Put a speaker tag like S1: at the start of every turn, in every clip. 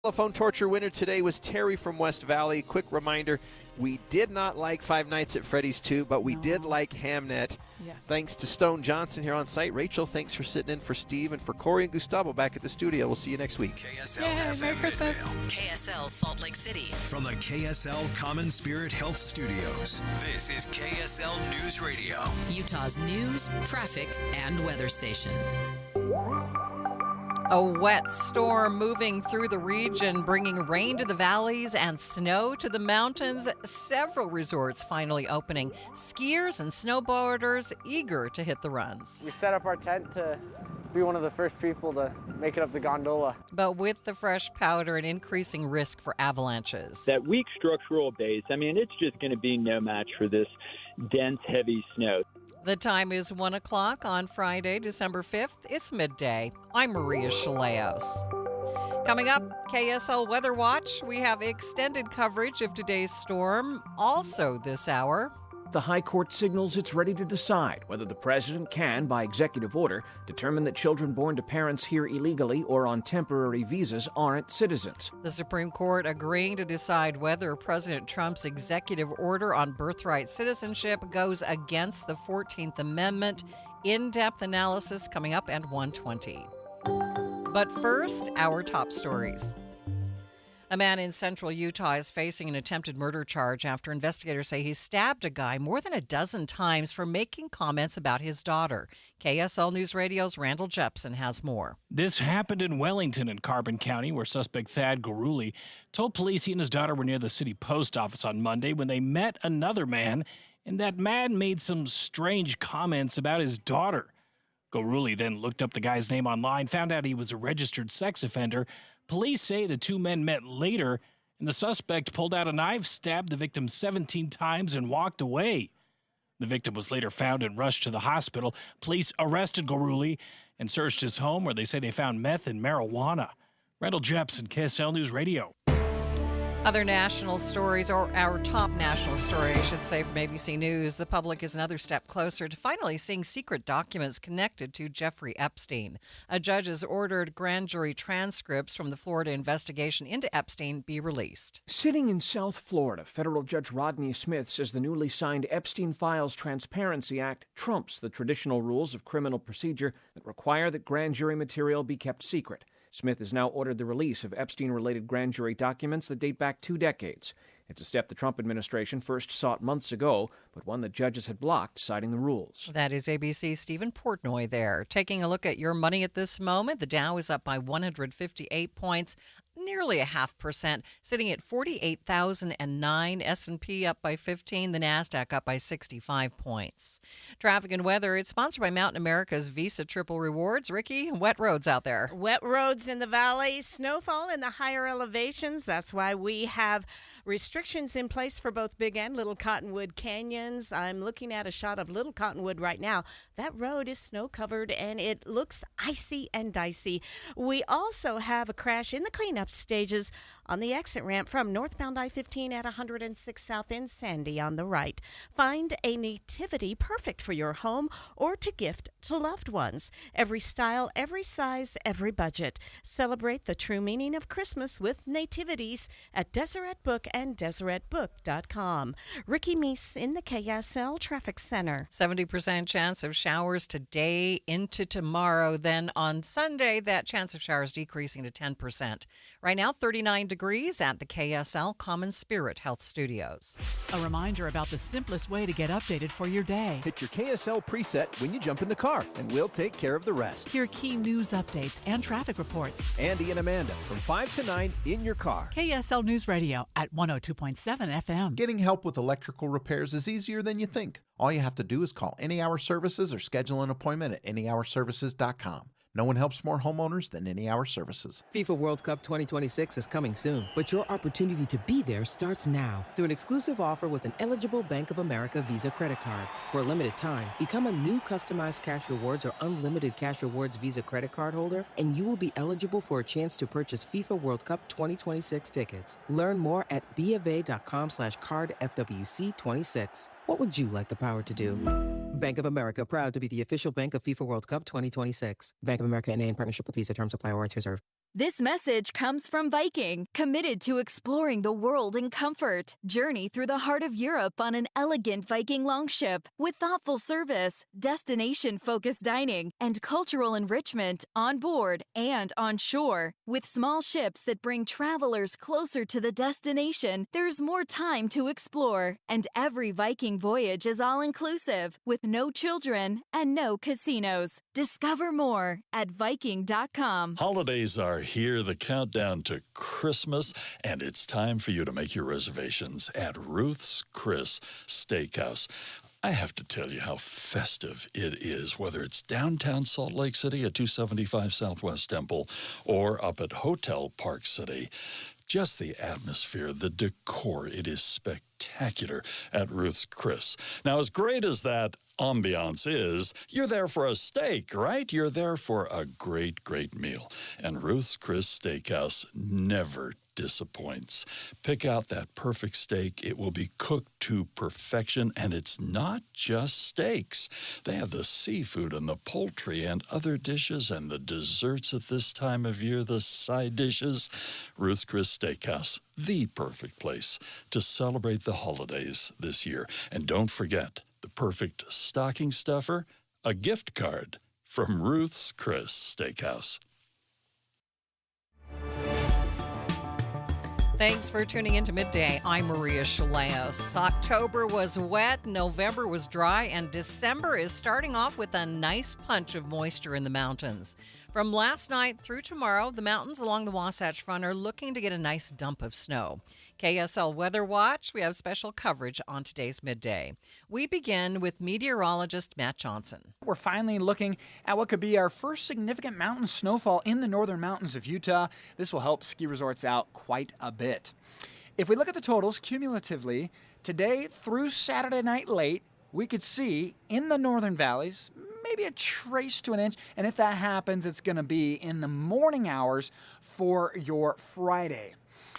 S1: Telephone torture winner today was Terry from West Valley. Quick reminder, we did not like Five Nights at Freddy's 2, but we did like Hamnet.
S2: Yes.
S1: Thanks to Stone Johnson here on site. Rachel, thanks for sitting in for Steve, and for Corey and Gustavo back at the studio. We'll see you next week.
S3: KSL
S2: Yay,
S3: FM
S2: Merry Christmas.
S3: Midvale.
S4: KSL Salt Lake City.
S3: From the KSL Common Spirit Health Studios, this is KSL News Radio.
S4: Utah's news, traffic, and weather station.
S2: A wet storm moving through the region, bringing rain to the valleys and snow to the mountains. Several resorts finally opening. Skiers and snowboarders eager to hit the runs.
S5: We set up our tent to be one of the first people to make it up the gondola.
S2: But with the fresh powder and increasing risk for avalanches.
S6: That weak structural base, it's just going to be no match for this dense, heavy snow.
S2: The time is 1 o'clock on Friday, December 5th. It's midday. I'm Maria Shilaos. Coming up, KSL Weather Watch. We have extended coverage of today's storm. Also this hour,
S7: the High Court signals it's ready to decide whether the president can, by executive order, determine that children born to parents here illegally or on temporary visas aren't citizens.
S2: the Supreme Court agreeing to decide whether President Trump's executive order on birthright citizenship goes against the 14th Amendment. In-depth analysis coming up at 1:20. But first, our top stories. A man in central Utah is facing an attempted murder charge after investigators say he stabbed a guy more than a dozen times for making comments about his daughter. KSL News Radio's Randall Jepson has more.
S8: This happened in Wellington in Carbon County, where suspect Thad Guruli told police he and his daughter were near the city post office on Monday when they met another man, and that man made some strange comments about his daughter. Guruli then looked up the guy's name online, found out he was a registered sex offender. Police say the two men met later, and the suspect pulled out a knife, stabbed the victim 17 times, and walked away. The victim was later found and rushed to the hospital. Police arrested Guruli and searched his home, where they say they found meth and marijuana. Randall Jepson, KSL News Radio.
S2: Other national stories, or our top national story, I should say, from ABC News. The public is another step closer to finally seeing secret documents connected to Jeffrey Epstein. A judge has ordered grand jury transcripts from the Florida investigation into Epstein be released.
S7: Sitting in South Florida, federal judge Rodney Smith says the newly signed Epstein Files Transparency Act trumps the traditional rules of criminal procedure that require that grand jury material be kept secret. Smith has now ordered the release of Epstein-related grand jury documents that date back 2 decades. It's a step the Trump administration first sought months ago, but one that judges had blocked, citing the rules.
S2: That is ABC's Stephen Portnoy there. Taking a look at your money at this moment, the Dow is up by 158 points, nearly 0.5%, sitting at 48,009. S&P up by 15. The NASDAQ up by 65 points. Traffic and weather, it's sponsored by Mountain America's Visa Triple Rewards. Ricky, wet roads out there.
S9: Wet roads in the valley, snowfall in the higher elevations. That's why we have restrictions in place for both Big and Little Cottonwood canyons. I'm looking at a shot of Little Cottonwood right now. That road is snow-covered, and it looks icy and dicey. We also have a crash in the cleanup stages on the exit ramp from northbound I-15 at 106 South in Sandy on the right. Find a nativity perfect for your home or to gift to loved ones. Every style, every size, every budget. Celebrate the true meaning of Christmas with nativities at Deseret Book and DeseretBook.com. Ricky Meese in the KSL Traffic Center.
S2: 70% chance of showers today into tomorrow. Then on Sunday, that chance of showers decreasing to 10%. Right now, 39 degrees at the KSL Common Spirit Health Studios.
S10: A reminder about the simplest way to get updated for your day.
S11: Hit your KSL preset when you jump in the car, and we'll take care of the rest.
S10: Hear key news updates and traffic reports.
S11: Andy and Amanda from 5 to 9 in your car.
S10: KSL News Radio at 102.7 FM.
S12: Getting help with electrical repairs is easier than you think. All you have to do is call Any Hour Services or schedule an appointment at anyhourservices.com. No one helps more homeowners than Any Hour Services.
S13: FIFA World Cup 2026 is coming soon, but your opportunity to be there starts now through an exclusive offer with an eligible Bank of America Visa credit card. For a limited time, become a new customized cash rewards or unlimited cash rewards Visa credit card holder, and you will be eligible for a chance to purchase FIFA World Cup 2026 tickets. Learn more at BofA.com/cardFWC26. What would you like the power to do? Bank of America, proud to be the official bank of FIFA World Cup 2026. Bank of America NA in partnership with Visa. Terms apply. Warrants reserved.
S14: This message comes from Viking, committed to exploring the world in comfort. Journey through the heart of Europe on an elegant Viking longship with thoughtful service, destination-focused dining, and cultural enrichment on board and on shore. With small ships that bring travelers closer to the destination, there's more time to explore. And every Viking voyage is all-inclusive, with no children and no casinos. Discover more at Viking.com.
S15: Holidays are here, the countdown to Christmas, and it's time for you to make your reservations at Ruth's Chris Steakhouse. I have to tell you how festive it is, whether it's downtown Salt Lake City at 275 Southwest Temple or up at Hotel Park City. Just the atmosphere, the decor, it is spectacular at Ruth's Chris. Now, as great as that ambiance is, you're there for a steak, right? You're there for a great, great meal. And Ruth's Chris Steakhouse never disappoints. Pick out that perfect steak. It will be cooked to perfection, and it's not just steaks. They have the seafood and the poultry and other dishes and the desserts at this time of year, the side dishes. Ruth's Chris Steakhouse, the perfect place to celebrate the holidays this year. And don't forget, the perfect stocking stuffer, a gift card from Ruth's Chris Steakhouse.
S2: Thanks for tuning in to Midday. I'm Maria Shilaos. October was wet, November was dry, and December is starting off with a nice punch of moisture in the mountains. From last night through tomorrow, the mountains along the Wasatch Front are looking to get a nice dump of snow. KSL Weather Watch, we have special coverage on today's Midday. We begin with meteorologist Matt Johnson.
S16: We're finally looking at what could be our first significant mountain snowfall in the northern mountains of Utah. This will help ski resorts out quite a bit. If we look at the totals cumulatively, today through Saturday night late, we could see in the northern valleys maybe a trace to an inch, and if that happens, it's going to be in the morning hours for your Friday.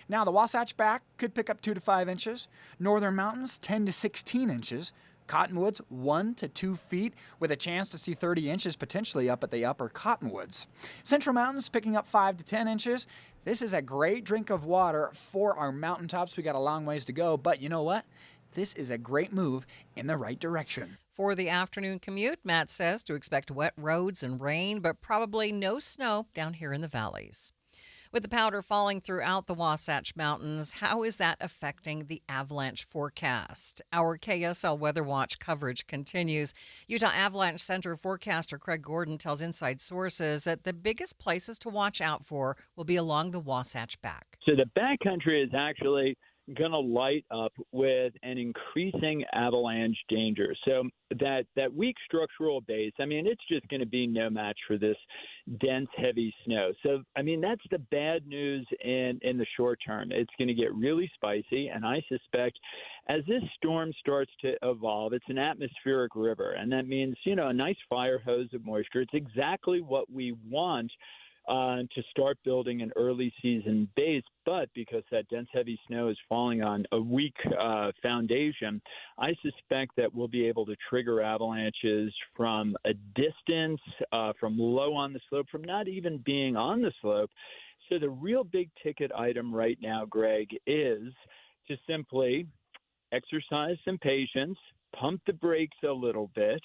S16: Now, the Wasatch Back could pick up 2 to 5 inches. Northern Mountains, 10 to 16 inches. Cottonwoods, 1 to 2 feet, with a chance to see 30 inches potentially up at the upper Cottonwoods. Central Mountains picking up 5 to 10 inches. This is a great drink of water for our mountaintops. We got a long ways to go, but you know what? This is a great move in the right direction.
S2: For the afternoon commute, Matt says to expect wet roads and rain, but probably no snow down here in the valleys. With the powder falling throughout the Wasatch Mountains, how is that affecting the avalanche forecast? Our KSL Weather Watch coverage continues. Utah Avalanche Center forecaster Craig Gordon tells Inside Sources that the biggest places to watch out for will be along the Wasatch Back.
S6: So the backcountry is actually going to light up with an increasing avalanche danger. So that weak structural base, I mean, it's just going to be no match for this dense, heavy snow. So, I mean, that's the bad news in the short term. It's going to get really spicy, and I suspect as this storm starts to evolve, it's an atmospheric river, and that means, you know, a nice fire hose of moisture. It's exactly what we want to start building an early season base, but because that dense heavy snow is falling on a weak foundation, I suspect that we'll be able to trigger avalanches from a distance, from low on the slope, from not even being on the slope. So the real big ticket item right now, Greg, is to simply exercise some patience, pump the brakes a little bit.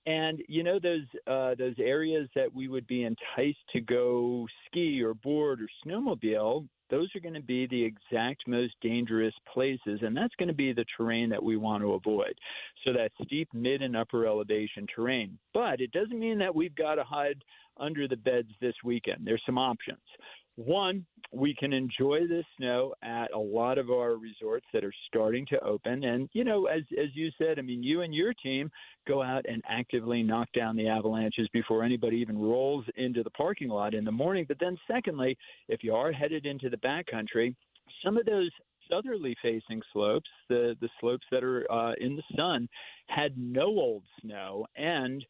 S6: And, you know, those areas that we would be enticed to go ski or board or snowmobile, those are going to be the exact most dangerous places, and that's going to be the terrain that we want to avoid. So that steep mid and upper elevation terrain. But it doesn't mean that we've got to hide under the beds this weekend. There's some options. One, we can enjoy the snow at a lot of our resorts that are starting to open. And, you know, as you said, I mean, you and your team go out and actively knock down the avalanches before anybody even rolls into the parking lot in the morning. But then secondly, if you are headed into the backcountry, some of those southerly facing slopes, the slopes that are in the sun, had no old snow, and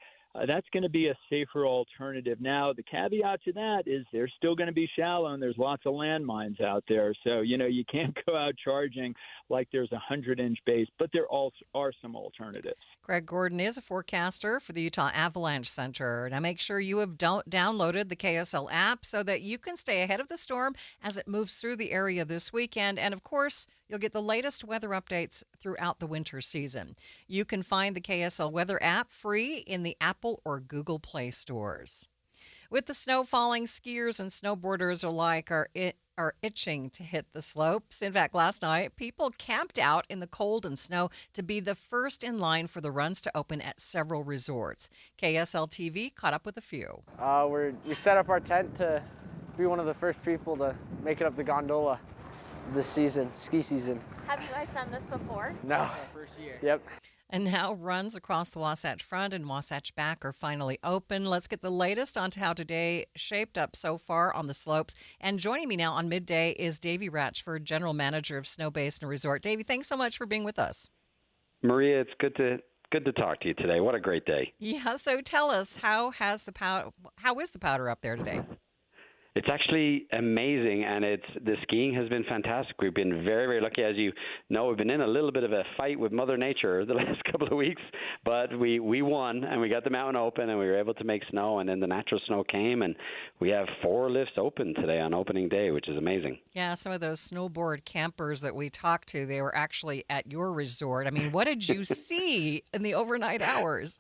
S6: that's going to be a safer alternative. Now, the caveat to that is they're still going to be shallow and there's lots of landmines out there. So, you can't go out charging like there's a 100-inch base, but there also are some alternatives.
S2: Greg Gordon is a forecaster for the Utah Avalanche Center. Now make sure you have downloaded the KSL app so that you can stay ahead of the storm as it moves through the area this weekend. And of course, you'll get the latest weather updates throughout the winter season. You can find the KSL weather app free in the Apple or Google Play stores. With the snow falling, skiers and snowboarders alike are itching to hit the slopes. In fact, last night, people camped out in the cold and snow to be the first in line for the runs to open at several resorts. KSL TV caught up with a few.
S5: We set up our tent to be one of the first people to make it up the gondola this season, ski season.
S17: Have you guys done this before?
S5: No.
S17: It's our first year.
S5: Yep.
S2: And now runs across the Wasatch Front and Wasatch Back are finally open. Let's get the latest on how today shaped up so far on the slopes. And joining me now on Midday is Davey Ratchford, General Manager of Snow Basin Resort. Davey, thanks so much for being with us.
S18: Maria, it's good to talk to you today. What a great day.
S2: Yeah, so tell us, how is the powder up there today?
S18: It's actually amazing, and the skiing has been fantastic. We've been very, very lucky. As you know, we've been in a little bit of a fight with Mother Nature the last couple of weeks, but we won, and we got the mountain open, and we were able to make snow, and then the natural snow came, and we have 4 lifts open today on opening day, which is amazing.
S2: Yeah, some of those snowboard campers that we talked to, they were actually at your resort. I mean, what did you see in the overnight hours?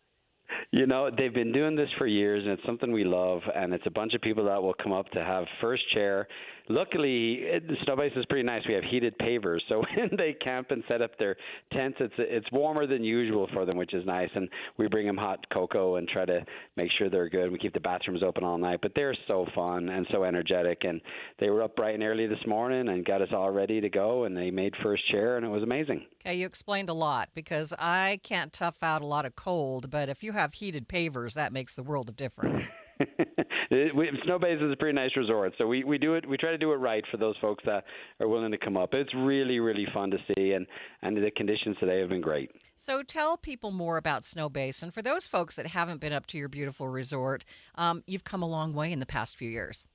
S18: They've been doing this for years, and it's something we love, and it's a bunch of people that will come up to have first chair. Luckily, the snow base is pretty nice. We have heated pavers, so when they camp and set up their tents, it's warmer than usual for them, which is nice, and we bring them hot cocoa and try to make sure they're good. We keep the bathrooms open all night, but they're so fun and so energetic, and they were up bright and early this morning and got us all ready to go, and they made first chair, and it was amazing.
S2: Okay, you explained a lot, because I can't tough out a lot of cold, but if you have heated pavers, that makes the world of difference.
S18: Snow Base is a pretty nice resort, so we do it. We try to do it right for those folks that are willing to come up. It's really, really fun to see, and the conditions today have been great.
S2: So tell people more about Snow Basin. For those folks that haven't been up to your beautiful resort, you've come a long way in the past few years.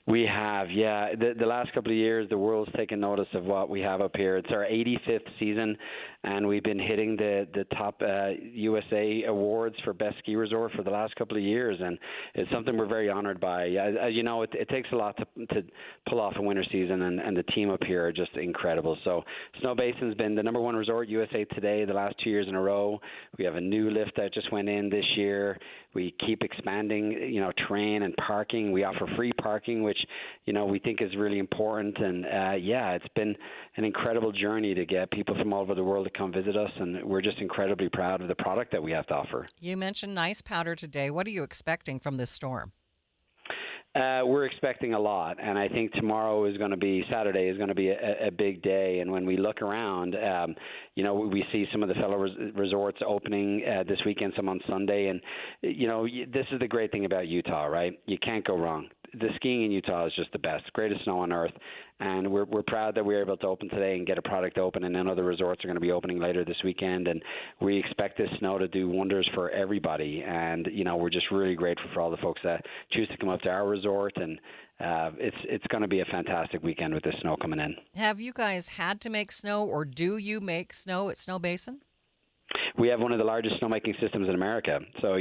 S18: We have, yeah. The last couple of years, the world's taken notice of what we have up here. It's our 85th season, and we've been hitting the top USA awards for best ski resort for the last couple of years, and it's something we're very honored by. As you know, it takes a lot to pull off a winter season, and the team up here are just incredible. So Snow Basin's been the #1 resort USA Today the last 2 years in a row. We have a new lift that just went in this year. We keep expanding, terrain and parking. We offer free parking, which, we think is really important. And, it's been an incredible journey to get people from all over the world to come visit us. And we're just incredibly proud of the product that we have to offer.
S2: You mentioned nice powder today. What are you expecting from this storm?
S18: We're expecting a lot, and I think Saturday is going to be a big day. And when we look around, we see some of the fellow resorts opening this weekend, some on Sunday. And, this is the great thing about Utah, right? You can't go wrong. The skiing in Utah is just the best, greatest snow on earth. And we're proud that we're able to open today and get a product open, and then other resorts are going to be opening later this weekend. And we expect this snow to do wonders for everybody. And, we're just really grateful for all the folks that choose to come up to our resort. And it's going to be a fantastic weekend with this snow coming in.
S2: Have you guys had to make snow, or do you make snow at Snow Basin?
S18: We have one of the largest snowmaking systems in America. So,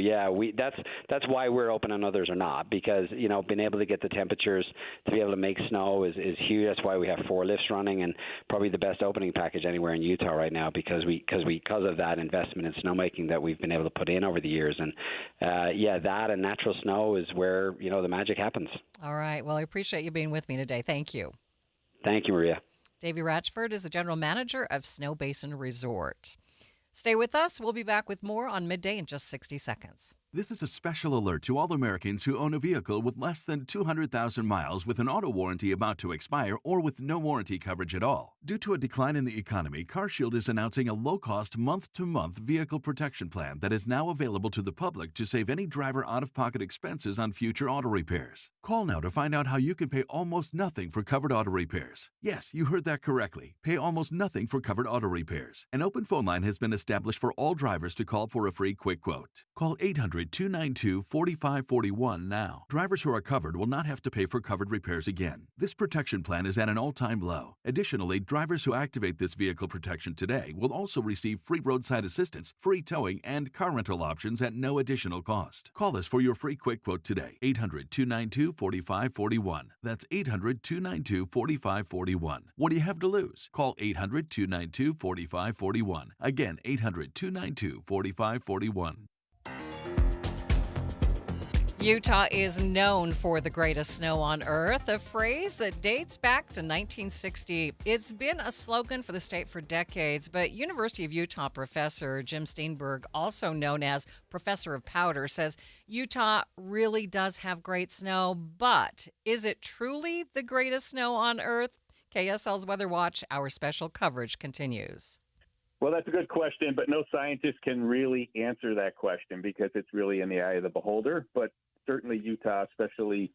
S18: that's why we're open and others are not, because, being able to get the temperatures to be able to make snow is huge. That's why we have 4 lifts running, and probably the best opening package anywhere in Utah right now, because of that investment in snowmaking that we've been able to put in over the years. And, that and natural snow is where, the magic happens.
S2: All right. Well, I appreciate you being with me today. Thank you.
S18: Thank you, Maria.
S2: Davey Ratchford is the General Manager of Snow Basin Resort. Stay with us. We'll be back with more on Midday in just 60 seconds.
S19: This is a special alert to all Americans who own a vehicle with less than 200,000 miles with an auto warranty about to expire or with no warranty coverage at all. Due to a decline in the economy, CarShield is announcing a low-cost month-to-month vehicle protection plan that is now available to the public to save any driver out-of-pocket expenses on future auto repairs. Call now to find out how you can pay almost nothing for covered auto repairs. Yes, you heard that correctly. Pay almost nothing for covered auto repairs. An open phone line has been established for all drivers to call for a free quick quote. Call 800-292-4541 now. Drivers who are covered will not have to pay for covered repairs again. This protection plan is at an all-time low. Additionally, drivers who activate this vehicle protection today will also receive free roadside assistance, free towing, and car rental options at no additional cost. Call us for your free quick quote today. 800-292-4541. That's 800-292-4541. What do you have to lose? Call 800-292-4541. Again, 800-292-4541.
S2: Utah is known for the greatest snow on earth, a phrase that dates back to 1960. It's been a slogan for the state for decades, but University of Utah professor Jim Steenberg, also known as Professor of Powder, says Utah really does have great snow, but is it truly the greatest snow on earth? KSL's Weather Watch, our special coverage continues.
S20: Well, that's a good question, but no scientist can really answer that question because it's really in the eye of the beholder. But certainly Utah, especially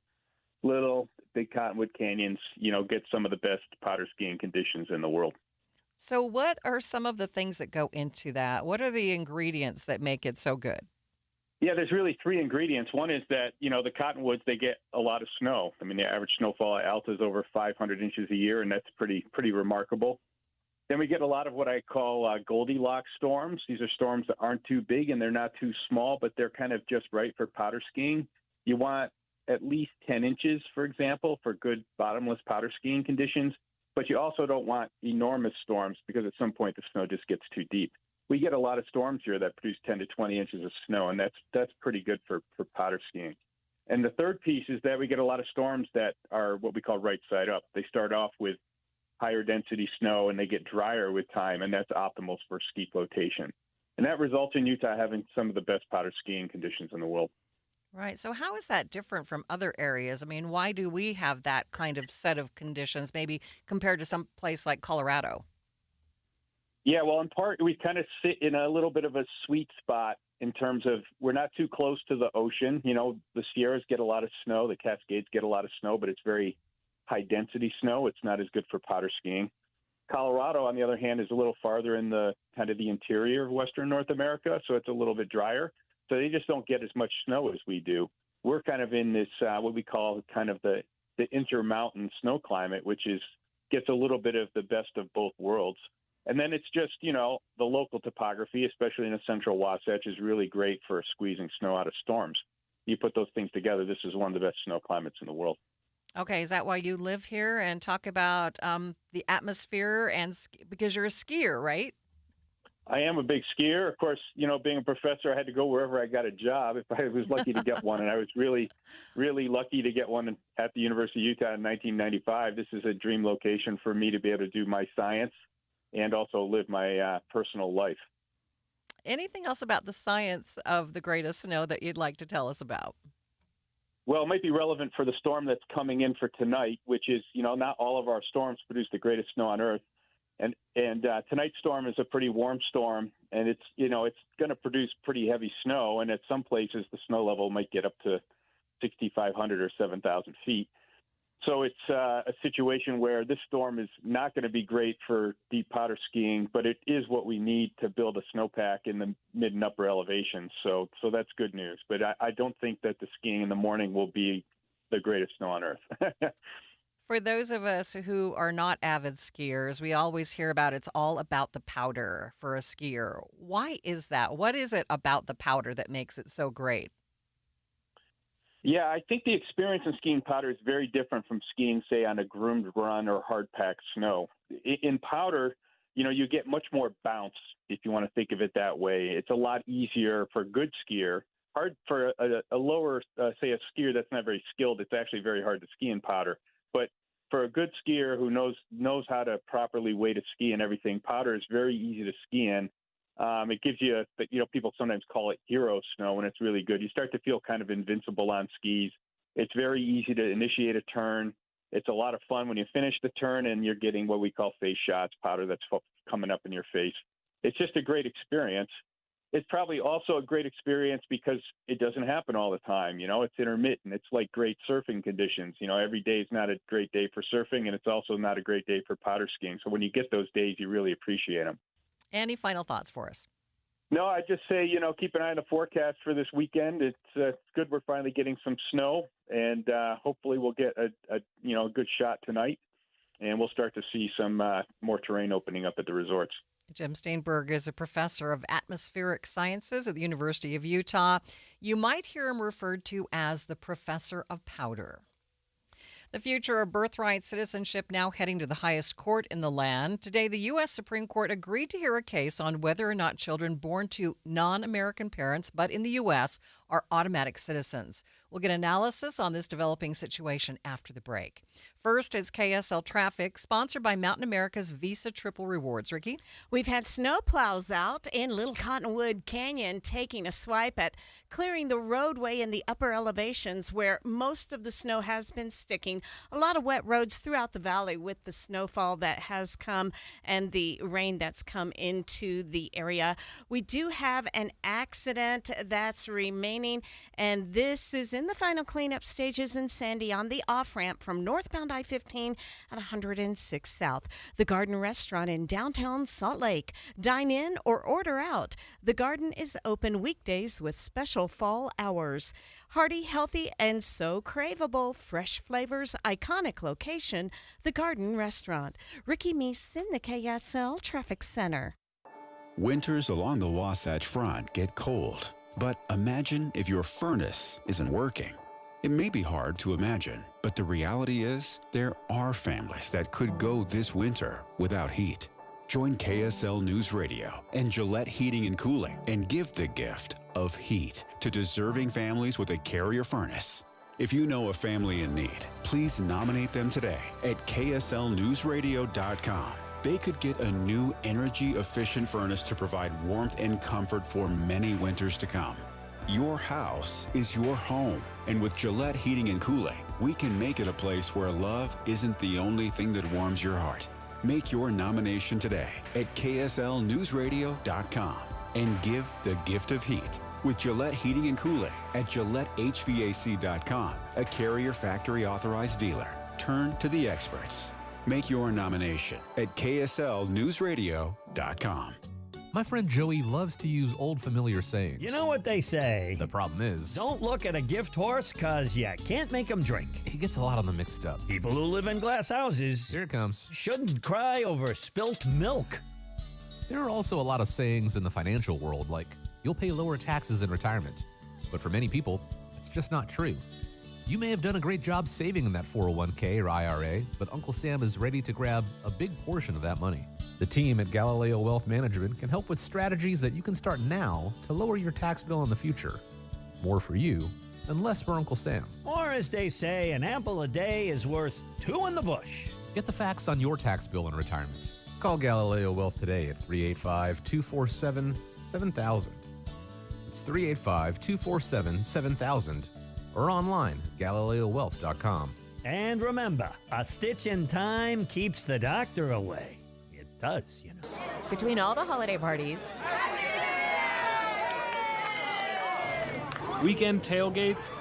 S20: Little, Big Cottonwood Canyons, get some of the best powder skiing conditions in the world.
S2: So what are some of the things that go into that? What are the ingredients that make it so good?
S20: Yeah, there's really three ingredients. One is that, the Cottonwoods, they get a lot of snow. I mean, the average snowfall at Alta is over 500 inches a year, and that's pretty remarkable. Then we get a lot of what I call Goldilocks storms. These are storms that aren't too big and they're not too small, but they're kind of just right for powder skiing. You want at least 10 inches, for example, for good bottomless powder skiing conditions, but you also don't want enormous storms because at some point the snow just gets too deep. We get a lot of storms here that produce 10 to 20 inches of snow, and that's pretty good for powder skiing. And the third piece is that we get a lot of storms that are what we call right side up. They start off with higher density snow and they get drier with time, and that's optimal for ski flotation. And that results in Utah having some of the best powder skiing conditions in the world.
S2: Right. So how is that different from other areas? I mean, why do we have that kind of set of conditions, maybe compared to some place like Colorado?
S20: Yeah, well, in part, we kind of sit in a little bit of a sweet spot in terms of we're not too close to the ocean. The Sierras get a lot of snow, the Cascades get a lot of snow, but it's very high density snow. It's not as good for powder skiing. Colorado, on the other hand, is a little farther in the kind of the interior of Western North America, so it's a little bit drier. So they just don't get as much snow as we do. We're kind of in this what we call kind of the intermountain snow climate, which gets a little bit of the best of both worlds. And then it's just, the local topography, especially in the central Wasatch, is really great for squeezing snow out of storms. You put those things together, this is one of the best snow climates in the world.
S2: Okay, is that why you live here and talk about the atmosphere because you're a skier, right?
S20: I am a big skier. Of course, being a professor, I had to go wherever I got a job if I was lucky to get one. And I was really, really lucky to get one at the University of Utah in 1995. This is a dream location for me to be able to do my science and also live my personal life.
S2: Anything else about the science of the greatest snow that you'd like to tell us about?
S20: Well, it might be relevant for the storm that's coming in for tonight, which is, not all of our storms produce the greatest snow on Earth. And tonight's storm is a pretty warm storm, and it's going to produce pretty heavy snow. And at some places, the snow level might get up to 6,500 or 7,000 feet. So it's a situation where this storm is not going to be great for deep powder skiing, but it is what we need to build a snowpack in the mid and upper elevations. So that's good news. But I don't think that the skiing in the morning will be the greatest snow on Earth.
S2: For those of us who are not avid skiers, we always hear about it's all about the powder for a skier. Why is that? What is it about the powder that makes it so great?
S20: Yeah, I think the experience in skiing powder is very different from skiing, say, on a groomed run or hard-packed snow. In powder, you get much more bounce, if you want to think of it that way. It's a lot easier for a good skier. Hard for a lower, say, a skier that's not very skilled, it's actually very hard to ski in powder. But for a good skier who knows how to properly weight a ski and everything, powder is very easy to ski in. It gives you, people sometimes call it hero snow, and it's really good. You start to feel kind of invincible on skis. It's very easy to initiate a turn. It's a lot of fun when you finish the turn and you're getting what we call face shots, powder that's coming up in your face. It's just a great experience. It's probably also a great experience because it doesn't happen all the time. It's intermittent. It's like great surfing conditions. Every day is not a great day for surfing, and it's also not a great day for powder skiing. So when you get those days, you really appreciate them.
S2: Any final thoughts for us?
S20: No, I just say, keep an eye on the forecast for this weekend. It's good we're finally getting some snow, and hopefully we'll get a good shot tonight, and we'll start to see some more terrain opening up at the resorts.
S2: Jim Steinberg is a professor of atmospheric sciences at the University of Utah. You might hear him referred to as the professor of powder. The future of birthright citizenship now heading to the highest court in the land. Today, the U.S. Supreme Court agreed to hear a case on whether or not children born to non-American parents, but in the U.S., are automatic citizens. We'll get analysis on this developing situation after the break. First is KSL Traffic, sponsored by Mountain America's Visa Triple Rewards. Ricky?
S9: We've had snowplows out in Little Cottonwood Canyon taking a swipe at clearing the roadway in the upper elevations where most of the snow has been sticking. A lot of wet roads throughout the valley with the snowfall that has come and the rain that's come into the area. We do have an accident that's remaining, and this is in the final cleanup stages in Sandy on the off-ramp from northbound I-15 at 106 South. The Garden Restaurant in downtown Salt Lake. Dine in or order out. The Garden is open weekdays with special fall hours. Hearty, healthy, and so craveable. Fresh flavors, iconic location. The Garden Restaurant. Ricky Meese in the KSL Traffic Center.
S21: Winters along the Wasatch Front get cold. But imagine if your furnace isn't working. It may be hard to imagine, but the reality is there are families that could go this winter without heat. Join KSL News Radio and Gillette Heating and Cooling and give the gift of heat to deserving families with a Carrier furnace. If you know a family in need, please nominate them today at kslnewsradio.com. They could get a new energy-efficient furnace to provide warmth and comfort for many winters to come. Your house is your home, and with Gillette Heating and Cooling, we can make it a place where love isn't the only thing that warms your heart. Make your nomination today at kslnewsradio.com and give the gift of heat with Gillette Heating and Cooling at GilletteHVAC.com, a Carrier factory authorized dealer. Turn to the experts. Make your nomination at kslnewsradio.com.
S22: My friend Joey loves to use old familiar sayings.
S23: You know what they say.
S22: The problem is,
S23: don't look at a gift horse because you can't make them drink.
S22: He gets a lot of them mixed up.
S23: People who live in glass houses,
S22: here it comes,
S23: shouldn't cry over spilt milk.
S22: There are also a lot of sayings in the financial world, like, you'll pay lower taxes in retirement. But for many people, it's just not true. You may have done a great job saving in that 401k or IRA, but Uncle Sam is ready to grab a big portion of that money. The team at Galileo Wealth Management can help with strategies that you can start now to lower your tax bill in the future. More for you and less for Uncle Sam.
S23: Or as they say, an apple a day is worth two in the bush.
S22: Get the facts on your tax bill in retirement. Call Galileo Wealth today at 385-247-7000. It's 385-247-7000. Or online at GalileoWealth.com.
S23: And remember, a stitch in time keeps the doctor away. It does, you know.
S24: Between all the holiday parties,
S25: weekend tailgates,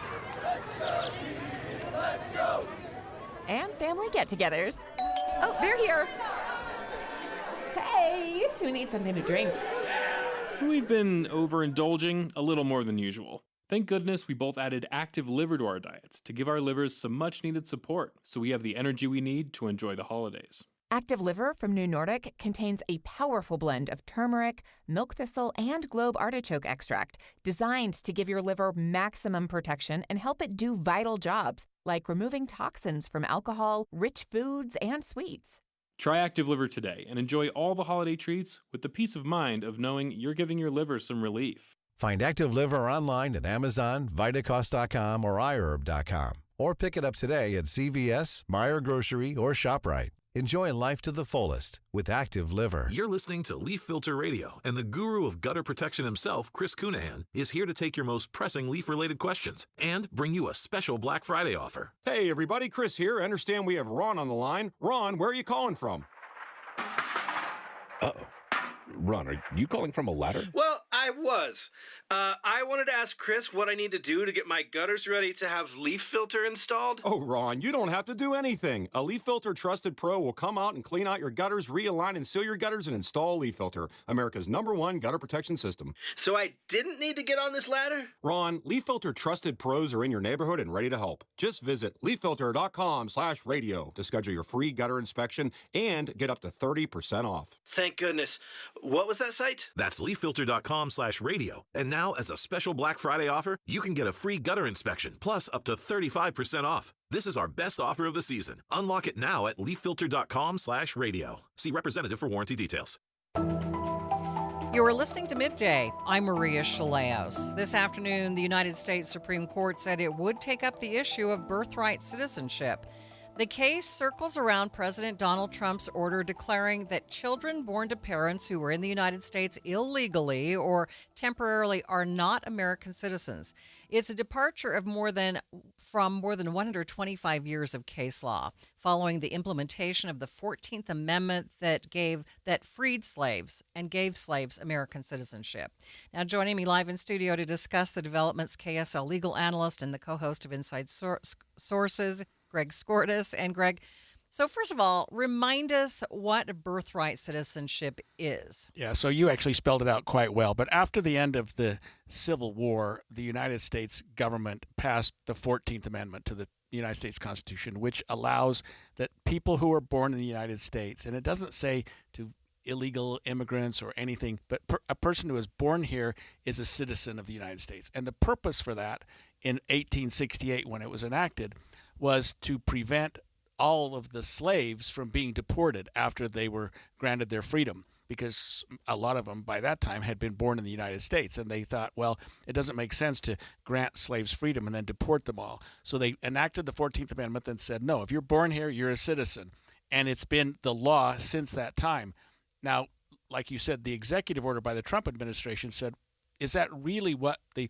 S24: and family get-togethers. Oh, they're here. Hey, who needs something to drink?
S25: we've been overindulging a little more than usual. Thank goodness we both added active liver to our diets to give our livers some much-needed support so we have the energy we need to enjoy the holidays.
S24: Active Liver from New Nordic contains a powerful blend of turmeric, milk thistle, and globe artichoke extract designed to give your liver maximum protection and help it do vital jobs like removing toxins from alcohol, rich foods, and sweets.
S25: Try Active Liver today and enjoy all the holiday treats with the peace of mind of knowing you're giving your liver some relief.
S26: Find Active Liver online at Amazon, Vitacost.com, or iHerb.com. Or pick it up today at CVS, Meijer Grocery, or ShopRite. Enjoy life to the fullest with Active Liver.
S1: You're listening to Leaf Filter Radio, and the guru of gutter protection himself, Chris Cunahan, is here to take your most pressing leaf-related questions and bring you a special Black Friday offer.
S3: Hey, everybody, Chris here. I understand we have Ron on the line. Ron, where are you calling from?
S4: Uh-oh. Ron, are you calling from a ladder?
S7: Well, I was. I wanted to ask Chris what I need to do to get my gutters ready to have leaf filter installed.
S3: Oh, Ron, you don't have to do anything. A Leaf Filter Trusted Pro will come out and clean out your gutters, realign and seal your gutters, and install Leaf Filter, America's #1 gutter protection system.
S7: So I didn't need to get on this ladder?
S3: Ron, Leaf Filter Trusted Pros are in your neighborhood and ready to help. Just visit leaffilter.com/radio to schedule your free gutter inspection and get up to 30% off.
S7: Thank goodness. What was that site?
S1: That's leaffilter.com/radio. And now, as a special Black Friday offer, you can get a free gutter inspection, plus up to 35% off. This is our best offer of the season. Unlock it now at leaffilter.com/radio. See representative for warranty details.
S2: You are listening to Midday. I'm Maria Shilaos. This afternoon, the United States Supreme Court said it would take up the issue of birthright citizenship. The case circles around President Donald Trump's order declaring that children born to parents who were in the United States illegally or temporarily are not American citizens. It's a departure of more than 125 years of case law, following the implementation of the 14th Amendment that freed slaves and gave slaves American citizenship. Now, joining me live in studio to discuss the developments, KSL legal analyst and the co-host of Inside Sources, Greg Skordas. And Greg, so first of all, remind us what birthright citizenship is.
S8: Yeah, so you actually spelled it out quite well. But after the end of the Civil War, the United States government passed the 14th Amendment to the United States Constitution, which allows that people who are born in the United States, and it doesn't say to illegal immigrants or anything, but a person who is born here is a citizen of the United States. And the purpose for that in 1868, when it was enacted, was to prevent all of the slaves from being deported after they were granted their freedom, because a lot of them by that time had been born in the United States, and they thought, well, it doesn't make sense to grant slaves freedom and then deport them all. So they enacted the 14th Amendment and said, no, if you're born here, you're a citizen. And it's been the law since that time. Now, like you said, the executive order by the Trump administration said, is that really what the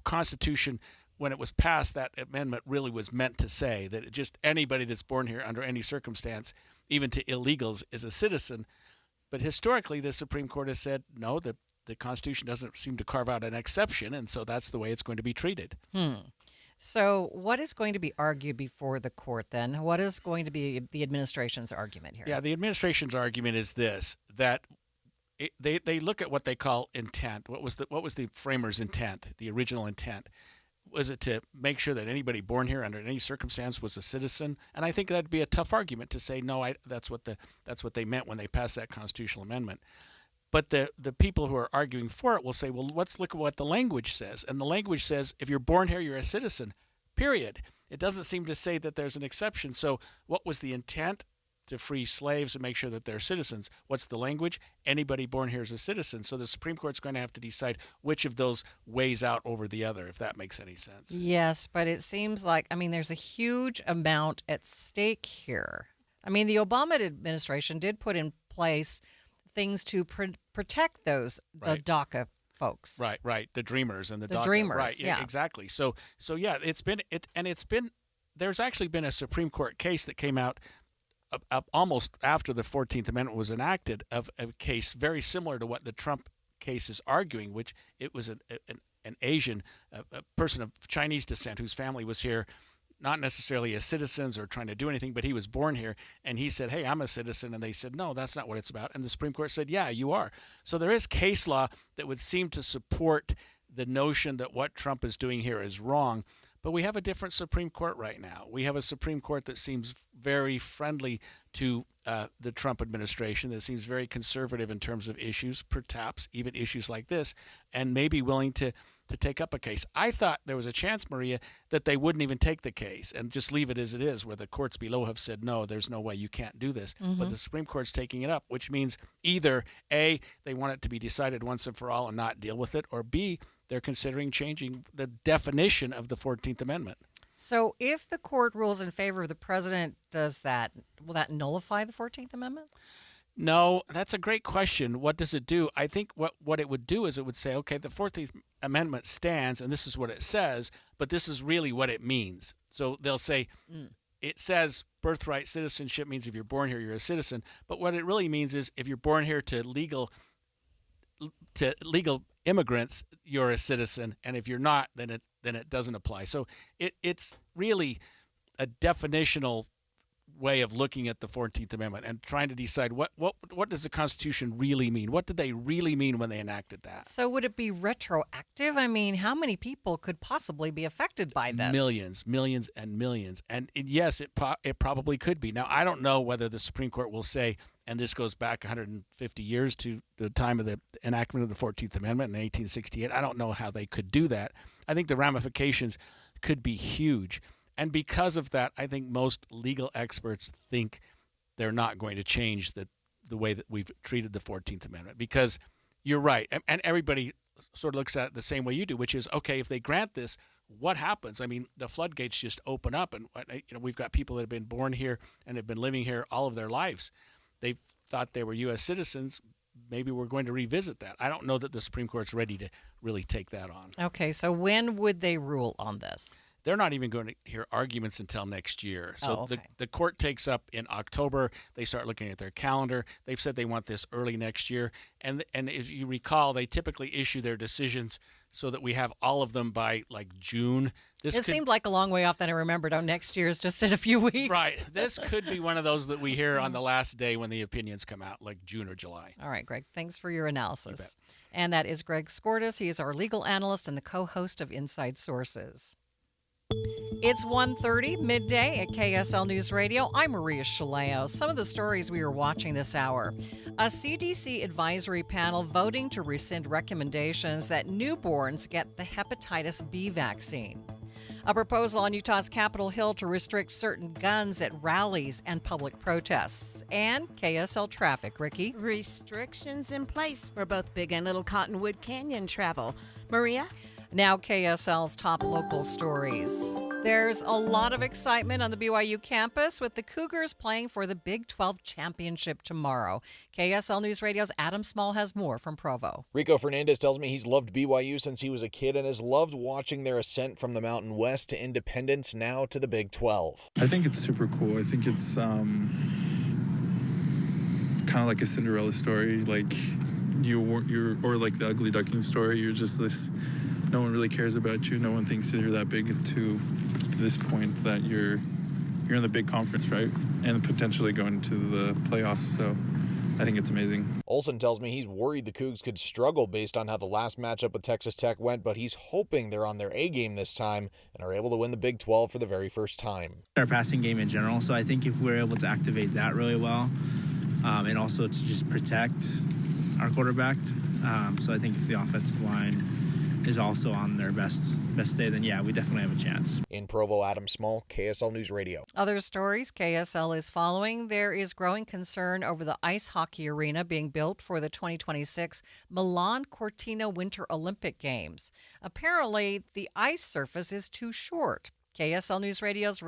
S8: Constitution, when it was passed, that amendment really was meant to say, that just anybody that's born here under any circumstance, even to illegals, is a citizen? But historically, the Supreme Court has said, no, the Constitution doesn't seem to carve out an exception, and so that's the way it's going to be treated.
S2: So what is going to be argued before the court then? What is going to be the administration's argument here?
S8: Yeah, the administration's argument is this, that they look at what they call intent. What was the framers' intent, the original intent? Was it to make sure that anybody born here under any circumstance was a citizen? And I think that'd be a tough argument to say, no, that's what they meant when they passed that constitutional amendment. But the people who are arguing for it will say, well, let's look at what the language says. And the language says, if you're born here, you're a citizen, period. It doesn't seem to say that there's an exception. So what was the intent? To free slaves and make sure that they're citizens. What's the language? Anybody born here is a citizen. So the Supreme Court's going to have to decide which of those weighs out over the other, if that makes any sense.
S2: Yes, but it seems like, there's a huge amount at stake here. The Obama administration did put in place things to protect those, the DACA folks.
S8: Right. The dreamers and the DACA.
S2: Dreamers,
S8: right,
S2: yeah.
S8: Exactly. So yeah, there's actually been a Supreme Court case that came out almost after the 14th Amendment was enacted, of a case very similar to what the Trump case is arguing, which it was an Asian, a person of Chinese descent whose family was here, not necessarily as citizens or trying to do anything, but he was born here, and he said, hey, I'm a citizen, and they said, no, that's not what it's about. And the Supreme Court said, yeah, you are. So there is case law that would seem to support the notion that what Trump is doing here is wrong. But we have a different Supreme Court right now. We have a Supreme Court that seems very friendly to the Trump administration, that seems very conservative in terms of issues, perhaps even issues like this, and maybe willing to take up a case. I thought there was a chance, Maria, that they wouldn't even take the case and just leave it as it is, where the courts below have said, no, there's no way, you can't do this. Mm-hmm. But the Supreme Court's taking it up, which means either A, they want it to be decided once and for all and not deal with it, or B, they're considering changing the definition of the 14th Amendment.
S2: So if the court rules in favor of the president, will that nullify the 14th Amendment?
S8: No, that's a great question. What does it do? I think what it would do is it would say, okay, the 14th Amendment stands, and this is what it says, but this is really what it means. So they'll say, it says birthright citizenship means if you're born here, you're a citizen. But what it really means is if you're born here to legal immigrants, you're a citizen, and if you're not, then it doesn't apply. So it's really a definitional way of looking at the 14th Amendment and trying to decide what does the Constitution really mean? What did they really mean when they enacted that?
S2: So would it be retroactive? I mean, how many people could possibly be affected by this?
S8: Millions and millions. And yes, it probably could be. Now, I don't know whether the Supreme Court will say, and this goes back 150 years to the time of the enactment of the 14th Amendment in 1868. I don't know how they could do that. I think the ramifications could be huge. And because of that, I think most legal experts think they're not going to change the way that we've treated the 14th Amendment. Because you're right, and everybody sort of looks at it the same way you do, which is, okay, if they grant this, what happens? I mean, the floodgates just open up, and we've got people that have been born here and have been living here all of their lives. They've thought they were U.S. citizens. Maybe we're going to revisit that. I don't know that the Supreme Court's ready to really take that on.
S2: Okay, so when would they rule on this?
S8: They're not even going to hear arguments until next year. So
S2: okay.
S8: the court takes up in October. They start looking at their calendar. They've said they want this early next year. And if you recall, they typically issue their decisions so that we have all of them by like June.
S2: Seemed like a long way off. Then I remembered, next year is just in a few weeks.
S8: Right. This could be one of those that we hear on the last day when the opinions come out, like June or July.
S2: All right, Greg. Thanks for your analysis. And that is Greg Skordas. He is our legal analyst and the co-host of Inside Sources. It's 1:30 midday at KSL News Radio. I'm Maria Shilaos. Some of the stories we are watching this hour. A CDC advisory panel voting to rescind recommendations that newborns get the hepatitis B vaccine. A proposal on Utah's Capitol Hill to restrict certain guns at rallies and public protests. And KSL traffic, Ricky.
S9: Restrictions in place for both Big and Little Cottonwood Canyon travel. Maria?
S2: Now KSL's top local stories. There's a lot of excitement on the BYU campus with the Cougars playing for the Big 12 championship tomorrow. KSL News Radio's Adam Small has more from Provo.
S10: Rico Fernandez tells me he's loved BYU since he was a kid and has loved watching their ascent from the Mountain West to independence, now to the Big 12.
S11: I think it's super cool. I think it's kind of like a Cinderella story, like you're or like the Ugly Duckling story. You're just this. No one really cares about you. No one thinks that you're that big to this point that you're in the big conference, right? And potentially going to the playoffs. So I think it's amazing.
S10: Olson tells me he's worried the Cougs could struggle based on how the last matchup with Texas Tech went, but he's hoping they're on their A game this time and are able to win the Big 12 for the very first time.
S12: Our passing game in general. So I think if we're able to activate that really well, and also to just protect our quarterback. So I think if the offensive line is also on their best day, then yeah, we definitely have a chance.
S10: In Provo, Adam Small, KSL News Radio.
S2: Other stories KSL is following. There is growing concern over the ice hockey arena being built for the 2026 Milan Cortina Winter Olympic Games. Apparently, the ice surface is too short. KSL News Radio's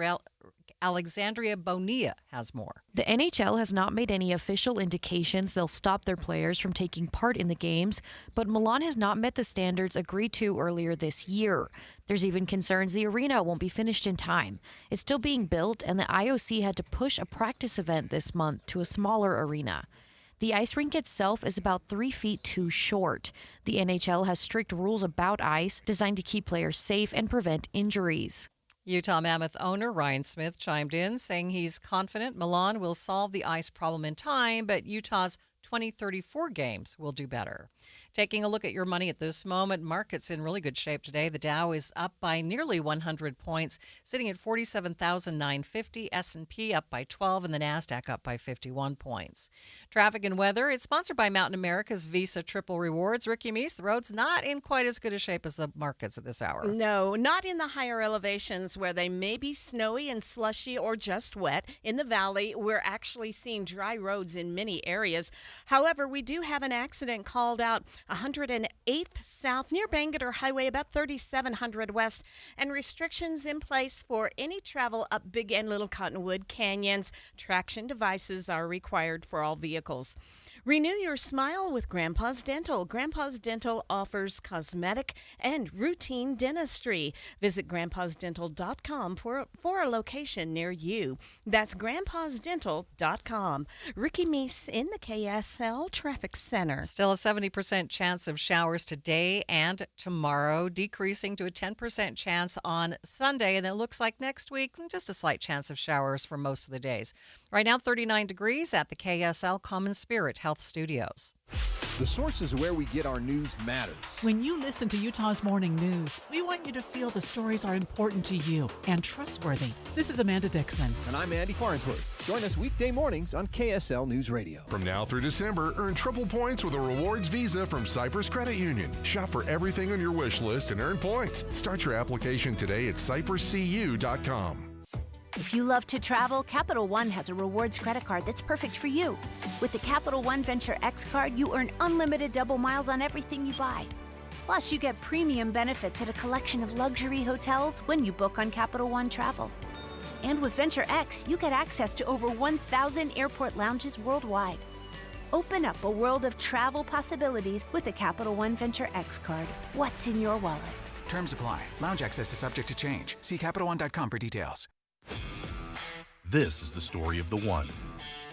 S2: Alexandria Bonilla has more.
S13: The NHL has not made any official indications they'll stop their players from taking part in the games, but Milan has not met the standards agreed to earlier this year. There's even concerns the arena won't be finished in time. It's still being built, and the IOC had to push a practice event this month to a smaller arena. The ice rink itself is about 3 feet too short. The NHL has strict rules about ice designed to keep players safe and prevent injuries.
S2: Utah Mammoth owner Ryan Smith chimed in, saying he's confident Milan will solve the ice problem in time, but Utah's 2034 games will do better. Taking a look at your money at this moment, market's in really good shape today. The Dow is up by nearly 100 points, sitting at 47,950. S&P up by 12, and the NASDAQ up by 51 points. Traffic and weather, it's sponsored by Mountain America's Visa Triple Rewards. Ricky Meese, the road's not in quite as good a shape as the markets at this hour.
S9: No, not in the higher elevations where they may be snowy and slushy or just wet. In the valley, we're actually seeing dry roads in many areas. However, we do have an accident called out 108th South near Bangor Highway, about 3700 West, and restrictions in place for any travel up Big and Little Cottonwood Canyons. Traction devices are required for all vehicles. Renew your smile with Grandpa's Dental. Grandpa's Dental offers cosmetic and routine dentistry. Visit grandpasdental.com for a location near you. That's grandpasdental.com. Ricky Meese in the KSL Traffic Center.
S2: Still a 70% chance of showers today and tomorrow, decreasing to a 10% chance on Sunday. And it looks like next week, just a slight chance of showers for most of the days. Right now, 39 degrees at the KSL Common Spirit Health Studios.
S5: The sources where we get our news matters.
S6: When you listen to Utah's Morning News, we want you to feel the stories are important to you and trustworthy. This is Amanda Dixon.
S5: And I'm Andy Farnsworth. Join us weekday mornings on KSL News Radio.
S14: From now through December, earn triple points with a rewards visa from Cyprus Credit Union. Shop for everything on your wish list and earn points. Start your application today at cypruscu.com.
S15: If you love to travel, Capital One has a rewards credit card that's perfect for you. With the Capital One Venture X card, you earn unlimited double miles on everything you buy. Plus, you get premium benefits at a collection of luxury hotels when you book on Capital One Travel. And with Venture X, you get access to over 1,000 airport lounges worldwide. Open up a world of travel possibilities with the Capital One Venture X card. What's in your wallet?
S16: Terms apply. Lounge access is subject to change. See CapitalOne.com for details.
S17: This is the story of the one.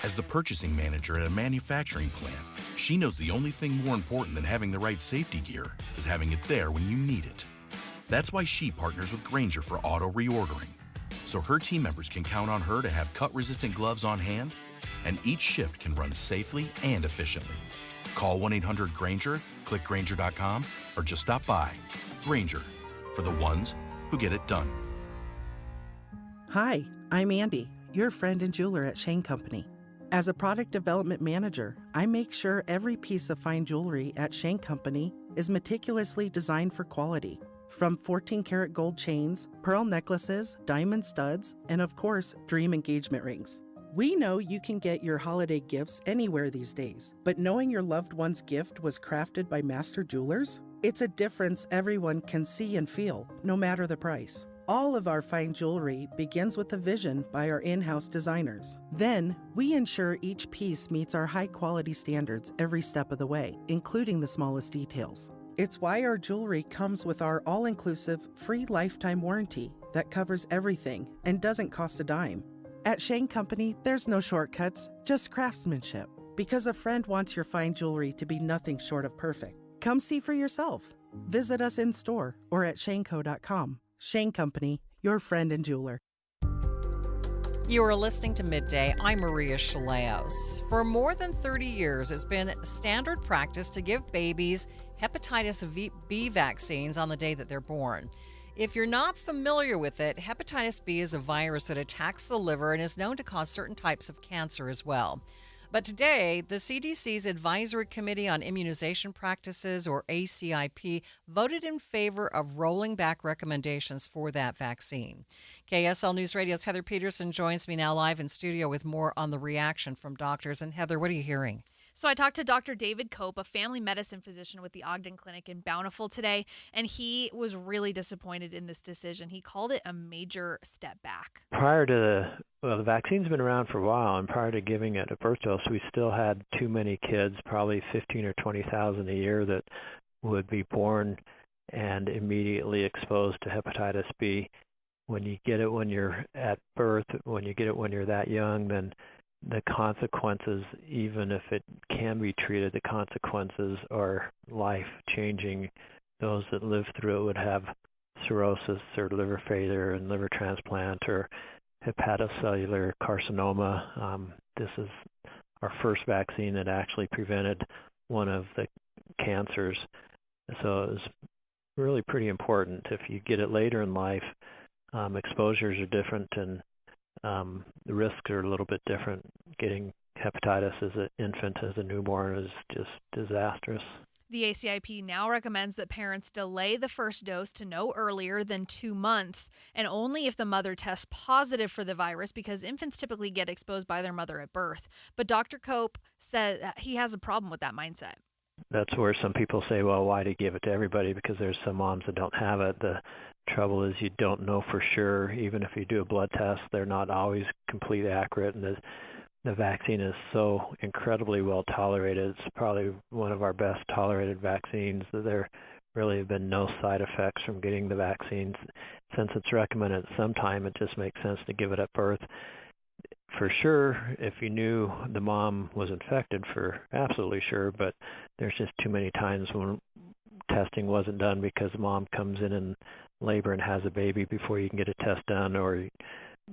S17: As the purchasing manager at a manufacturing plant, she knows the only thing more important than having the right safety gear is having it there when you need it. That's why she partners with Grainger for auto reordering, so her team members can count on her to have cut-resistant gloves on hand, and each shift can run safely and efficiently. Call 1-800-GRAINGER, click Grainger.com, or just stop by. Grainger, for the ones who get it done.
S27: Hi, I'm Andy, your friend and jeweler at Shane Company. As a product development manager, I make sure every piece of fine jewelry at Shane Company is meticulously designed for quality. From 14-karat gold chains, pearl necklaces, diamond studs, and of course, dream engagement rings. We know you can get your holiday gifts anywhere these days, but knowing your loved one's gift was crafted by master jewelers? It's a difference everyone can see and feel, no matter the price. All of our fine jewelry begins with a vision by our in-house designers. Then, we ensure each piece meets our high-quality standards every step of the way, including the smallest details. It's why our jewelry comes with our all-inclusive, free lifetime warranty that covers everything and doesn't cost a dime. At Shane Company, there's no shortcuts, just craftsmanship. Because a friend wants your fine jewelry to be nothing short of perfect. Come see for yourself. Visit us in-store or at shaneco.com. Shane Company, your friend and jeweler.
S2: You are listening to Midday. I'm Maria Shilaos. For more than 30 years, it's been standard practice to give babies hepatitis B vaccines on the day that they're born. If you're not familiar with it, hepatitis B is a virus that attacks the liver and is known to cause certain types of cancer as well. But today, the CDC's Advisory Committee on Immunization Practices, or ACIP, voted in favor of rolling back recommendations for that vaccine. KSL News Radio's Heather Peterson joins me now live in studio with more on the reaction from doctors. And Heather, what are you hearing?
S28: So I talked to Dr. David Cope, a family medicine physician with the Ogden Clinic in Bountiful today, and he was really disappointed in this decision. He called it a major step back.
S29: Prior to the vaccine's been around for a while, and prior to giving it a birth dose, we still had too many kids, probably 15 or 20,000 a year, that would be born and immediately exposed to hepatitis B. When you get it when you're at birth, when you get it when you're that young, then the consequences, even if it can be treated, the consequences are life-changing. Those that live through it would have cirrhosis or liver failure and liver transplant or hepatocellular carcinoma. This is our first vaccine that actually prevented one of the cancers. So it was really pretty important. If you get it later in life, exposures are different and the risks are a little bit different. Getting hepatitis as an infant, as a newborn, is just disastrous.
S28: The ACIP now recommends that parents delay the first dose to no earlier than 2 months, and only if the mother tests positive for the virus, because infants typically get exposed by their mother at birth. But Dr. Cope said he has a problem with that mindset.
S29: That's where some people say, well, why do you give it to everybody? Because there's some moms that don't have it. The trouble is you don't know for sure. Even if you do a blood test, they're not always completely accurate, and the vaccine is so incredibly well tolerated. It's probably one of our best tolerated vaccines. There really have been no side effects from getting the vaccines. Since it's recommended at some time, it just makes sense to give it at birth. For sure, if you knew the mom was infected, for absolutely sure, but there's just too many times when testing wasn't done because mom comes in labor and has a baby before you can get a test done, or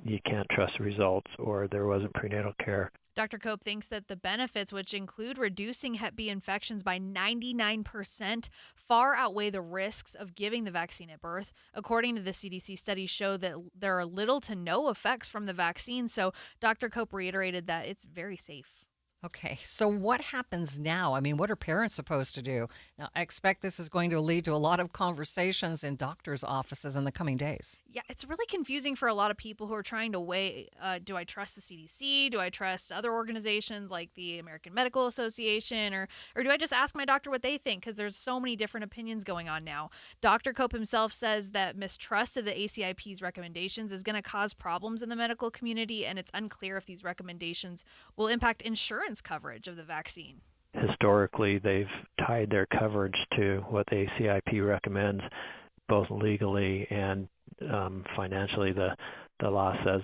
S29: you can't trust the results, or there wasn't prenatal care.
S28: Dr. Cope thinks that the benefits, which include reducing Hep B infections by 99%, far outweigh the risks of giving the vaccine at birth. According to the CDC, studies show that there are little to no effects from the vaccine, so Dr. Cope reiterated that it's very safe.
S2: Okay, so what happens now? I mean, what are parents supposed to do? Now, I expect this is going to lead to a lot of conversations in doctors' offices in the coming days.
S28: Yeah, it's really confusing for a lot of people who are trying to weigh, do I trust the CDC? Do I trust other organizations like the American Medical Association? Or do I just ask my doctor what they think? Because there's so many different opinions going on now. Dr. Cope himself says that mistrust of the ACIP's recommendations is going to cause problems in the medical community, and it's unclear if these recommendations will impact insurance coverage of the vaccine.
S29: Historically, they've tied their coverage to what the ACIP recommends, both legally and financially. The law says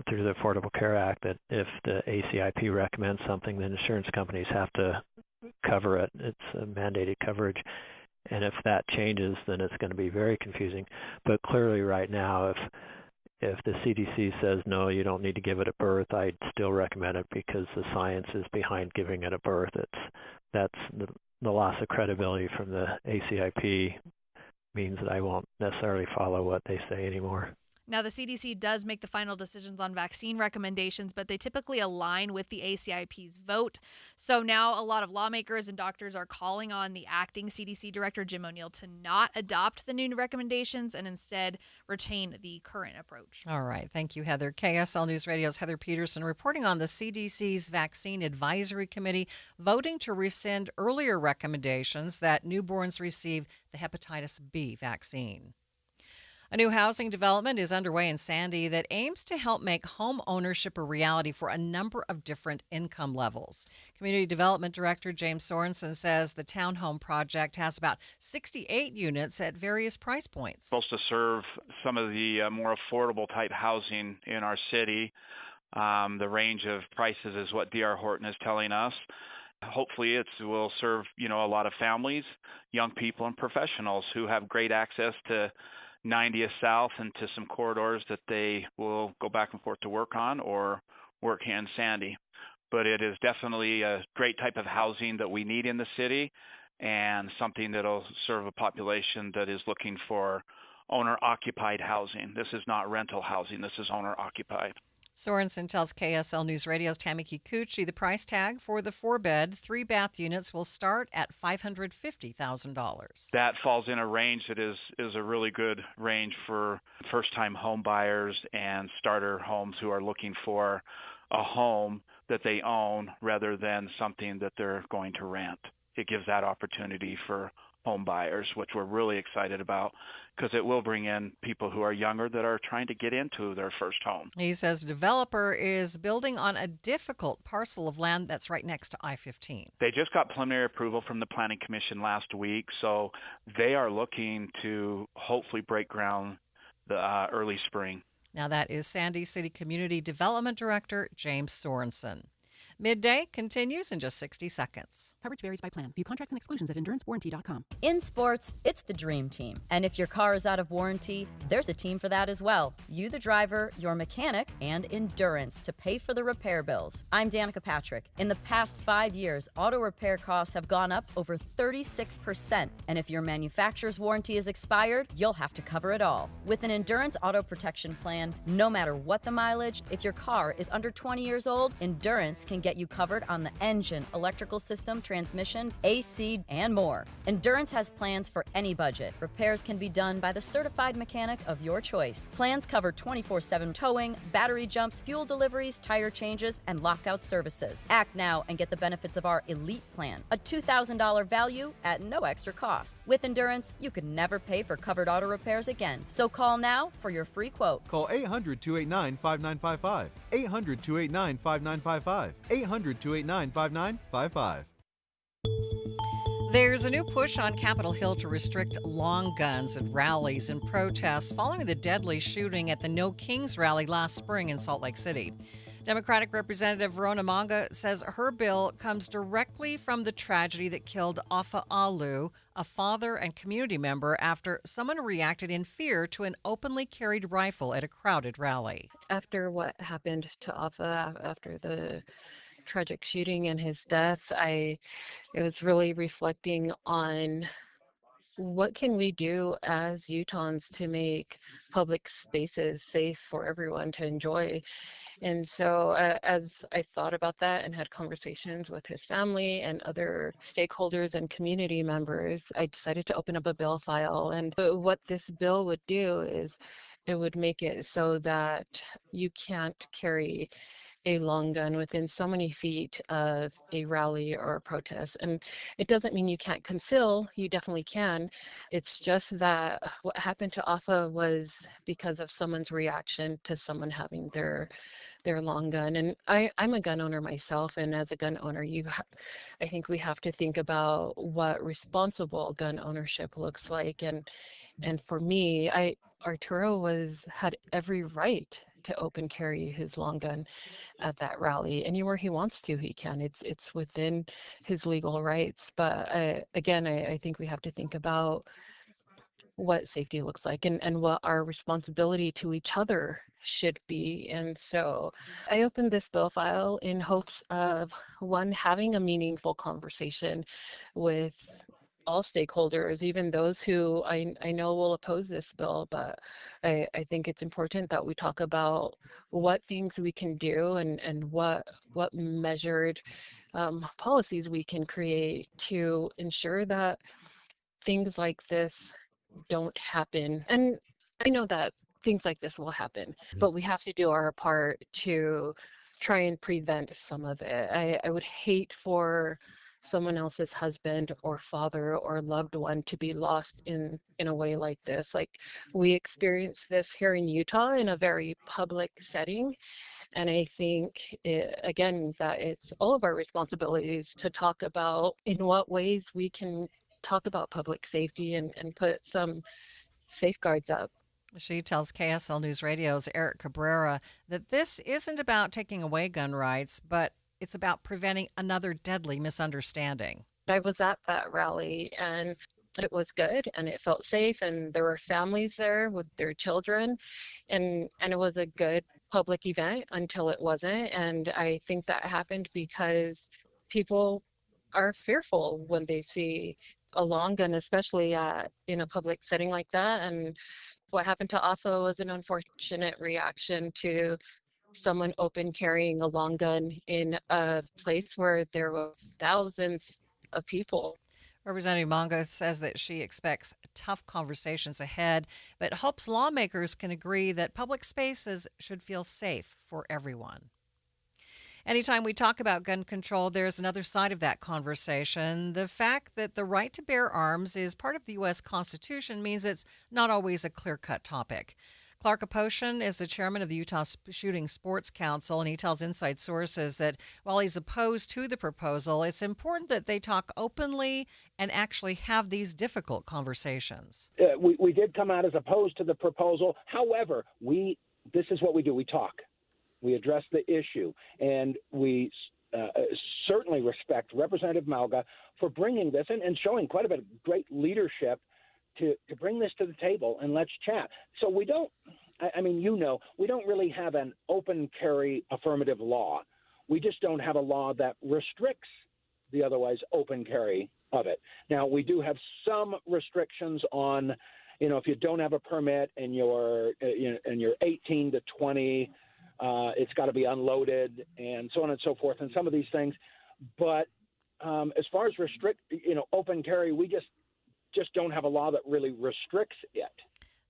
S29: through the Affordable Care Act that if the ACIP recommends something, then insurance companies have to cover it. It's a mandated coverage. And if that changes, then it's going to be very confusing. But clearly right now, if the CDC says, no, you don't need to give it at birth, I'd still recommend it because the science is behind giving it at birth. That's the loss of credibility from the ACIP means that I won't necessarily follow what they say anymore.
S28: Now, the CDC does make the final decisions on vaccine recommendations, but they typically align with the ACIP's vote. So now a lot of lawmakers and doctors are calling on the acting CDC director, Jim O'Neill, to not adopt the new recommendations and instead retain the current approach.
S2: All right. Thank you, Heather. KSL News Radio's Heather Peterson reporting on the CDC's Vaccine Advisory Committee voting to rescind earlier recommendations that newborns receive the hepatitis B vaccine. A new housing development is underway in Sandy that aims to help make home ownership a reality for a number of different income levels. Community Development Director James Sorensen says the townhome project has about 68 units at various price points.
S18: Supposed to serve some of the more affordable type housing in our city. The range of prices is what D.R. Horton is telling us. Hopefully it will serve, a lot of families, young people, and professionals who have great access to 90th South and to some corridors that they will go back and forth to work on or work here in Sandy. But it is definitely a great type of housing that we need in the city and something that will serve a population that is looking for owner-occupied housing. This is not rental housing. This is owner-occupied.
S2: Sorensen tells KSL News Radio's Tammy Kikuchi the price tag for the 4-bed, 3-bath units will start at $550,000.
S18: That falls in a range that is a really good range for first-time home buyers and starter homes who are looking for a home that they own rather than something that they're going to rent. It gives that opportunity for home buyers, which we're really excited about because it will bring in people who are younger that are trying to get into their first home.
S2: He says the developer is building on a difficult parcel of land that's right next to I-15.
S18: They just got preliminary approval from the Planning Commission last week, so they are looking to hopefully break ground the early spring.
S2: Now that is Sandy City Community Development Director James Sorensen. Midday continues in just 60 seconds.
S6: Coverage varies by plan. View contracts and exclusions at endurancewarranty.com.
S19: In sports, it's the dream team. And if your car is out of warranty, there's a team for that as well. You, the driver, your mechanic, and Endurance to pay for the repair bills. I'm Danica Patrick. In the past 5 years, auto repair costs have gone up over 36%. And if your manufacturer's warranty is expired, you'll have to cover it all. With an Endurance auto protection plan, no matter what the mileage, if your car is under 20 years old, Endurance can get get you covered on the engine, electrical system, transmission, AC, and more. Endurance has plans for any budget. Repairs can be done by the certified mechanic of your choice. Plans cover 24/7 towing, battery jumps, fuel deliveries, tire changes, and lockout services. Act now and get the benefits of our Elite Plan, a $2,000 value at no extra cost. With Endurance, you could never pay for covered auto repairs again. So call now for your free quote.
S3: Call 800-289-5955. 800-289-5955. 800-289-5955.
S2: There's a new push on Capitol Hill to restrict long guns at rallies and protests following the deadly shooting at the No Kings rally last spring in Salt Lake City. Democratic Representative Verona Manga says her bill comes directly from the tragedy that killed Afa Alu, a father and community member, after someone reacted in fear to an openly carried rifle at a crowded rally.
S4: After what happened to Afa, after the tragic shooting and his death, it was really reflecting on what can we do as Utahns to make public spaces safe for everyone to enjoy. And so as I thought about that and had conversations with his family and other stakeholders and community members, I decided to open up a bill file. And what this bill would do is it would make it so that you can't carry a long gun within so many feet of a rally or a protest. And it doesn't mean you can't conceal, you definitely can. It's just that what happened to Afa was because of someone's reaction to someone having their long gun. And I'm a gun owner myself, and as a gun owner, I think we have to think about what responsible gun ownership looks like. And for me, Arturo had every right to open carry his long gun at that rally. Anywhere he wants to, he can. It's within his legal rights. But again, I think we have to think about what safety looks like and what our responsibility to each other should be. And so I opened this bill file in hopes of, one, having a meaningful conversation with all stakeholders, even those who I know will oppose this bill, but I think it's important that we talk about what things we can do and what measured policies we can create to ensure that things like this don't happen. And I know that things like this will happen, but we have to do our part to try and prevent some of it. I would hate for someone else's husband or father or loved one to be lost in a way like this. Like, we experienced this here in Utah in a very public setting. And I think, again, that it's all of our responsibilities to talk about in what ways we can talk about public safety and put some safeguards up.
S2: She tells KSL News Radio's Eric Cabrera that this isn't about taking away gun rights, but it's about preventing another deadly misunderstanding.
S4: I was at that rally and it was good and it felt safe, and there were families there with their children, and it was a good public event until it wasn't. And I think that happened because people are fearful when they see a long gun, especially in a public setting like that. And what happened to Afa was an unfortunate reaction to someone open carrying a long gun in a place where there were thousands of people.
S2: Representative Mongo says that she expects tough conversations ahead, but hopes lawmakers can agree that public spaces should feel safe for everyone. Anytime we talk about gun control, there's another side of that conversation. The fact that the right to bear arms is part of the U.S. Constitution means it's not always a clear-cut topic. Clark Aposhian is the chairman of the Utah Shooting Sports Council, and he tells Inside Sources that while he's opposed to the proposal, it's important that they talk openly and actually have these difficult conversations.
S20: We did come out as opposed to the proposal. However, this is what we do. We talk. We address the issue, and we certainly respect Representative Malga for bringing this and showing quite a bit of great leadership to bring this to the table and let's chat. So we don't, we don't really have an open carry affirmative law. We just don't have a law that restricts the otherwise open carry of it. Now, we do have some restrictions on, if you don't have a permit and you're 18 to 20, It's got to be unloaded and so on and so forth, and some of these things. But as far as open carry, we just don't have a law that really restricts it.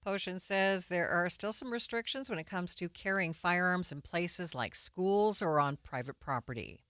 S2: Poshan says there are still some restrictions when it comes to carrying firearms in places like schools or on private property.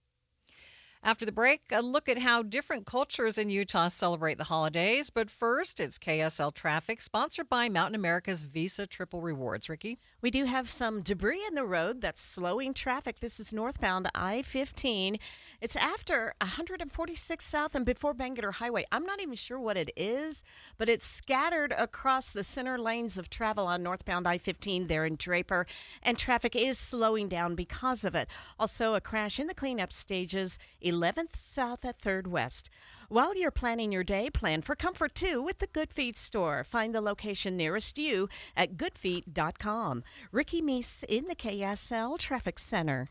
S2: After the break, a look at how different cultures in Utah celebrate the holidays. But first, it's KSL Traffic, sponsored by Mountain America's Visa Triple Rewards. Ricky?
S9: We do have some debris in the road that's slowing traffic. This is northbound I-15. It's after 146 South and before Bangalore Highway. I'm not even sure what it is, but it's scattered across the center lanes of travel on northbound I-15 there in Draper, and traffic is slowing down because of it. Also, a crash in the cleanup stages, 11th South at 3rd West. While you're planning your day, plan for comfort too with the Good Feet store. Find the location nearest you at goodfeet.com. Ricky Meese in the KSL Traffic Center.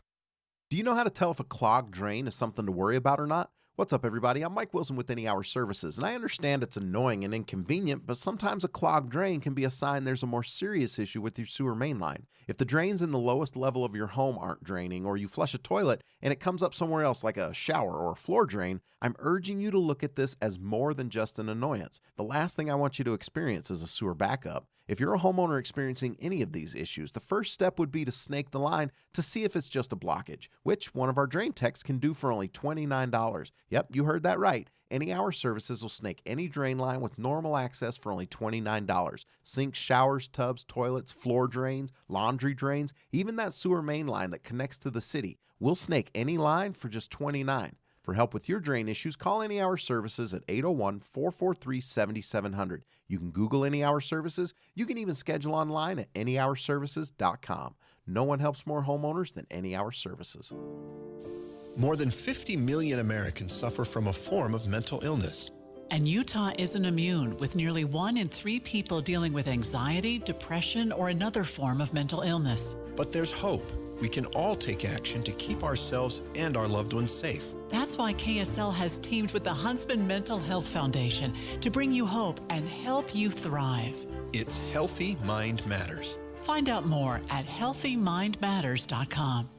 S1: Do you know how to tell if a clogged drain is something to worry about or not? What's up, everybody? I'm Mike Wilson with Any Hour Services, and I understand it's annoying and inconvenient, but sometimes a clogged drain can be a sign there's a more serious issue with your sewer main line. If the drains in the lowest level of your home aren't draining, or you flush a toilet and it comes up somewhere else like a shower or a floor drain, I'm urging you to look at this as more than just an annoyance. The last thing I want you to experience is a sewer backup. If you're a homeowner experiencing any of these issues, the first step would be to snake the line to see if it's just a blockage, which one of our drain techs can do for only $29. Yep, you heard that right. Any Hour Services will snake any drain line with normal access for only $29. Sinks, showers, tubs, toilets, floor drains, laundry drains, even that sewer main line that connects to the city. We'll snake any line for just $29. For help with your drain issues, call Any Hour Services at 801-443-7700. You can Google Any Hour Services. You can even schedule online at anyhourservices.com. No one helps more homeowners than Any Hour Services.
S7: More than 50 million Americans suffer from a form of mental illness.
S6: And Utah isn't immune, with nearly 1 in 3 people dealing with anxiety, depression, or another form of mental illness.
S7: But there's hope. We can all take action to keep ourselves and our loved ones safe.
S6: That's why KSL has teamed with the Huntsman Mental Health Foundation to bring you hope and help you thrive.
S7: It's Healthy Mind Matters.
S6: Find out more at healthymindmatters.com.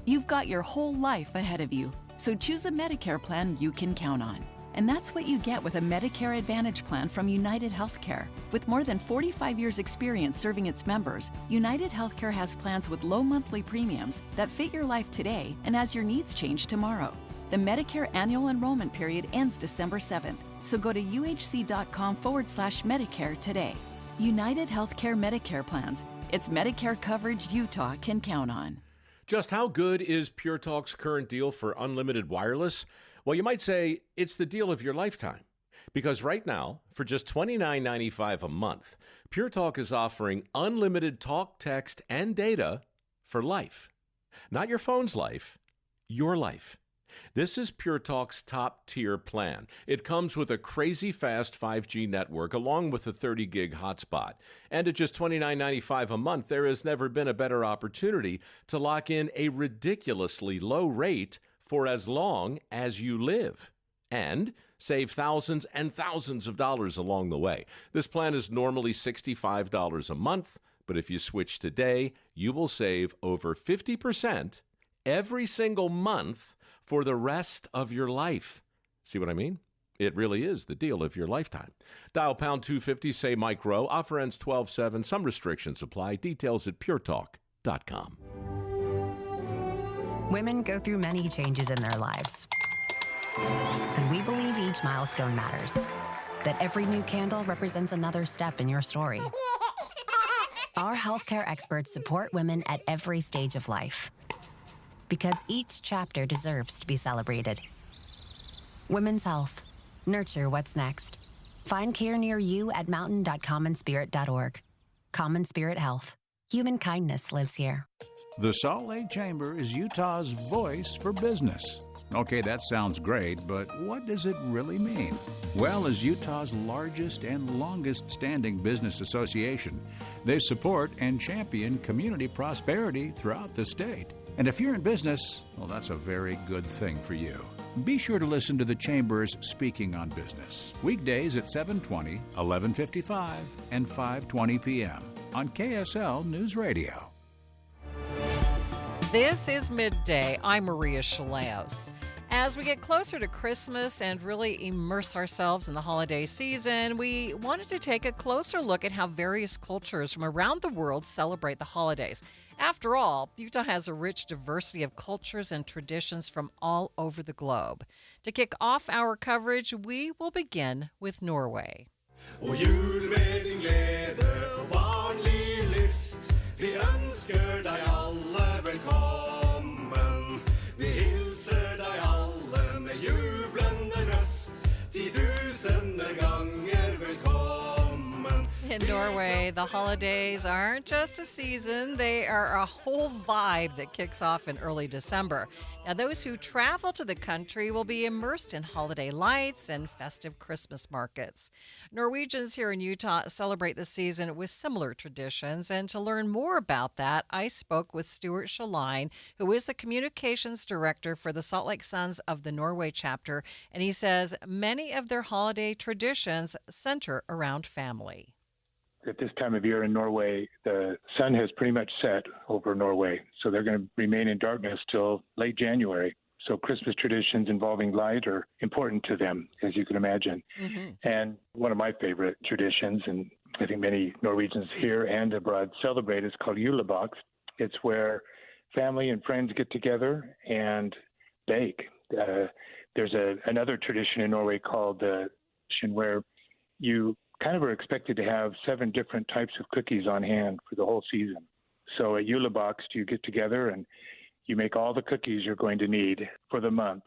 S8: You've got your whole life ahead of you, so choose a Medicare plan you can count on. And that's what you get with a Medicare Advantage plan from United Healthcare. With more than 45 years' experience serving its members, United Healthcare has plans with low monthly premiums that fit your life today and as your needs change tomorrow. The Medicare annual enrollment period ends December 7th, so go to uhc.com/Medicare today. United Healthcare Medicare plans. It's Medicare coverage Utah can count on.
S21: Just how good is Pure Talk's current deal for unlimited wireless? Well, you might say it's the deal of your lifetime. Because right now, for just $29.95 a month, Pure Talk is offering unlimited talk, text, and data for life. Not your phone's life, your life. This is Pure Talk's top-tier plan. It comes with a crazy fast 5G network along with a 30-gig hotspot. And at just $29.95 a month, there has never been a better opportunity to lock in a ridiculously low rate for as long as you live. And save thousands and thousands of dollars along the way. This plan is normally $65 a month, but if you switch today, you will save over 50% every single month for the rest of your life. See what I mean? It really is the deal of your lifetime. Dial pound 250, say Mike Rowe. Offer ends 12/7. Some restrictions apply. Details at puretalk.com.
S22: Women go through many changes in their lives. And we believe each milestone matters. That every new candle represents another step in your story. Our healthcare experts support women at every stage of life. Because each chapter deserves to be celebrated. Women's health. Nurture what's next. Find care near you at mountain.commonspirit.org. Common Spirit Health. Human kindness lives here.
S23: The Salt Lake Chamber is Utah's voice for business. Okay, that sounds great, but what does it really mean? Well, as Utah's largest and longest-standing business association, they support and champion community prosperity throughout the state. And if you're in business, well, that's a very good thing for you. Be sure to listen to the Chamber's Speaking on Business, weekdays at 7:20, 11:55, and 5:20 p.m. on KSL News Radio.
S2: This is Midday. I'm Maria Shilaos. As we get closer to Christmas and really immerse ourselves in the holiday season, we wanted to take a closer look at how various cultures from around the world celebrate the holidays. After all, Utah has a rich diversity of cultures and traditions from all over the globe. To kick off our coverage, we will begin with Norway.
S5: Og jul med din glede og vanlig lyst. Vi ønsker deg alle velkommen. Vi hilser deg alle med jublende røst. 10,000 ganger velkommen.
S2: In Norway, the holidays aren't just a season, they are a whole vibe that kicks off in early December. Now, those who travel to the country will be immersed in holiday lights and festive Christmas markets. Norwegians here in Utah celebrate the season with similar traditions, and to learn more about that, I spoke with Stuart Shaline, who is the communications director for the Salt Lake Sons of the Norway chapter, and he says many of their holiday traditions center around family.
S10: At this time of year in Norway, the sun has pretty much set over Norway, so they're going to remain in darkness till late January. So Christmas traditions involving light are important to them, as you can imagine. And one of my favorite traditions, and I think many Norwegians here and abroad celebrate, is called Julebox. It's where family and friends get together and bake. There's another tradition in Norway called where you kind of are expected to have 7 different types of cookies on hand for the whole season. So at Julebox, you get together and you make all the cookies you're going to need for the month.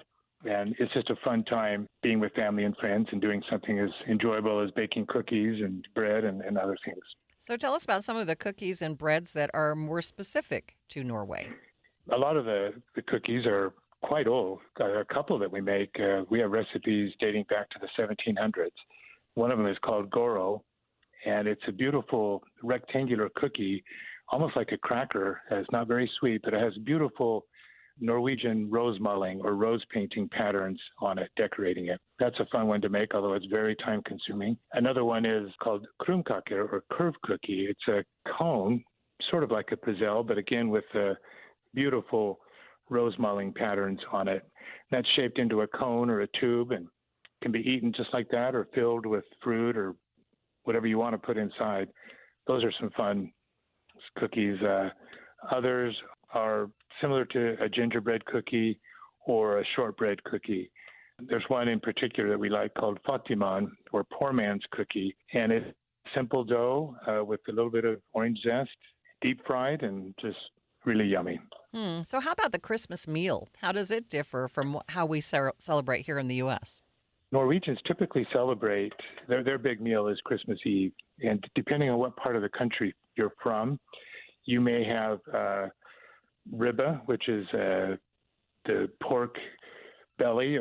S10: And it's just a fun time being with family and friends and doing something as enjoyable as baking cookies and bread and other things.
S2: So tell us about some of the cookies and breads that are more specific to Norway.
S10: A lot of the cookies are quite old. A couple that we make, we have recipes dating back to the 1700s. One of them is called Goro, and it's a beautiful rectangular cookie, almost like a cracker. It's not very sweet, but it has beautiful Norwegian rose mulling or rose painting patterns on it, decorating it. That's a fun one to make, although it's very time-consuming. Another one is called krumkake or curve cookie. It's a cone, sort of like a pizzelle, but again with beautiful rose mulling patterns on it. That's shaped into a cone or a tube and can be eaten just like that or filled with fruit or whatever you want to put inside. Those are some fun cookies. Others are similar to a gingerbread cookie or a shortbread cookie. There's one in particular that we like called Fatiman or poor man's cookie, and it's simple dough with a little bit of orange zest, deep fried, and just really yummy.
S2: So how about the Christmas meal? How does it differ from how we celebrate here in the U.S.?
S10: Norwegians typically celebrate, their big meal is Christmas Eve. And depending on what part of the country you're from, you may have ribba, which is the pork belly,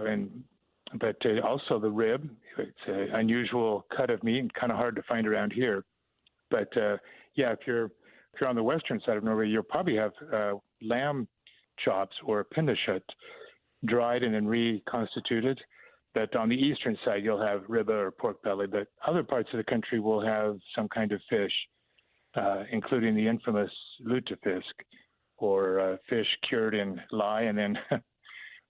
S10: but also the rib. It's an unusual cut of meat and kind of hard to find around here. But if you're on the western side of Norway, you'll probably have lamb chops or pinnekjøtt, dried and then reconstituted. But on the eastern side, you'll have ribba or pork belly. But other parts of the country will have some kind of fish, including the infamous lutefisk, or fish cured in lye and then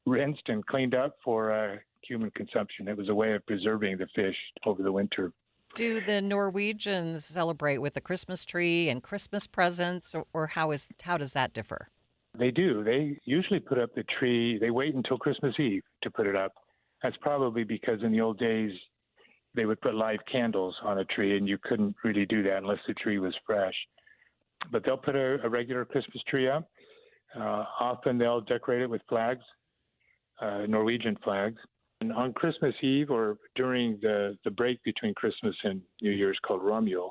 S10: rinsed and cleaned up for human consumption. It was a way of preserving the fish over the winter.
S2: Do the Norwegians celebrate with a Christmas tree and Christmas presents, or how does that differ?
S10: They do. They usually put up the tree. They wait until Christmas Eve to put it up. That's probably because in the old days, they would put live candles on a tree, and you couldn't really do that unless the tree was fresh. But they'll put a regular Christmas tree up. Often they'll decorate it with flags, Norwegian flags. And on Christmas Eve or during the break between Christmas and New Year's called Romjul,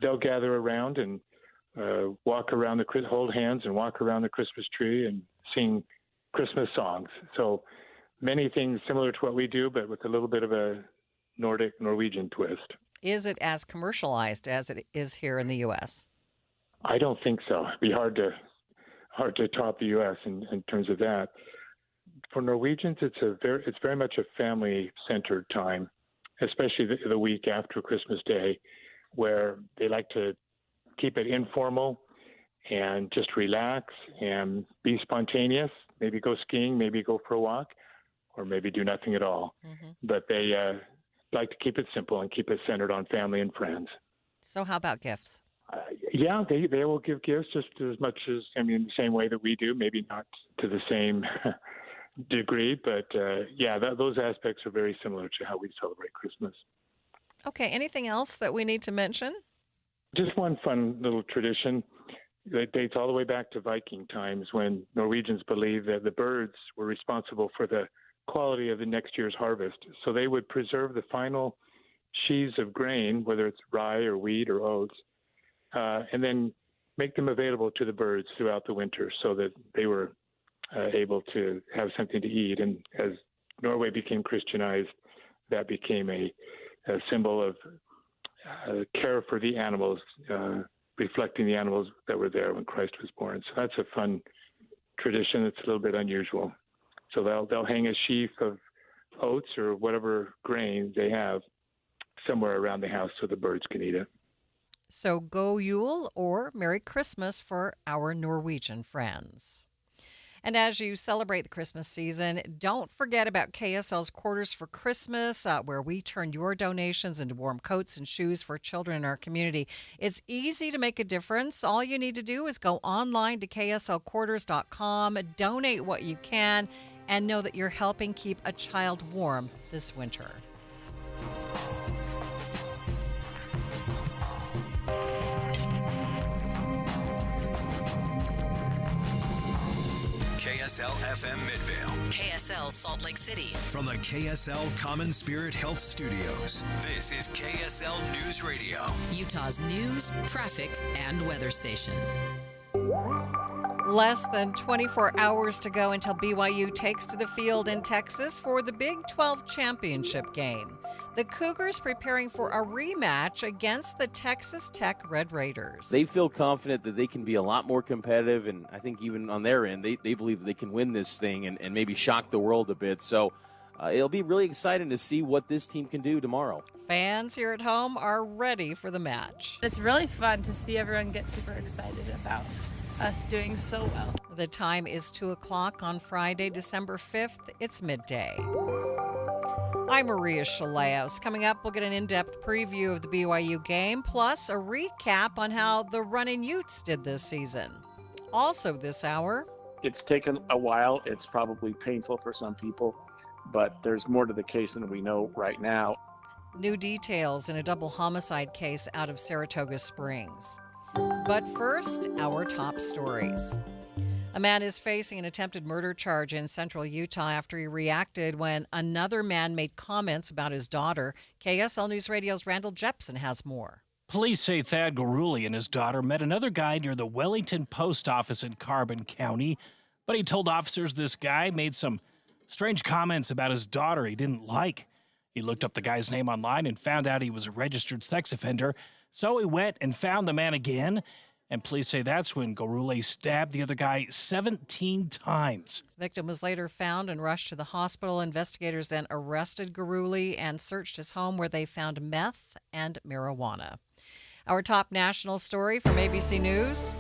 S10: they'll gather around and hold hands and walk around the Christmas tree and sing Christmas songs. So many things similar to what we do, but with a little bit of a Norwegian twist.
S2: Is it as commercialized as it is here in the U.S.?
S10: I don't think so. It'd be hard to top the U.S. in terms of that. For Norwegians, it's very much a family-centered time, especially the week after Christmas Day, where they like to keep it informal and just relax and be spontaneous. Maybe go skiing, maybe go for a walk, or maybe do nothing at all. But they like to keep it simple and keep it centered on family and friends.
S2: So how about gifts?
S10: Yeah, they will give gifts just as much as, the same way that we do, maybe not to the same degree, but those aspects are very similar to how we celebrate Christmas.
S2: Okay, anything else that we need to mention?
S10: Just one fun little tradition that dates all the way back to Viking times, when Norwegians believed that the birds were responsible for the quality of the next year's harvest. So they would preserve the final sheaves of grain, whether it's rye or wheat or oats, and then make them available to the birds throughout the winter so that they were able to have something to eat. And as Norway became Christianized, that became a symbol of care for the animals, reflecting the animals that were there when Christ was born. So that's a fun tradition. It's a little bit unusual. So they'll hang a sheaf of oats or whatever grain they have somewhere around the house so the birds can eat it.
S2: So go Yule or Merry Christmas for our Norwegian friends. And as you celebrate the Christmas season, don't forget about KSL's Quarters for Christmas, where we turn your donations into warm coats and shoes for children in our community. It's easy to make a difference. All you need to do is go online to kslquarters.com, donate what you can, and know that you're helping keep a child warm this winter.
S11: KSL FM Midvale.
S22: KSL Salt Lake City.
S11: From the KSL Common Spirit Health Studios, this is KSL News Radio.
S22: Utah's news, traffic, and weather station.
S2: Less than 24 hours to go until BYU takes to the field in Texas for the Big 12 championship game. The Cougars preparing for a rematch against the Texas Tech Red Raiders.
S12: They feel confident that they can be a lot more competitive, and I think even on their end, they believe they can win this thing and maybe shock the world a bit. So it'll be really exciting to see what this team can do tomorrow.
S2: Fans here at home are ready for the match.
S13: It's really fun to see everyone get super excited about us doing so well.
S2: The time is 2 o'clock on Friday, December 5th. It's midday. I'm Maria Shilaos. Coming up, we'll get an in-depth preview of the BYU game, plus a recap on how the Runnin' Utes did this season. Also this hour,
S14: it's taken a while. It's probably painful for some people, but there's more to the case than we know right now.
S2: New details in a double homicide case out of Saratoga Springs. But first, our top stories. A man is facing an attempted murder charge in central Utah after he reacted when another man made comments about his daughter. KSL News Radio's Randall Jepson has more.
S15: Police say Thad Garuli and his daughter met another guy near the Wellington Post Office in Carbon County, but he told officers this guy made some strange comments about his daughter he didn't like. He looked up the guy's name online and found out he was a registered sex offender. So he went and found the man again, and police say that's when Garule stabbed the other guy 17 times.
S2: Victim was later found and rushed to the hospital. Investigators then arrested Garuli and searched his home, where they found meth and marijuana. Our top national story from ABC News.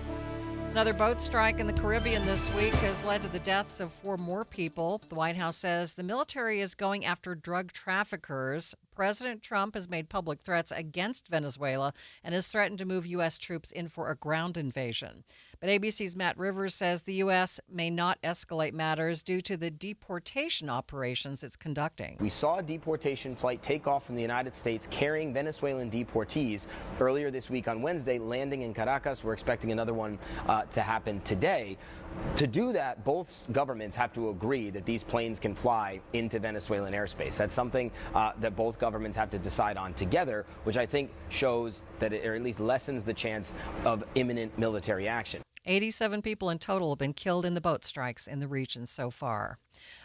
S2: Another boat strike in the Caribbean this week has led to the deaths of 4 more people. The White House says the military is going after drug traffickers. President Trump has made public threats against Venezuela and has threatened to move U.S. troops in for a ground invasion. But ABC's Matt Rivers says the U.S. may not escalate matters due to the deportation operations it's conducting.
S16: We saw a deportation flight take off from the United States carrying Venezuelan deportees earlier this week on Wednesday, landing in Caracas. We're expecting another one to happen today. To do that, both governments have to agree that these planes can fly into Venezuelan airspace. That's something that both governments have to decide on together, which I think shows that it, or at least lessens the chance of imminent military action.
S2: 87 people in total have been killed in the boat strikes in the region so far.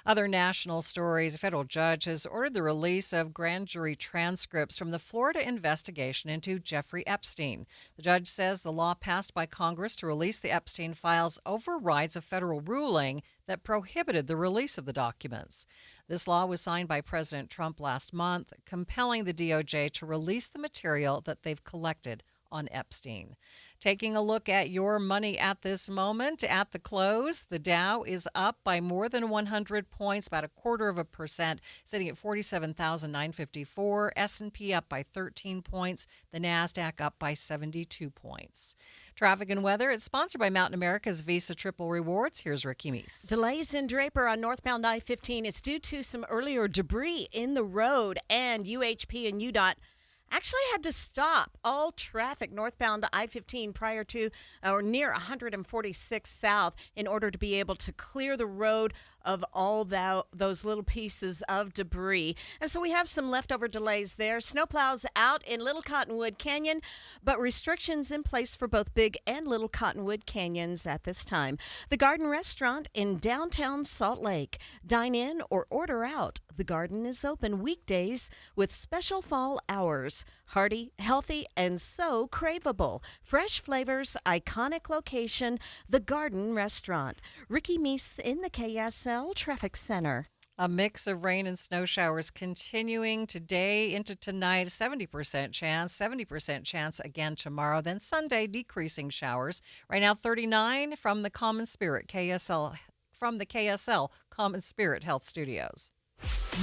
S2: Other national stories: a federal judge has ordered the release of grand jury transcripts from the Florida investigation into Jeffrey Epstein. The judge says the law passed by Congress to release the Epstein files overrides a federal ruling that prohibited the release of the documents. This law was signed by President Trump last month, compelling the DOJ to release the material that they've collected on Epstein. Taking a look at your money at this moment, at the close, the Dow is up by more than 100 points, about 0.25%, sitting at 47,954. S&P up by 13 points. The NASDAQ up by 72 points. Traffic and weather, it's sponsored by Mountain America's Visa Triple Rewards. Here's Ricky Meese.
S9: Delays in Draper on northbound I-15. It's due to some earlier debris in the road, and UHP and UDOT actually had to stop all traffic northbound I-15 prior to or near 146 South in order to be able to clear the road of all those little pieces of debris. And so we have some leftover delays there. Snowplows out in Little Cottonwood Canyon, but restrictions in place for both Big and Little Cottonwood Canyons at this time. The Garden Restaurant in downtown Salt Lake. Dine in or order out. The Garden is open weekdays with special fall hours. Hearty, healthy, and so craveable. Fresh flavors, iconic location, The Garden Restaurant. Ricky Meese in the KSL Traffic Center.
S2: A mix of rain and snow showers continuing today into tonight. 70% chance, 70% chance again tomorrow. Then Sunday, decreasing showers. Right now, 39 from the Common Spirit KSL Common Spirit Health Studios.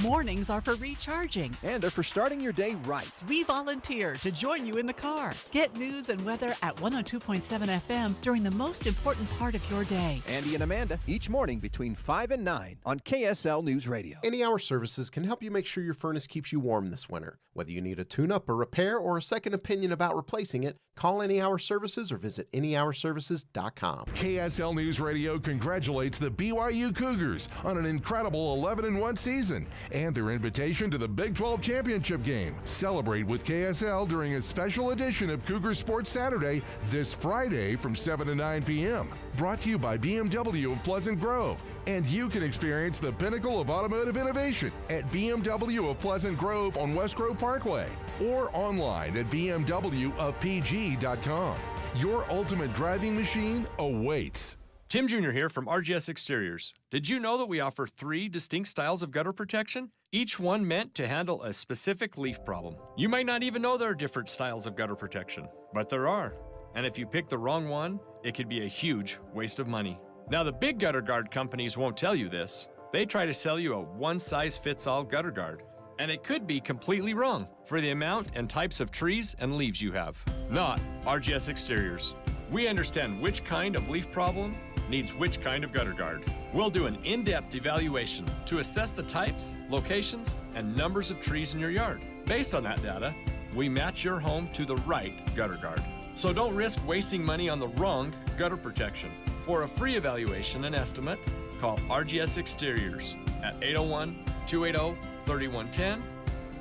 S6: Mornings are for recharging.
S17: And they're for starting your day right.
S6: We volunteer to join you in the car. Get news and weather at 102.7 FM during the most important part of your day.
S17: Andy and Amanda, each morning between 5 and 9 on KSL News Radio.
S1: Any Hour Services can help you make sure your furnace keeps you warm this winter. Whether you need a tune-up, a repair, or a second opinion about replacing it, call Any Hour Services or visit anyhourservices.com.
S18: KSL News Radio congratulates the BYU Cougars on an incredible 11-1 season and their invitation to the Big 12 Championship game. Celebrate with KSL during a special edition of Cougar Sports Saturday this Friday from 7 to 9 p.m. Brought to you by BMW of Pleasant Grove. And you can experience the pinnacle of automotive innovation at BMW of Pleasant Grove on West Grove Parkway or online at bmwofpg.com. Your ultimate driving machine awaits.
S19: Tim Jr. here from RGS Exteriors. Did you know that we offer 3 distinct styles of gutter protection? Each one meant to handle a specific leaf problem. You might not even know there are different styles of gutter protection, but there are. And if you pick the wrong one, it could be a huge waste of money. Now, the big gutter guard companies won't tell you this. They try to sell you a one-size-fits-all gutter guard. And it could be completely wrong for the amount and types of trees and leaves you have. Not RGS Exteriors. We understand which kind of leaf problem needs which kind of gutter guard. We'll do an in-depth evaluation to assess the types, locations, and numbers of trees in your yard. Based on that data, we match your home to the right gutter guard. So don't risk wasting money on the wrong gutter protection. For a free evaluation and estimate, call RGS Exteriors at 801-280-3110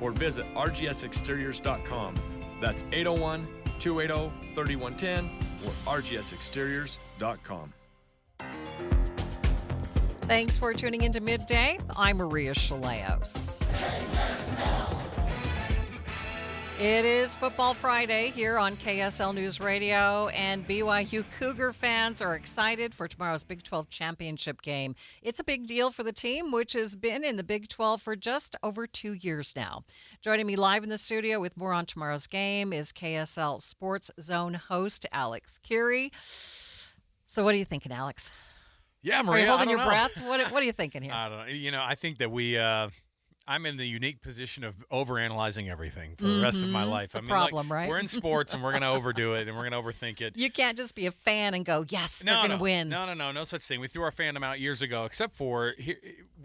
S19: or visit rgsexteriors.com. That's 801-280-3110 or rgsexteriors.com.
S2: Thanks for tuning into Midday. I'm Maria Shilaos. It is Football Friday here on KSL News Radio, and BYU Cougar fans are excited for tomorrow's Big 12 championship game. It's a big deal for the team, which has been in the Big 12 for just over 2 years now. Joining me live in the studio with more on tomorrow's game is KSL Sports Zone host Alex Curie. So what are you thinking, Alex?
S24: Yeah, Maria,
S2: are you holding
S24: I don't
S2: your
S24: know.
S2: breath? What are you thinking here?
S24: I don't know. You know, I think that I'm in the unique position of overanalyzing everything for the rest of my life.
S2: It's a problem,
S24: like,
S2: right?
S24: We're in sports and we're going to overdo it and we're going to overthink it.
S2: You can't just be a fan and go, yes, they're going to win.
S24: No such thing. We threw our fandom out years ago, except for here,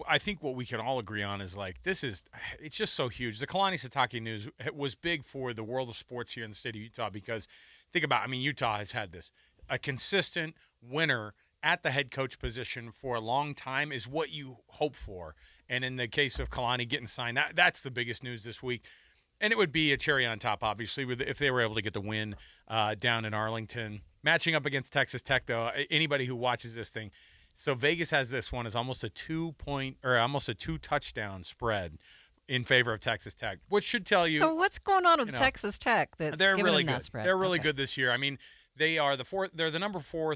S24: I think what we can all agree on is like it's just so huge. The Kalani Sitake news was big for the world of sports here in the state of Utah because think about, Utah has had a consistent winner at the head coach position for a long time is what you hope for. And in the case of Kalani getting signed, that's the biggest news this week. And it would be a cherry on top, obviously, if they were able to get the win down in Arlington. Matching up against Texas Tech, though, anybody who watches this thing, so Vegas has this one as almost a 2-touchdown spread in favor of Texas Tech, which should tell you.
S2: So what's going on with Texas Tech that's giving them that spread?
S24: They're really good this year. They are they're the number 4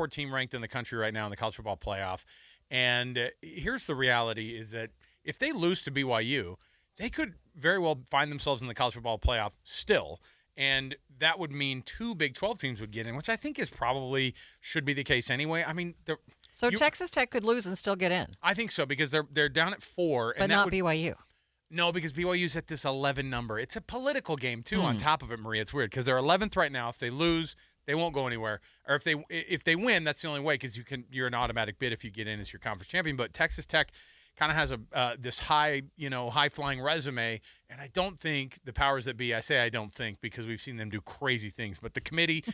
S24: team ranked in the country right now in the college football playoff. And here's the reality is that if they lose to BYU, they could very well find themselves in the college football playoff still. And that would mean 2 Big 12 teams would get in, which I think is probably should be the case anyway. I mean,
S2: So Texas Tech could lose and still get in.
S24: I think so because they're down at 4,
S2: but
S24: and
S2: not BYU.
S24: No, because BYU's at this 11 number. It's a political game too. On top of it, Maria, it's weird because they're 11th right now. If they lose, they won't go anywhere. Or if they win, that's the only way because you're an automatic bid if you get in as your conference champion. But Texas Tech kind of has this high flying resume, and I don't think the powers that be. I say I don't think because we've seen them do crazy things. But the committee,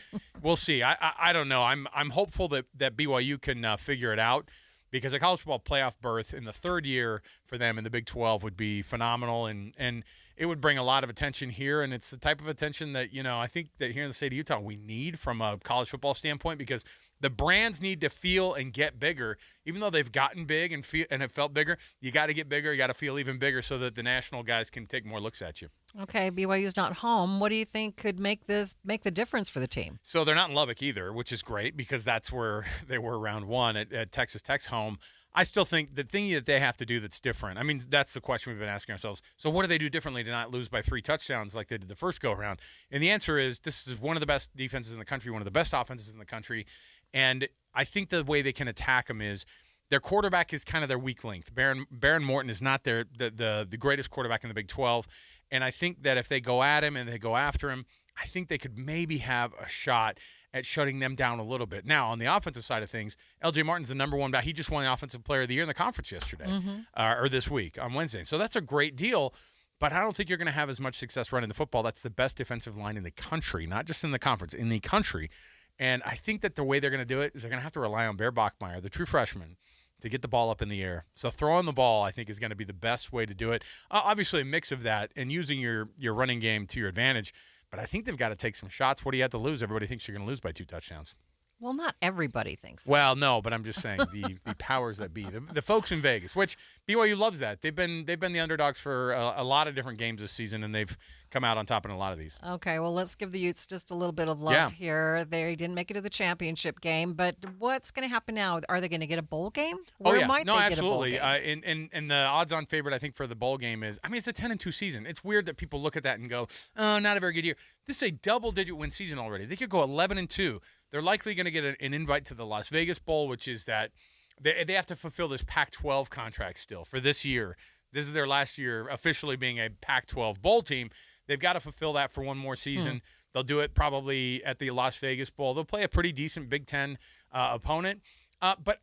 S24: we'll see. I don't know. I'm hopeful that BYU can figure it out. Because a college football playoff berth in the third year for them in the Big 12 would be phenomenal, and it would bring a lot of attention here. And it's the type of attention that, I think that here in the state of Utah we need from a college football standpoint because the brands need to feel and get bigger. Even though they've gotten big and have felt bigger, you got to get bigger. You got to feel even bigger so that the national guys can take more looks at you.
S2: Okay, BYU's not home. What do you think could make the difference for the team?
S24: So they're not in Lubbock either, which is great because that's where they were round 1 at Texas Tech's home. I still think the thing that they have to do that's different, I mean, that's the question we've been asking ourselves. So what do they do differently to not lose by 3 touchdowns like they did the first go-around? And the answer is this is one of the best defenses in the country, one of the best offenses in the country. And I think the way they can attack them is their quarterback is kind of their weak link. Baron Morton is not the greatest quarterback in the Big 12. And I think that if they go at him and they go after him, I think they could maybe have a shot at shutting them down a little bit. Now, on the offensive side of things, L.J. Martin's the number 1 back. He just won the Offensive Player of the Year in the conference yesterday, or this week on Wednesday. So that's a great deal, but I don't think you're going to have as much success running the football. That's the best defensive line in the country, not just in the conference, in the country. And I think that the way they're going to do it is they're going to have to rely on Bear Bachmeier, the true freshman, to get the ball up in the air. So throwing the ball, I think, is going to be the best way to do it. Obviously, a mix of that and using your running game to your advantage. But I think they've got to take some shots. What do you have to lose? Everybody thinks you're going to lose by 2 touchdowns.
S2: Well, not everybody thinks that.
S24: Well, no, but I'm just saying the powers that be, the folks in Vegas, which BYU loves that. They've been the underdogs for a lot of different games this season, and they've come out on top in a lot of these.
S2: Okay, well, let's give the Utes just a little bit of love here. They didn't make it to the championship game, but what's going to happen now? Are they going to get a bowl game? Where might they
S24: absolutely.
S2: Get a bowl game?
S24: And the odds-on favorite, I think, for the bowl game is, it's a 10-2 season. It's weird that people look at that and go, oh, not a very good year. This is a double-digit win season already. They could go 11-2. They're likely going to get an invite to the Las Vegas Bowl, which is that they have to fulfill this Pac-12 contract still for this year. This is their last year officially being a Pac-12 bowl team. They've got to fulfill that for one more season. They'll do it probably at the Las Vegas Bowl. They'll play a pretty decent Big Ten opponent. But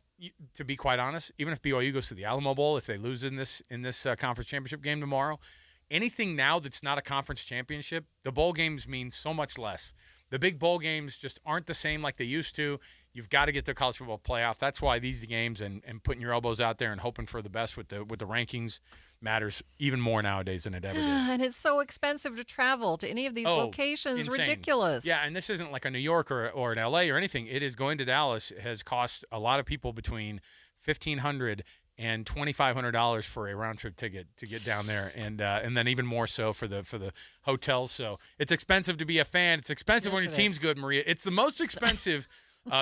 S24: to be quite honest, even if BYU goes to the Alamo Bowl, if they lose in this conference championship game tomorrow, anything now that's not a conference championship, the bowl games mean so much less. The big bowl games just aren't the same like they used to. You've got to get to the college football playoff. That's why these games and putting your elbows out there and hoping for the best with the rankings matters even more nowadays than it ever did.
S2: And it's so expensive to travel to any of these locations.
S24: Insane.
S2: Ridiculous.
S24: Yeah, and this isn't like a New York or an LA or anything. It is going to Dallas. It has cost a lot of people between $1,500 and $2,500 for a round trip ticket to get down there, and then even more so for the hotels. So it's expensive to be a fan. It's expensive when your team's good, Maria. It's the most expensive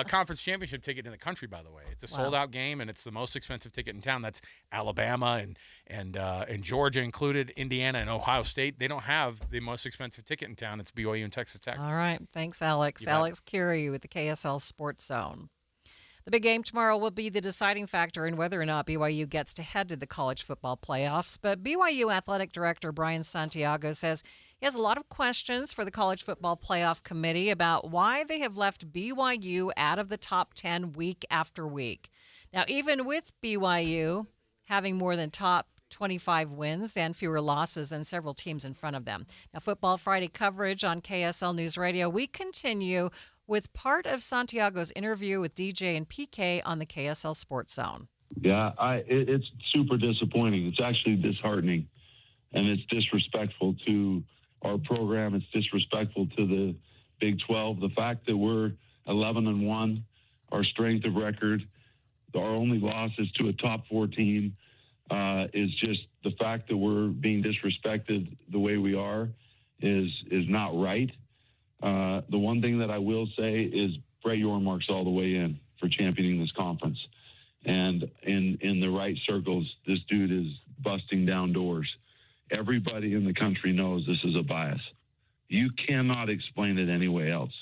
S24: conference championship ticket in the country, by the way. It's a sold-out game, and it's the most expensive ticket in town. That's Alabama and Georgia included, Indiana and Ohio State. They don't have the most expensive ticket in town. It's BYU and Texas Tech.
S2: All right. Thanks, Alex. Alex Curie with the KSL Sports Zone. The big game tomorrow will be the deciding factor in whether or not BYU gets to head to the college football playoffs. But BYU Athletic Director Brian Santiago says he has a lot of questions for the College Football Playoff Committee about why they have left BYU out of the top 10 week after week. Now, even with BYU having more than top 25 wins and fewer losses than several teams in front of them. Now, Football Friday coverage on KSL News Radio. We continue with part of Santiago's interview with DJ and PK on the KSL Sports Zone.
S3: Yeah, it's super disappointing. It's actually disheartening, and it's disrespectful to our program. It's disrespectful to the Big 12. The fact that we're 11-1, our strength of record, our only loss is to a top 4 team, is just the fact that we're being disrespected the way we are is not right. The one thing that I will say is Brett Yormark's all the way in for championing this conference. And in the right circles, this dude is busting down doors. Everybody in the country knows this is a bias. You cannot explain it any way else.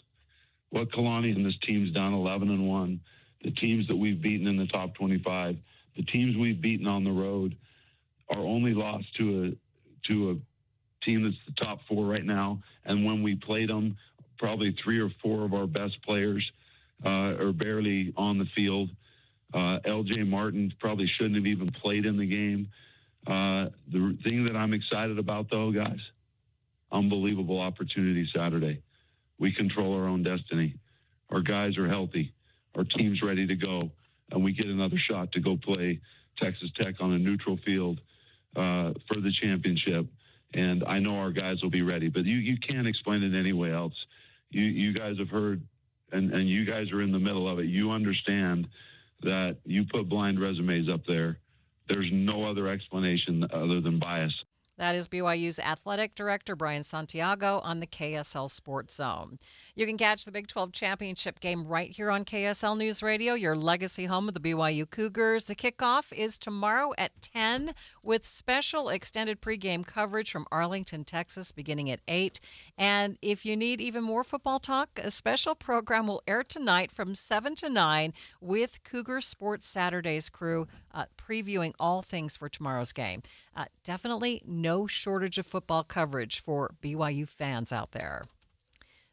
S3: What Kalani and this team's done, 11-1, the teams that we've beaten in the top 25, the teams we've beaten on the road, our only loss to a team that's the top 4 right now. And when we played them, probably 3 or 4 of our best players are barely on the field. LJ Martin probably shouldn't have even played in the game. The thing that I'm excited about, though, guys, unbelievable opportunity Saturday. We control our own destiny. Our guys are healthy. Our team's ready to go. And we get another shot to go play Texas Tech on a neutral field for the championship. And I know our guys will be ready. But you can't explain it any way else. You guys have heard, and you guys are in the middle of it. You understand that you put blind resumes up there. There's no other explanation other than bias.
S2: That is BYU's athletic director, Brian Santiago, on the KSL Sports Zone. You can catch the Big 12 championship game right here on KSL News Radio, your legacy home of the BYU Cougars. The kickoff is tomorrow at 10 with special extended pregame coverage from Arlington, Texas, beginning at 8. And if you need even more football talk, a special program will air tonight from 7 to 9 with Cougar Sports Saturdays crew previewing all things for tomorrow's game. Definitely no shortage of football coverage for BYU fans out there.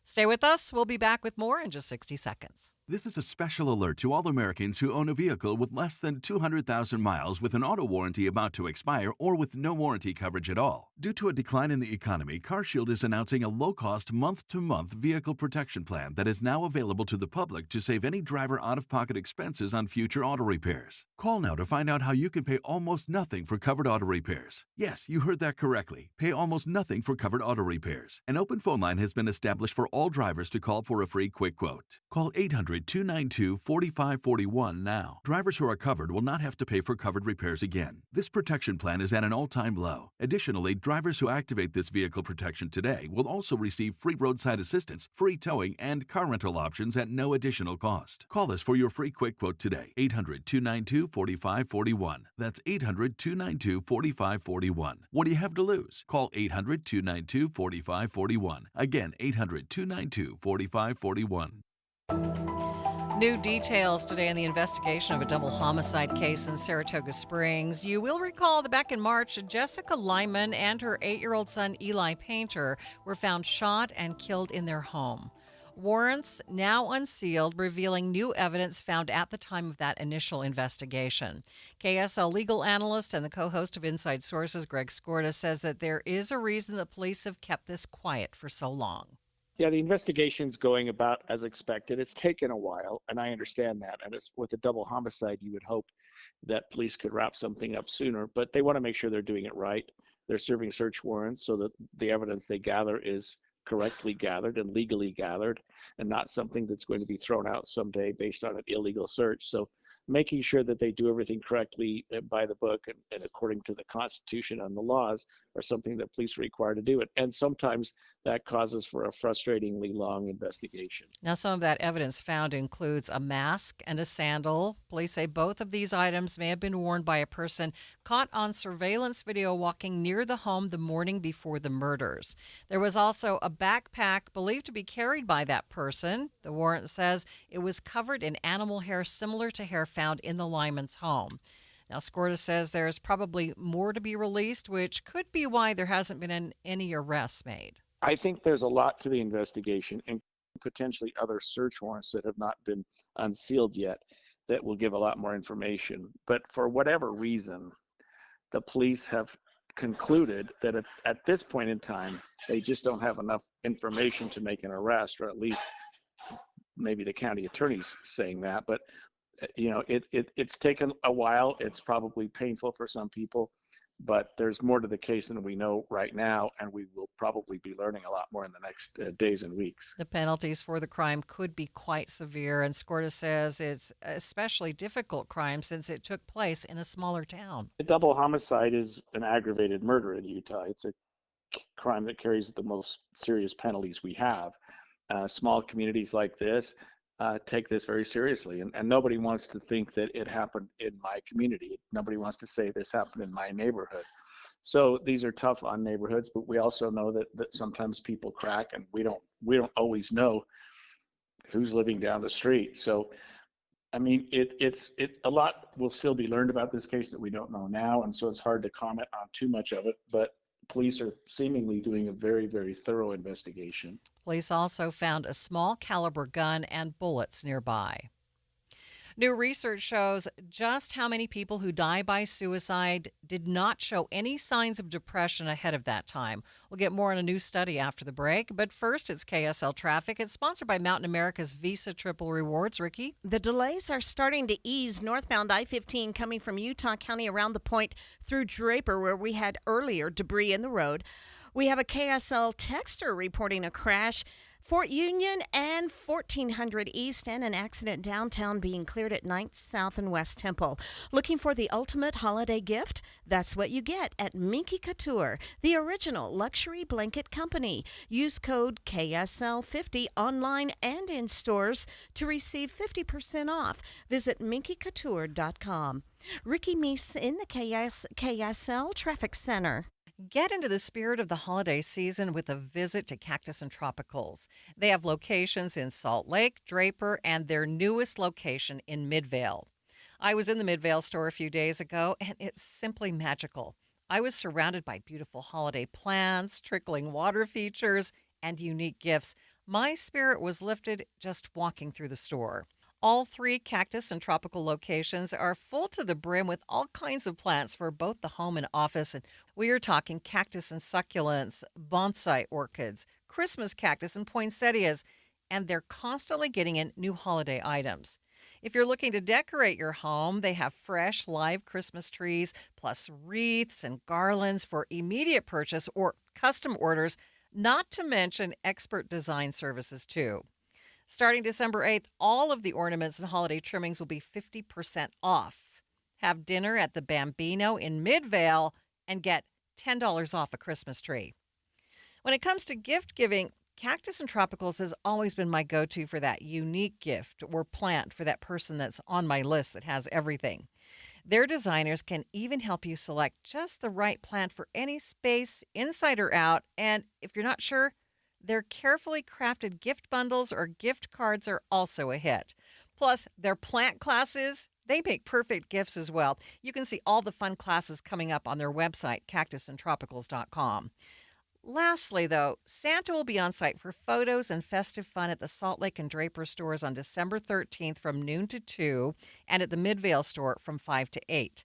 S2: Stay with us. We'll be back with more in just 60 seconds.
S4: This is a special alert to all Americans who own a vehicle with less than 200,000 miles with an auto warranty about to expire or with no warranty coverage at all. Due to a decline in the economy, CarShield is announcing a low-cost month-to-month vehicle protection plan that is now available to the public to save any driver out-of-pocket expenses on future auto repairs. Call now to find out how you can pay almost nothing for covered auto repairs. Yes, you heard that correctly. Pay almost nothing for covered auto repairs. An open phone line has been established for all drivers to call for a free quick quote. Call 800-292-4541 now. Drivers who are covered will not have to pay for covered repairs again. This protection plan is at an all-time low. Additionally, drivers who activate this vehicle protection today will also receive free roadside assistance, free towing, and car rental options at no additional cost. Call us for your free quick quote today. 800-292-4541. That's 800-292-4541. What do you have to lose? Call 800-292-4541. Again, 800-292-4541.
S2: New details today in the investigation of a double homicide case in Saratoga Springs. You will recall that back in March, Jessica Lyman and her 8-year-old son Eli Painter were found shot and killed in their home. Warrants now unsealed, revealing new evidence found at the time of that initial investigation. KSL legal analyst and the co-host of Inside Sources, Greg Skorda, says that there is a reason that police have kept this quiet for so long.
S14: Yeah, the investigation's going about as expected. It's taken a while, and I understand that. And it's with a double homicide, you would hope that police could wrap something up sooner, but they want to make sure they're doing it right. They're serving search warrants so that the evidence they gather is correctly gathered and legally gathered, and not something that's going to be thrown out someday based on an illegal search. So making sure that they do everything correctly by the book and according to the Constitution and the laws are something that police are required to do it. And sometimes that causes for a frustratingly long investigation.
S2: Now, some of that evidence found includes a mask and a sandal. Police say both of these items may have been worn by a person caught on surveillance video walking near the home the morning before the murders. There was also a backpack believed to be carried by that person. The warrant says it was covered in animal hair similar to hair found in the Lyman's home. Now, Skorda says there's probably more to be released, which could be why there hasn't been any arrests made.
S14: I think there's a lot to the investigation and potentially other search warrants that have not been unsealed yet that will give a lot more information. But for whatever reason, the police have concluded that at this point in time, they just don't have enough information to make an arrest, or at least maybe the county attorney's saying that. But you know, it's taken a while. It's probably painful for some people, but there's more to the case than we know right now, and we will probably be learning a lot more in the next days and weeks.
S2: The penalties for the crime could be quite severe, and Skorda says it's especially difficult crime since it took place in a smaller town.
S14: A double homicide is an aggravated murder in Utah. It's a crime that carries the most serious penalties we have. Small communities like this, take this very seriously. And nobody wants to think that it happened in my community. Nobody wants to say this happened in my neighborhood. So these are tough on neighborhoods, but we also know that sometimes people crack, and we don't always know who's living down the street. So, I mean, a lot will still be learned about this case that we don't know now, and so it's hard to comment on too much of it. But police are seemingly doing a very, very thorough investigation.
S2: Police also found a small caliber gun and bullets nearby. New research shows just how many people who die by suicide did not show any signs of depression ahead of that time. We'll get more on a new study after the break, but first it's KSL Traffic. It's sponsored by Mountain America's Visa Triple Rewards. Ricky?
S9: The delays are starting to ease northbound I-15 coming from Utah County around the point through Draper, where we had earlier debris in the road. We have a KSL texter reporting a crash. Fort Union and 1400 East, and an accident downtown being cleared at 9th South and West Temple. Looking for the ultimate holiday gift? That's what you get at Minky Couture, the original luxury blanket company. Use code KSL50 online and in stores to receive 50% off. Visit minkycouture.com. Ricky Meese in the KSL Traffic Center.
S2: Get into the spirit of the holiday season with a visit to Cactus and Tropicals. They have locations in Salt Lake, Draper, and their newest location in Midvale. I was in the Midvale store a few days ago, and it's simply magical. I was surrounded by beautiful holiday plants, trickling water features, and unique gifts. My spirit was lifted just walking through the store. All three Cactus and Tropical locations are full to the brim with all kinds of plants for both the home and office. And we are talking cactus and succulents, bonsai orchids, Christmas cactus and poinsettias, and they're constantly getting in new holiday items. If you're looking to decorate your home, they have fresh, live Christmas trees, plus wreaths and garlands for immediate purchase or custom orders, not to mention expert design services too. Starting December 8th, all of the ornaments and holiday trimmings will be 50% off. Have dinner at the Bambino in Midvale and get $10 off a Christmas tree. When it comes to gift giving, Cactus and Tropicals has always been my go-to for that unique gift or plant for that person that's on my list that has everything. Their designers can even help you select just the right plant for any space, inside or out. And if you're not sure, their carefully crafted gift bundles or gift cards are also a hit. Plus, their plant classes, they make perfect gifts as well. You can see all the fun classes coming up on their website, cactusandtropicals.com. Lastly, though, Santa will be on site for photos and festive fun at the Salt Lake and Draper stores on December 13th from noon to 2 and at the Midvale store from 5 to 8.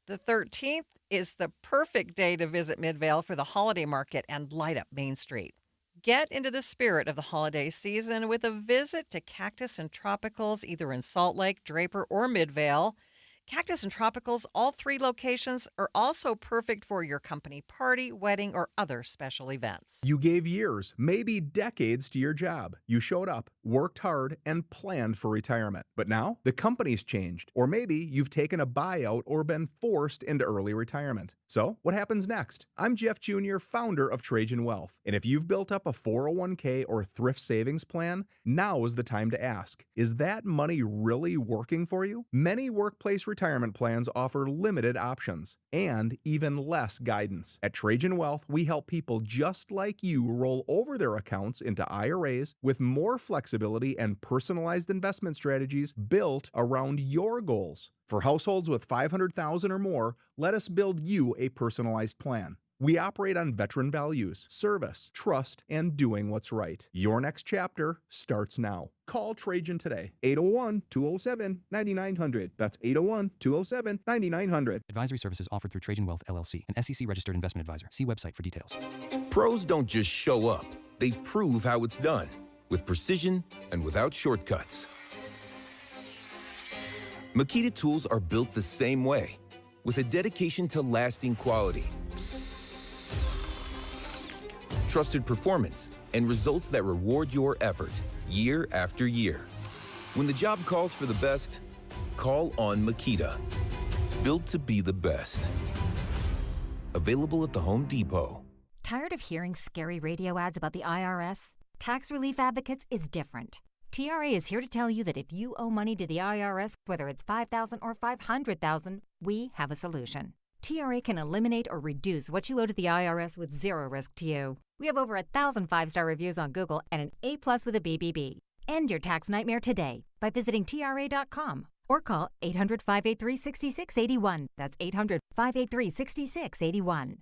S2: The 13th is the perfect day to visit Midvale for the holiday market and light up Main Street. Get into the spirit of the holiday season with a visit to Cactus and Tropicals, either in Salt Lake, Draper, or Midvale. Cactus and Tropicals, all three locations, are also perfect for your company party, wedding, or other special events.
S7: You gave years, maybe decades to your job. You showed up, worked hard, and planned for retirement. But now, the company's changed. Or maybe you've taken a buyout or been forced into early retirement. So, what happens next? I'm Jeff Jr., founder of Trajan Wealth. And if you've built up a 401k or thrift savings plan, now is the time to ask, is that money really working for you? Many workplace retirement plans offer limited options and even less guidance. At Trajan Wealth, we help people just like you roll over their accounts into IRAs with more flexibility and personalized investment strategies built around your goals. For households with $500,000 or more, let us build you a personalized plan. We operate on veteran values, service, trust, and doing what's right. Your next chapter starts now. Call Trajan today. 801-207-9900. That's 801-207-9900.
S8: Advisory services offered through Trajan Wealth, LLC, an SEC-registered investment advisor. See website for details.
S20: Pros don't just show up. They prove how it's done, with precision and without shortcuts. Makita tools are built the same way, with a dedication to lasting quality, trusted performance, and results that reward your effort year after year. When the job calls for the best, call on Makita. Built to be the best. Available at the Home Depot.
S21: Tired of hearing scary radio ads about the IRS? Tax Relief Advocates is different.
S5: TRA is here to tell you that if you owe money to the IRS, whether it's $5,000 or $500,000, we have a solution. TRA can eliminate or reduce what you owe to the IRS with zero risk to you. We have over 1,000 5-star reviews on Google and an A+ with a BBB. End your tax nightmare today by visiting TRA.com or call 800-583-6681. That's 800-583-6681.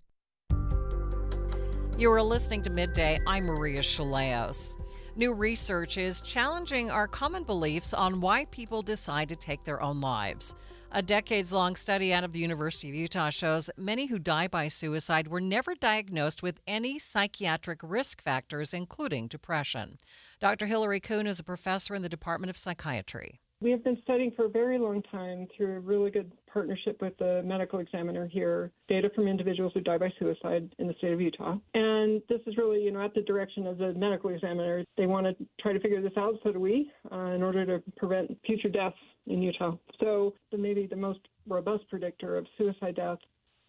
S2: You are listening to Midday. I'm Maria Shilaos. New research is challenging our common beliefs on why people decide to take their own lives. A decades-long study out of the University of Utah shows many who die by suicide were never diagnosed with any psychiatric risk factors, including depression. Dr. Hillary Kuhn is a professor in the Department of Psychiatry.
S10: We have been studying for a very long time through a really good partnership with the medical examiner here, data from individuals who die by suicide in the state of Utah. And this is really, at the direction of the medical examiner. They want to try to figure this out, so do we, in order to prevent future deaths in Utah. So maybe the most robust predictor of suicide death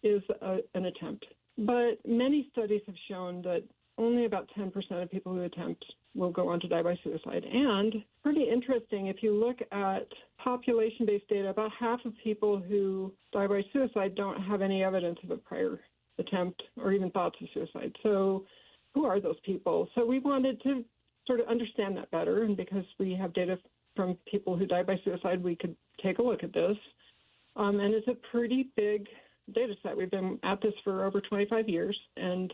S10: is an attempt. But many studies have shown that only about 10% of people who attempt will go on to die by suicide. And pretty interesting, if you look at population-based data, about half of people who die by suicide don't have any evidence of a prior attempt or even thoughts of suicide. So who are those people? So we wanted to sort of understand that better. And because we have data from people who die by suicide, we could take a look at this. And it's a pretty big data set. We've been at this for over 25 years and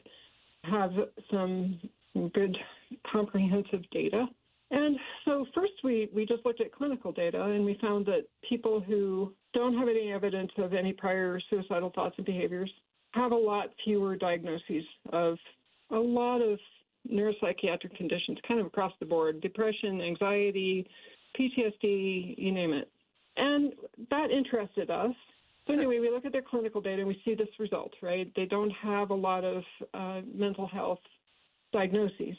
S10: have some good comprehensive data. And so first we just looked at clinical data, and we found that people who don't have any evidence of any prior suicidal thoughts and behaviors have a lot fewer diagnoses of a lot of neuropsychiatric conditions, kind of across the board: depression, anxiety, PTSD, you name it. And that interested us. So anyway, we look at their clinical data and we see this result, right? They don't have a lot of mental health diagnoses.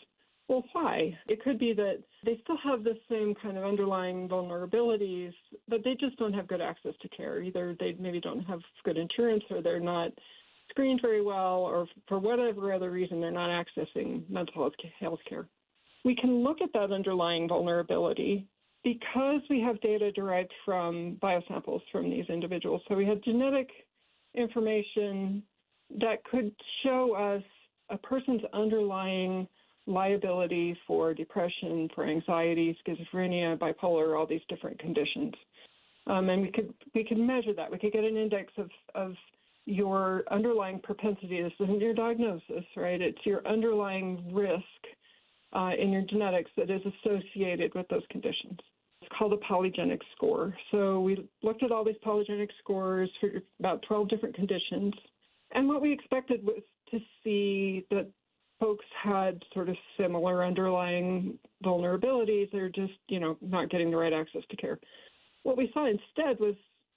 S10: Well, why? It could be that they still have the same kind of underlying vulnerabilities, but they just don't have good access to care. Either they maybe don't have good insurance, or they're not screened very well, or for whatever other reason, they're not accessing mental health care. We can look at that underlying vulnerability because we have data derived from biosamples from these individuals. So we had genetic information that could show us a person's underlying liability for depression, for anxiety, schizophrenia, bipolar, all these different conditions. And we could measure that. We could get an index of your underlying propensity. This isn't your diagnosis, right? It's your underlying risk in your genetics that is associated with those conditions. It's called a polygenic score. So we looked at all these polygenic scores for about 12 different conditions. And what we expected was to see that folks had sort of similar underlying vulnerabilities. They're just, not getting the right access to care. What we saw instead was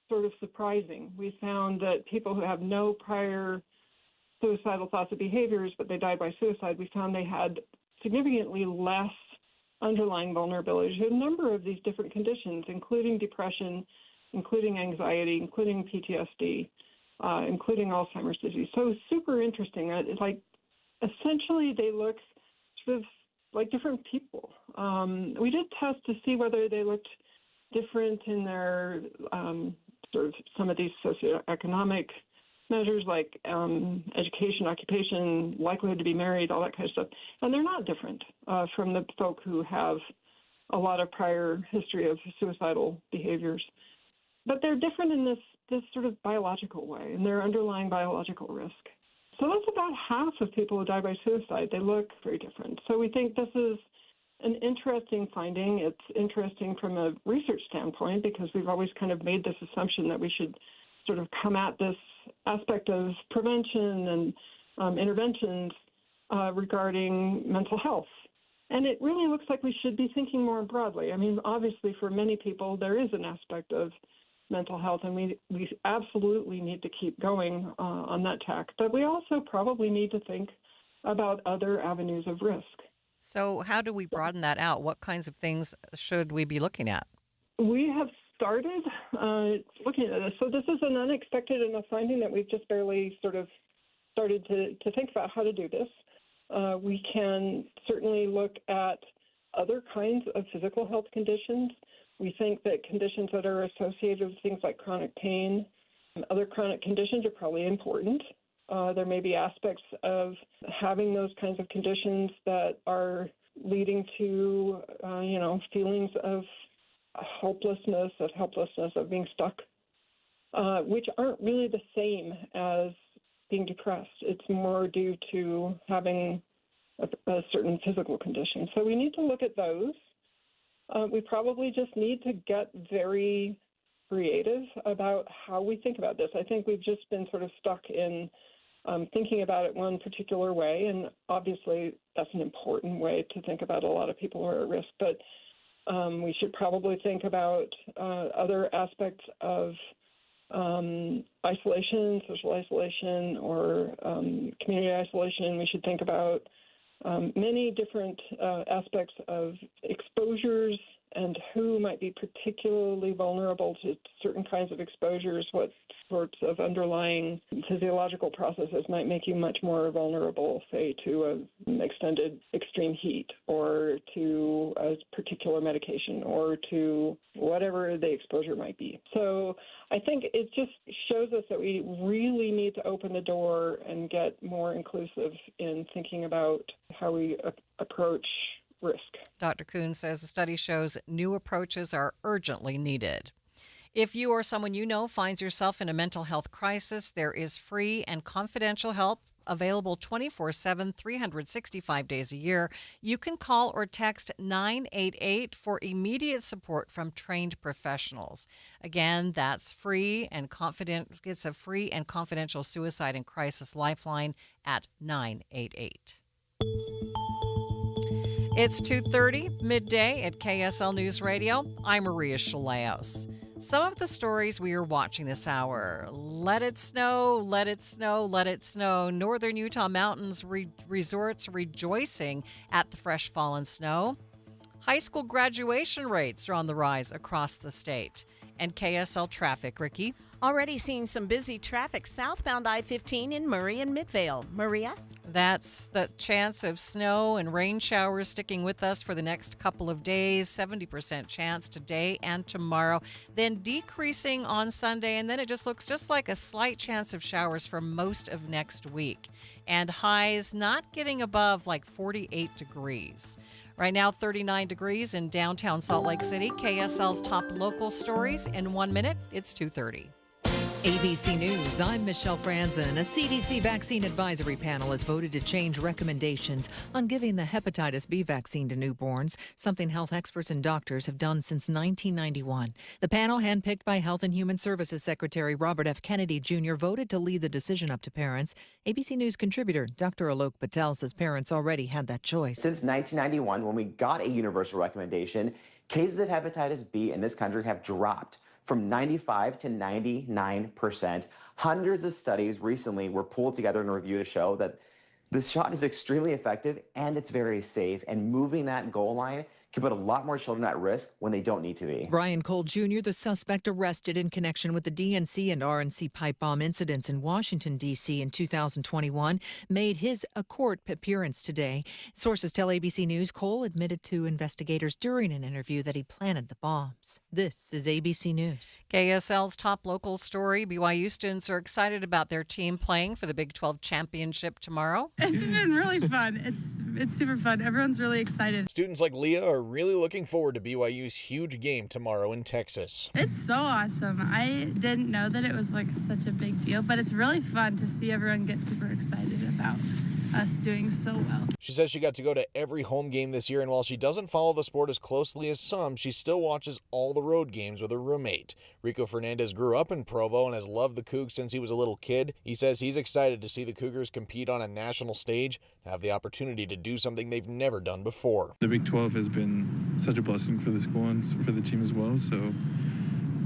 S10: sort of surprising. We found that people who have no prior suicidal thoughts or behaviors, but they died by suicide, we found they had significantly less underlying vulnerabilities to a number of these different conditions, including depression, including anxiety, including PTSD, including Alzheimer's disease. So super interesting. It's like essentially they look sort of like different people. We did test to see whether they looked different in their sort of some of these socioeconomic measures like education, occupation, likelihood to be married, all that kind of stuff. And they're not different from the folk who have a lot of prior history of suicidal behaviors. But they're different in this sort of biological way, in their underlying biological risk. So that's about half of people who die by suicide. They look very different. So we think this is an interesting finding. It's interesting from a research standpoint because we've always kind of made this assumption that we should sort of come at this aspect of prevention and interventions regarding mental health. And it really looks like we should be thinking more broadly. I mean, obviously for many people, there is an aspect of mental health, and we absolutely need to keep going on that tack. But we also probably need to think about other avenues of risk.
S2: So how do we broaden that out? What kinds of things should we be looking at? We have
S10: started looking at this. So this is an unexpected enough finding that we've just barely sort of started to think about how to do this. We can certainly look at other kinds of physical health conditions. We think that conditions that are associated with things like chronic pain and other chronic conditions are probably important. There may be aspects of having those kinds of conditions that are leading to, feelings of hopelessness, of being stuck, which aren't really the same as being depressed. It's more due to having a certain physical condition. So we need to look at those. We probably just need to get very creative about how we think about this. I think we've just been sort of stuck in thinking about it one particular way, and obviously that's an important way to think about a lot of people who are at risk, but we should probably think about other aspects of isolation, social isolation, or community isolation. We should think about many different aspects of exposures and who might be particularly vulnerable to certain kinds of exposures, what sorts of underlying physiological processes might make you much more vulnerable, say, to extended extreme heat or to a particular medication or to whatever the exposure might be. So I think it just shows us that we really need to open the door and get more inclusive in thinking about how we approach risk.
S2: Dr. Kuhn says the study shows new approaches are urgently needed. If you or someone you know finds yourself in a mental health crisis, there is free and confidential help available 24/7, 365 days a year. You can call or text 988 for immediate support from trained professionals. Again, that's free and confident. It's a free and confidential suicide and crisis lifeline at 988. It's 2:30, midday at KSL News Radio. I'm Maria Shilaos. Some of the stories we are watching this hour. Let it snow, let it snow, let it snow. Northern Utah mountains resorts rejoicing at the fresh fallen snow. High school graduation rates are on the rise across the state. And KSL traffic, Ricky.
S9: Already seeing some busy traffic southbound I-15 in Murray and Midvale. Maria?
S2: That's the chance of snow and rain showers sticking with us for the next couple of days. 70% chance today and tomorrow. Then decreasing on Sunday, and then it just looks just like a slight chance of showers for most of next week. And highs not getting above like 48 degrees. Right now, 39 degrees in downtown Salt Lake City. KSL's top local stories in 1 minute. It's 2:30.
S11: ABC News, I'm Michelle Franzen. A CDC vaccine advisory panel has voted to change recommendations on giving the hepatitis B vaccine to newborns, something health experts and doctors have done since 1991. The panel, handpicked by Health and Human Services Secretary Robert F. Kennedy Jr., voted to leave the decision up to parents. ABC News contributor Dr. Alok Patel says parents already had that choice.
S21: Since 1991, when we got a universal recommendation, cases of hepatitis B in this country have dropped from 95 to 99%. Hundreds of studies recently were pulled together in a review to show that this shot is extremely effective and it's very safe. And moving that goal line can put a lot more children at risk when they don't need to be.
S11: Brian Cole Jr., the suspect arrested in connection with the DNC and RNC pipe bomb incidents in Washington, D.C. in 2021, made his court appearance today. Sources tell ABC News Cole admitted to investigators during an interview that he planted the bombs. This is ABC News.
S2: KSL's top local story. BYU students are excited about their team playing for the Big 12 championship tomorrow.
S13: It's been really fun. It's super fun. Everyone's really excited.
S22: Students like Leah are really looking forward to BYU's huge game tomorrow in Texas.
S13: It's so awesome. I didn't know that it was like such a big deal, but it's really fun to see everyone get super excited about us doing so well.
S22: She says she got to go to every home game this year, and while she doesn't follow the sport as closely as some, she still watches all the road games with her roommate. Rico Fernandez grew up in Provo and has loved the Cougs since he was a little kid. He says he's excited to see the Cougars compete on a national stage and have the opportunity to do something they've never done before.
S23: The Big 12 has been such a blessing for the school and for the team as well, so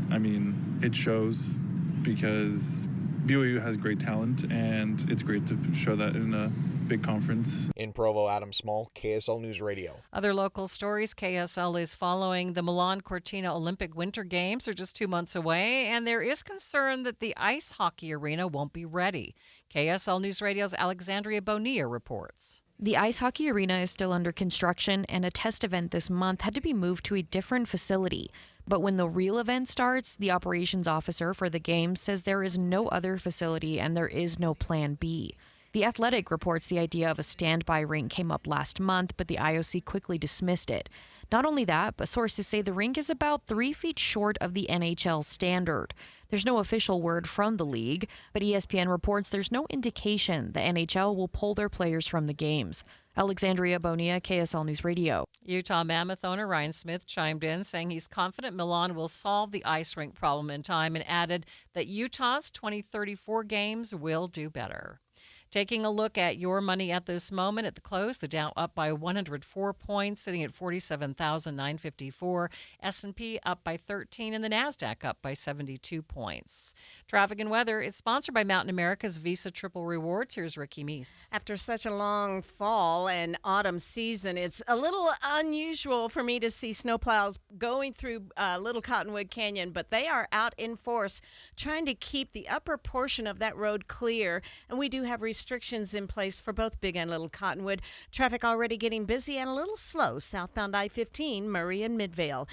S23: I mean, it shows because BYU has great talent, and it's great to show that in a big conference.
S22: In Provo, Adam Small, KSL News Radio.
S2: Other local stories. KSL is following the Milan Cortina Olympic Winter Games. They're just 2 months away, and there is concern that the ice hockey arena won't be ready. KSL News Radio's Alexandria Bonilla reports.
S6: The ice hockey arena is still under construction, and a test event this month had to be moved to a different facility. But when the real event starts, the operations officer for the games says there is no other facility and there is no plan B. The Athletic reports the idea of a standby rink came up last month, but the IOC quickly dismissed it. Not only that, but sources say the rink is about 3 feet short of the NHL standard. There's no official word from the league, but ESPN reports there's no indication the NHL will pull their players from the games. Alexandria Bonilla, KSL News Radio.
S2: Utah Mammoth owner Ryan Smith chimed in, saying he's confident Milan will solve the ice rink problem in time, and added that Utah's 2034 games will do better. Taking a look at your money at this moment at the close, the Dow up by 104 points, sitting at 47,954. S&P up by 13, and the Nasdaq up by 72 points. Traffic and weather is sponsored by Mountain America's Visa Triple Rewards. Here's Ricky Meese.
S9: After such a long fall and autumn season, it's a little unusual for me to see snowplows going through Little Cottonwood Canyon, but they are out in force trying to keep the upper portion of that road clear, and we do have restrictions in place for both Big and Little Cottonwood. Traffic already getting busy and a little slow southbound I-15, Murray and Midvale.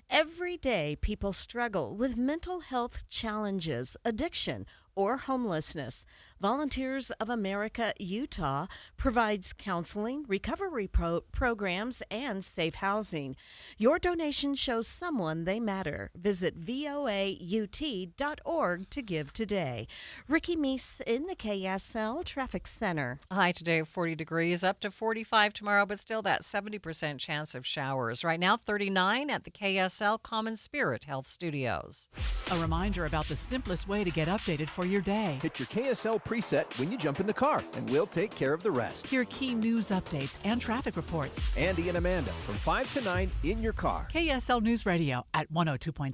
S9: Every day, people struggle with mental health challenges, addiction, or homelessness. Volunteers of America Utah provides counseling, recovery programs, and safe housing. Your donation shows someone they matter. Visit voaut.org to give today. Ricky Meese in the KSL Traffic Center.
S2: High today of 40 degrees, up to 45 tomorrow, but still that 70% chance of showers. Right now, 39 at the KSL Common Spirit Health Studios.
S12: A reminder about the simplest way to get updated for your day.
S17: Hit your KSL preset when you jump in the car, and we'll take care of the rest.
S12: Hear key news updates and traffic reports.
S17: Andy and Amanda from 5 to 9 in your car.
S12: KSL News Radio at 102.7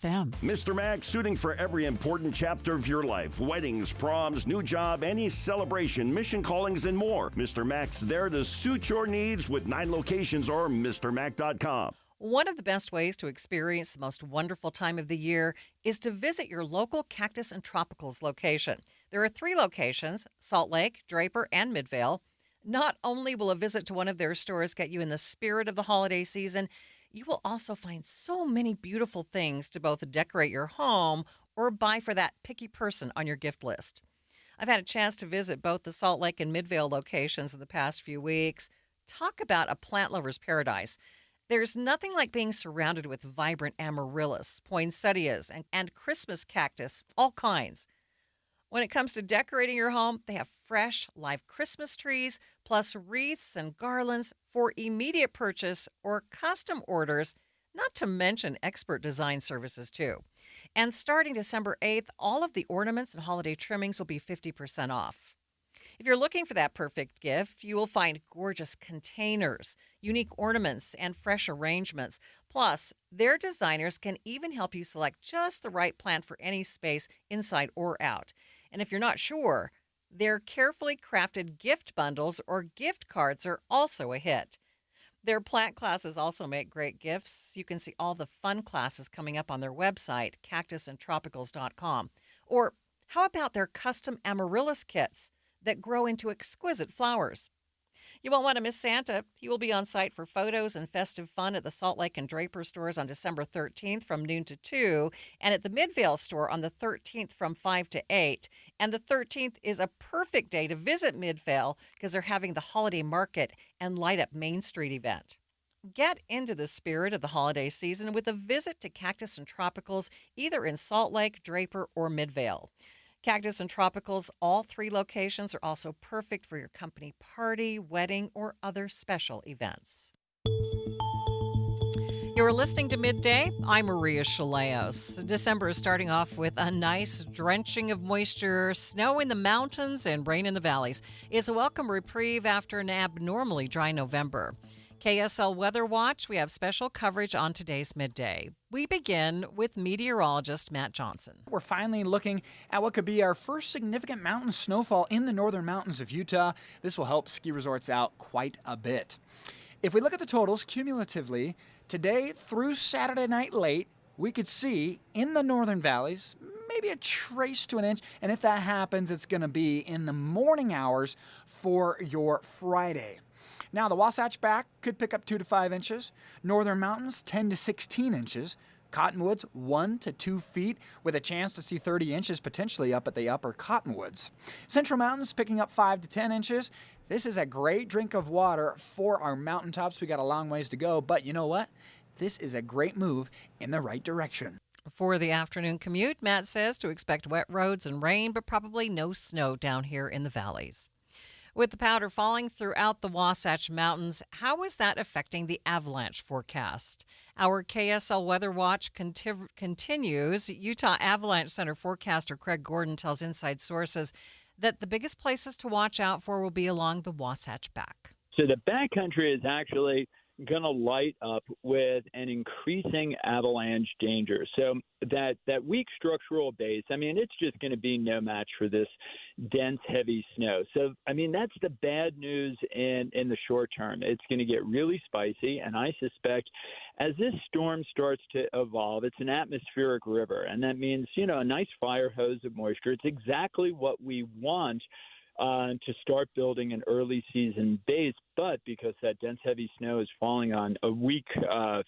S12: FM.
S15: Mr. Max, suiting for every important chapter of your life. Weddings, proms, new job, any celebration, mission callings, and more. Mr. Max there to suit your needs with 9 locations or MrMac.com.
S2: One of the best ways to experience the most wonderful time of the year is to visit your local Cactus and Tropicals location. There are 3 locations, Salt Lake, Draper, and Midvale. Not only will a visit to one of their stores get you in the spirit of the holiday season, you will also find so many beautiful things to both decorate your home or buy for that picky person on your gift list. I've had a chance to visit both the Salt Lake and Midvale locations in the past few weeks. Talk about a plant lover's paradise. There's nothing like being surrounded with vibrant amaryllis, poinsettias, and Christmas cactus, all kinds. When it comes to decorating your home, they have fresh, live Christmas trees, plus wreaths and garlands for immediate purchase or custom orders, not to mention expert design services too. And starting December 8th, all of the ornaments and holiday trimmings will be 50% off. If you're looking for that perfect gift, you will find gorgeous containers, unique ornaments, and fresh arrangements. Plus, their designers can even help you select just the right plant for any space, inside or out. And if you're not sure, their carefully crafted gift bundles or gift cards are also a hit. Their plant classes also make great gifts. You can see all the fun classes coming up on their website, cactusandtropicals.com. Or how about their custom amaryllis kits that grow into exquisite flowers? You won't want to miss Santa. He will be on site for photos and festive fun at the Salt Lake and Draper stores on December 13th from noon to 2, and at the Midvale store on the 13th from 5 to 8. And the 13th is a perfect day to visit Midvale because they're having the holiday market and light up Main Street event. Get into the spirit of the holiday season with a visit to Cactus and Tropicals, either in Salt Lake, Draper, or Midvale. Cactus and Tropicals, all 3 locations are also perfect for your company party, wedding, or other special events. You're listening to Midday. I'm Maria Shilaos. December is starting off with a nice drenching of moisture, snow in the mountains, and rain in the valleys. It's a welcome reprieve after an abnormally dry November. KSL Weather Watch, we have special coverage on today's Midday. We begin with meteorologist Matt Johnson.
S16: We're finally looking at what could be our first significant mountain snowfall in the northern mountains of Utah. This will help ski resorts out quite a bit. If we look at the totals cumulatively, today through Saturday night late, we could see in the northern valleys maybe a trace to an inch, and if that happens, it's going to be in the morning hours for your Friday. Now, the Wasatch Back could pick up 2 to 5 inches. Northern Mountains, 10 to 16 inches. Cottonwoods, 1 to 2 feet, with a chance to see 30 inches potentially up at the upper Cottonwoods. Central Mountains picking up 5 to 10 inches. This is a great drink of water for our mountaintops. We got a long ways to go, but you know what? This is a great move in the right direction.
S2: For the afternoon commute, Matt says to expect wet roads and rain, but probably no snow down here in the valleys. With the powder falling throughout the Wasatch Mountains, how is that affecting the avalanche forecast? Our KSL Weather Watch continues. Utah Avalanche Center forecaster Craig Gordon tells Inside Sources that the biggest places to watch out for will be along the Wasatch Back.
S1: So the backcountry is actually going to light up with an increasing avalanche danger. So that weak structural base, I mean, it's just going to be no match for this dense, heavy snow. So, I mean, that's the bad news in the short term. It's going to get really spicy, and I suspect as this storm starts to evolve, it's an atmospheric river, and that means, you know, a nice fire hose of moisture. It's exactly what we want to start building an early season base, but because that dense heavy snow is falling on a weak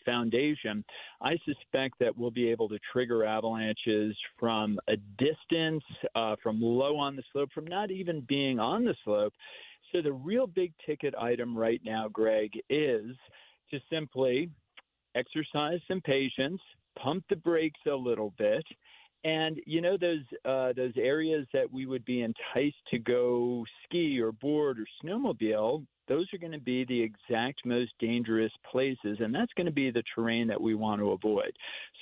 S1: foundation, I suspect that we'll be able to trigger avalanches from a distance, from low on the slope, from not even being on the slope. So the real big ticket item right now, Greg, is to simply exercise some patience, pump the brakes a little bit. And, you know, those areas that we would be enticed to go ski or board or snowmobile, those are going to be the exact most dangerous places. And that's going to be the terrain that we want to avoid.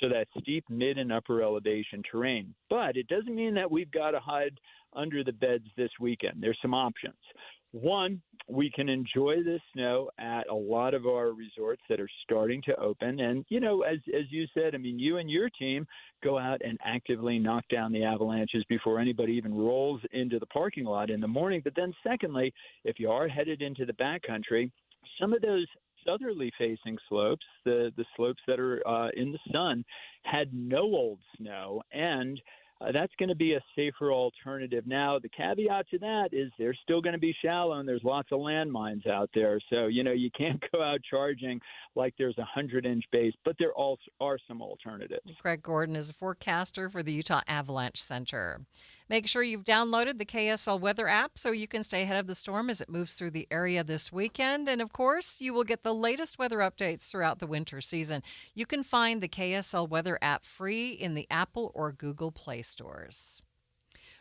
S1: So that steep mid and upper elevation terrain. But it doesn't mean that we've got to hide under the beds this weekend. There's some options. One, we can enjoy the snow at a lot of our resorts that are starting to open. And, you know, as you said, I mean, you and your team go out and actively knock down the avalanches before anybody even rolls into the parking lot in the morning. But then secondly, if you are headed into the backcountry, some of those southerly facing slopes, the slopes that are in the sun, had no old snow, and that's going to be a safer alternative. Now, the caveat to that is they're still going to be shallow, and there's lots of landmines out there. So, you know, you can't go out charging like there's a 100-inch base, but there also are some alternatives.
S2: Craig Gordon is a forecaster for the Utah Avalanche Center. Make sure you've downloaded the KSL Weather app so you can stay ahead of the storm as it moves through the area this weekend. And, of course, you will get the latest weather updates throughout the winter season. You can find the KSL Weather app free in the Apple or Google Play stores.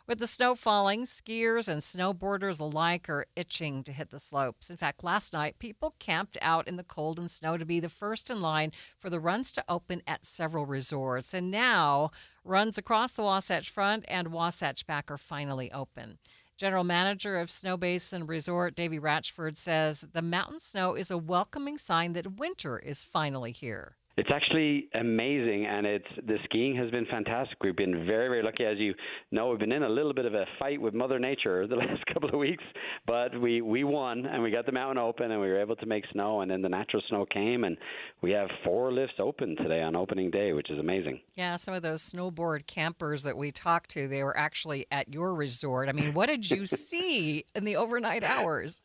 S2: With the snow falling, skiers and snowboarders alike are itching to hit the slopes. In fact, last night, people camped out in the cold and snow to be the first in line for the runs to open at several resorts. And now, runs across the Wasatch Front and Wasatch Back are finally open. General Manager of Snow Basin Resort, Davey Ratchford, says the mountain snow is a welcoming sign that winter is finally here.
S18: It's actually amazing, and the skiing has been fantastic. We've been very, very lucky. As you know, we've been in a little bit of a fight with Mother Nature the last couple of weeks, but we won, and we got the mountain open, and we were able to make snow, and then the natural snow came, and we have 4 lifts open today on opening day, which is amazing.
S2: Yeah, some of those snowboard campers that we talked to, they were actually at your resort. I mean, what did you see in the overnight hours?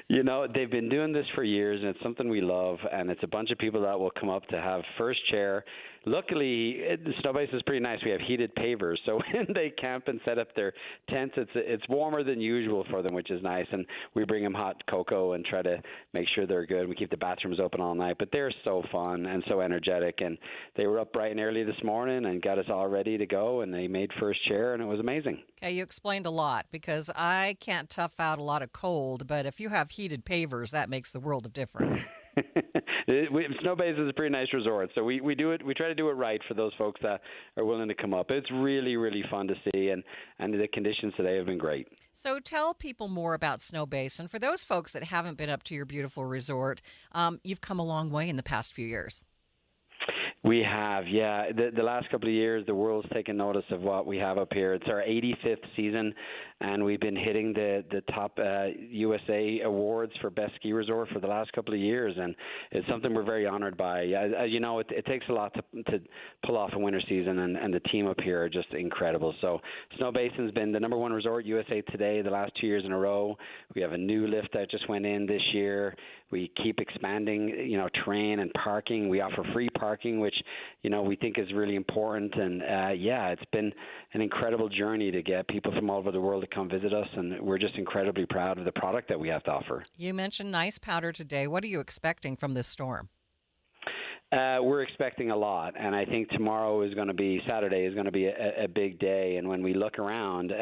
S18: You know, they've been doing this for years, and it's something we love, and it's a bunch of people that will come up to have first chair. Luckily, the snow base is pretty nice. We have heated pavers, so when they camp and set up their tents, it's warmer than usual for them, which is nice. And we bring them hot cocoa and try to make sure they're good. We keep the bathrooms open all night, but they're so fun and so energetic. And they were up bright and early this morning and got us all ready to go, and they made first chair, and it was amazing.
S2: Okay, you explained a lot because I can't tough out a lot of cold, but if you have heated pavers, that makes the world of difference.
S18: Snow Base is a pretty nice resort, so we do it. We try to do it right for those folks that are willing to come up. It's really, really fun to see, and the conditions today have been great.
S2: So tell people more about Snow Base, and for those folks that haven't been up to your beautiful resort, you've come a long way in the past few years.
S18: We have, yeah. The last couple of years, the world's taken notice of what we have up here. It's our 85th season, and we've been hitting the top USA awards for best ski resort for the last couple of years, and it's something we're very honored by. You know, it takes a lot to pull off a winter season, and the team up here are just incredible. So Snow Basin's been the #1 resort USA Today the last 2 years in a row. We have a new lift that just went in this year. We keep expanding, you know, terrain and parking. We offer free parking, which, you know, we think is really important. And yeah, it's been an incredible journey to get people from all over the world to come visit us, and we're just incredibly proud of the product that we have to offer.
S2: You mentioned nice powder today. What are you expecting from this storm?
S18: We're expecting a lot, and I think Saturday is going to be a big day. And when we look around,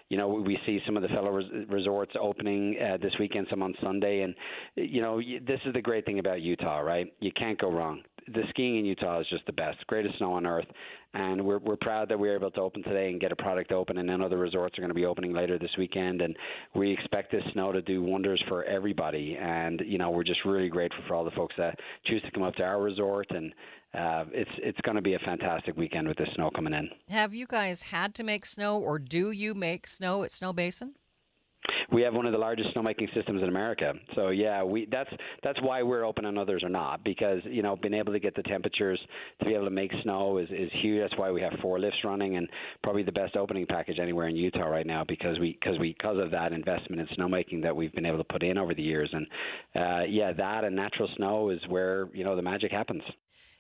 S18: you know, we see some of the fellow resorts opening this weekend, some on Sunday. And, you know, this is the great thing about Utah, right? You can't go wrong. The skiing in Utah is just the best, greatest snow on earth. And we're proud that we were able to open today and get a product open, and then other resorts are going to be opening later this weekend. And we expect this snow to do wonders for everybody. And, you know, we're just really grateful for all the folks that choose to come up to our resort. And it's going to be a fantastic weekend with this snow coming in.
S2: Have you guys had to make snow, or do you make snow at Snow Basin?
S18: We have one of the largest snowmaking systems in America. So yeah, that's why we're open and others are not, because, you know, being able to get the temperatures to be able to make snow is huge. That's why we have 4 lifts running, and probably the best opening package anywhere in Utah right now, because of that investment in snowmaking that we've been able to put in over the years. And yeah, that and natural snow is where, you know, the magic happens.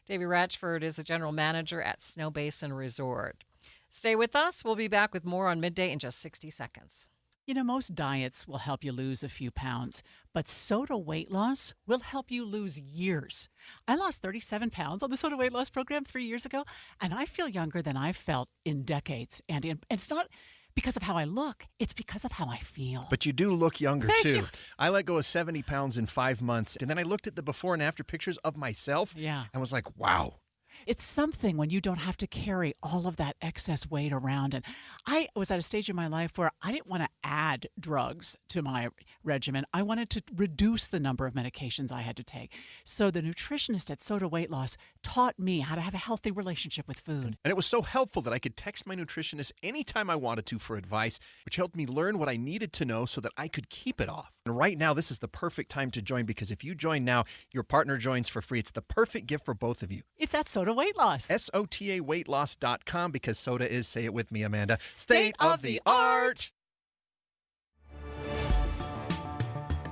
S2: Davey Ratchford is the general manager at Snow Basin Resort. Stay with us. We'll be back with more on Midday in just 60 seconds.
S12: You know, most diets will help you lose a few pounds, but Soda weight loss will help you lose years. I lost 37 pounds on the Soda weight loss program 3 years ago, and I feel younger than I've felt in decades. And it's not because of how I look, it's because of how I feel.
S3: But you do look younger,
S12: Thank
S3: too.
S12: you.
S3: I let go of 70 pounds in 5 months, and then I looked at the before and after pictures of myself and was like, wow.
S12: It's something when you don't have to carry all of that excess weight around. And I was at a stage in my life where I didn't want to add drugs to my regimen. I wanted to reduce the number of medications I had to take. So the nutritionist at Soda Weight Loss taught me how to have a healthy relationship with food.
S3: And it was so helpful that I could text my nutritionist anytime I wanted to for advice, which helped me learn what I needed to know so that I could keep it off. And right now, this is the perfect time to join, because if you join now, your partner joins for free. It's the perfect gift for both of you.
S12: It's at Soda Weight Loss.
S3: SOTAweightloss.com, because soda is, say it with me, Amanda, state of the art.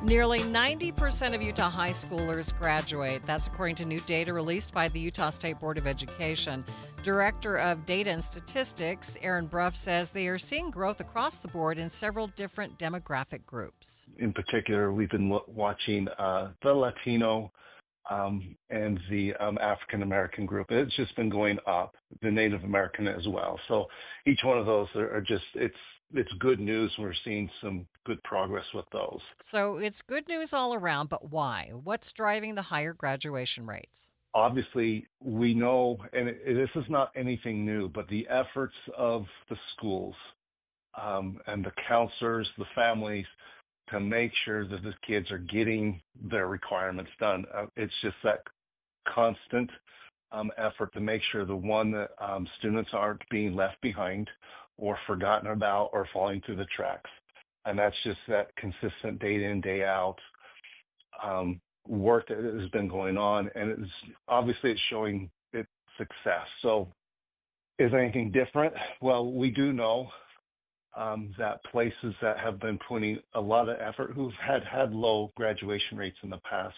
S2: Nearly 90% of Utah high schoolers graduate. That's according to new data released by the Utah State Board of Education. Director of Data and Statistics, Aaron Bruff, says they are seeing growth across the board in several different demographic groups.
S4: In particular, we've been watching the Latino and the African American group. It's just been going up, the Native American as well. So each one of those are just, it's good news. We're seeing some good progress with those.
S2: So it's good news all around, but why? What's driving the higher graduation rates?
S4: Obviously, we know, and this is not anything new, but the efforts of the schools and the counselors, the families, to make sure that the kids are getting their requirements done. It's just that constant effort to make sure that students aren't being left behind or forgotten about or falling through the tracks. And that's just that consistent day in, day out work that has been going on. And it's showing its success. So is anything different? Well, we do know that places that have been putting a lot of effort, who've had low graduation rates in the past,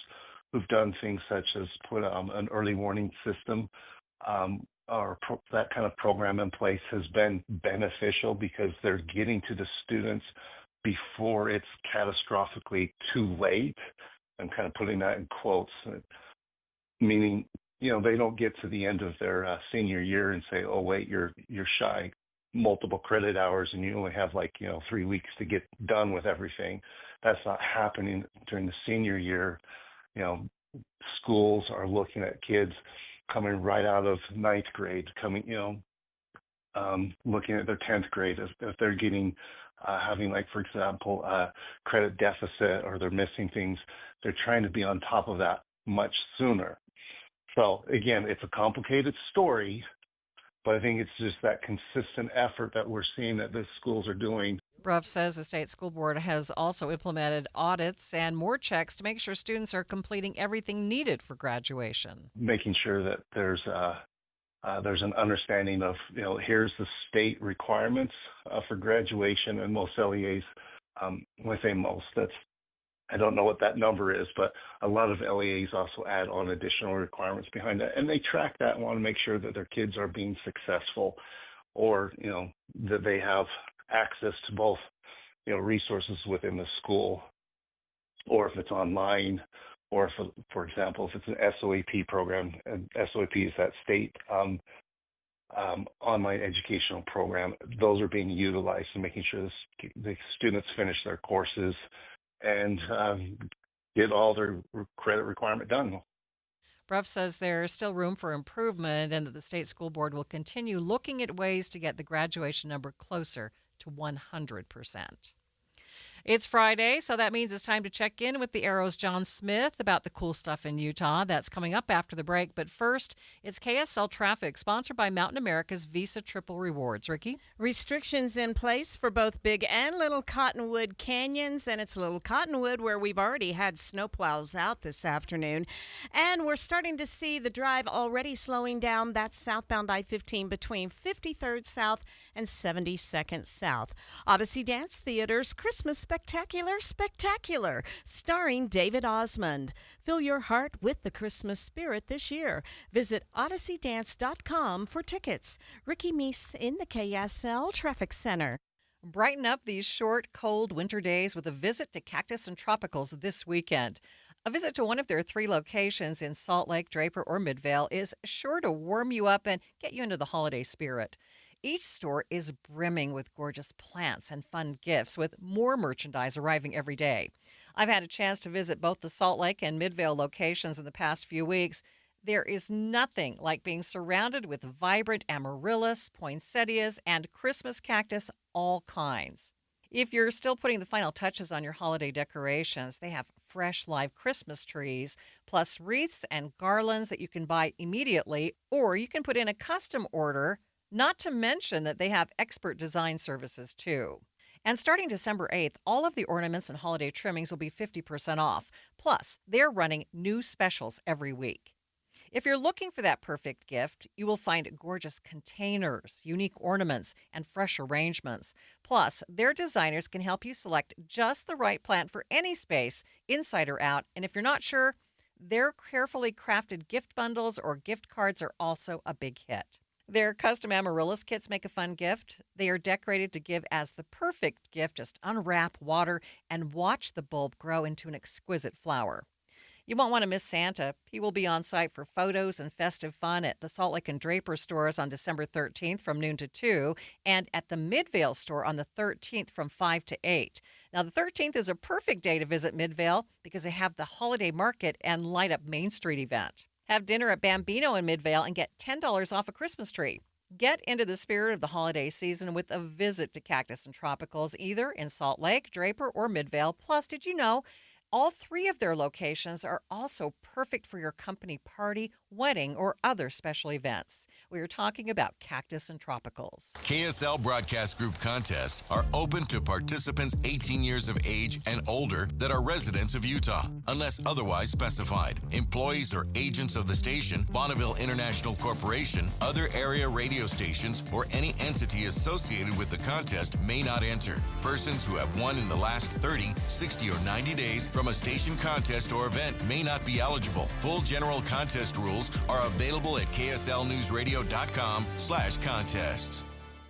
S4: who've done things such as put an early warning system or that kind of program in place, has been beneficial, because they're getting to the students before it's catastrophically too late. I'm kind of putting that in quotes, meaning, you know, they don't get to the end of their senior year and say, oh, wait, you're shy multiple credit hours and you only have 3 weeks to get done with everything. That's not happening during the senior year. You know, schools are looking at kids coming right out of ninth grade, looking at their 10th grade, if they're having, for example, a credit deficit or they're missing things, they're trying to be on top of that much sooner. So again, it's a complicated story, but I think it's just that consistent effort that we're seeing that the schools are doing.
S2: Ruff says the state school board has also implemented audits and more checks to make sure students are completing everything needed for graduation.
S4: Making sure that there's an understanding of, here's the state requirements for graduation, and most LEAs, when I say most, I don't know what that number is, but a lot of LEAs also add on additional requirements behind that, and they track that and want to make sure that their kids are being successful, or that they have access to both resources within the school, or if it's online, or if, for example, if it's an SOAP program, and SOAP is that state online educational program, those are being utilized and making sure the students finish their courses and get all their credit requirement done.
S2: Ruff says there's still room for improvement and that the state school board will continue looking at ways to get the graduation number closer to 100%. It's Friday, so that means it's time to check in with the Arrow's John Smith about the cool stuff in Utah. That's coming up after the break. But first, it's KSL Traffic, sponsored by Mountain America's Visa Triple Rewards. Ricky?
S9: Restrictions in place for both Big and Little Cottonwood Canyons, and it's Little Cottonwood where we've already had snowplows out this afternoon. And we're starting to see the drive already slowing down. That's southbound I-15 between 53rd South and 72nd South. Odyssey Dance Theater's Christmas Spectacular, starring David Osmond. Fill your heart with the Christmas spirit this year. Visit odysseydance.com for tickets. Ricky Meese in the KSL Traffic Center.
S2: Brighten up these short, cold winter days with a visit to Cactus and Tropicals this weekend. A visit to one of their 3 locations in Salt Lake, Draper, or Midvale is sure to warm you up and get you into the holiday spirit. Each store is brimming with gorgeous plants and fun gifts, with more merchandise arriving every day. I've had a chance to visit both the Salt Lake and Midvale locations in the past few weeks. There is nothing like being surrounded with vibrant amaryllis, poinsettias, and Christmas cactus, all kinds. If you're still putting the final touches on your holiday decorations, they have fresh live Christmas trees, plus wreaths and garlands that you can buy immediately, or you can put in a custom order. Not to mention that they have expert design services, too. And starting December 8th, all of the ornaments and holiday trimmings will be 50% off. Plus, they're running new specials every week. If you're looking for that perfect gift, you will find gorgeous containers, unique ornaments, and fresh arrangements. Plus, their designers can help you select just the right plant for any space, inside or out. And if you're not sure, their carefully crafted gift bundles or gift cards are also a big hit. Their custom amaryllis kits make a fun gift. They are decorated to give as the perfect gift. Just unwrap, water, and watch the bulb grow into an exquisite flower. You won't want to miss Santa. He will be on site for photos and festive fun at the Salt Lake and Draper stores on December 13th from noon to 2, and at the Midvale store on the 13th from 5 to 8. Now, the 13th is a perfect day to visit Midvale because they have the holiday market and light up Main Street event. Have dinner at Bambino in Midvale and get $10 off a Christmas tree. Get into the spirit of the holiday season with a visit to Cactus and Tropicals, either in Salt Lake, Draper, or Midvale. Plus, did you know all 3 of their locations are also perfect for your company party, wedding, or other special events? We are talking about Cactus and Tropicals.
S7: KSL Broadcast Group contests are open to participants 18 years of age and older that are residents of Utah, unless otherwise specified. Employees or agents of the station, Bonneville International Corporation, other area radio stations, or any entity associated with the contest may not enter. Persons who have won in the last 30, 60, or 90 days from a station contest or event may not be eligible. Full general contest rules are available at kslnewsradio.com/contests.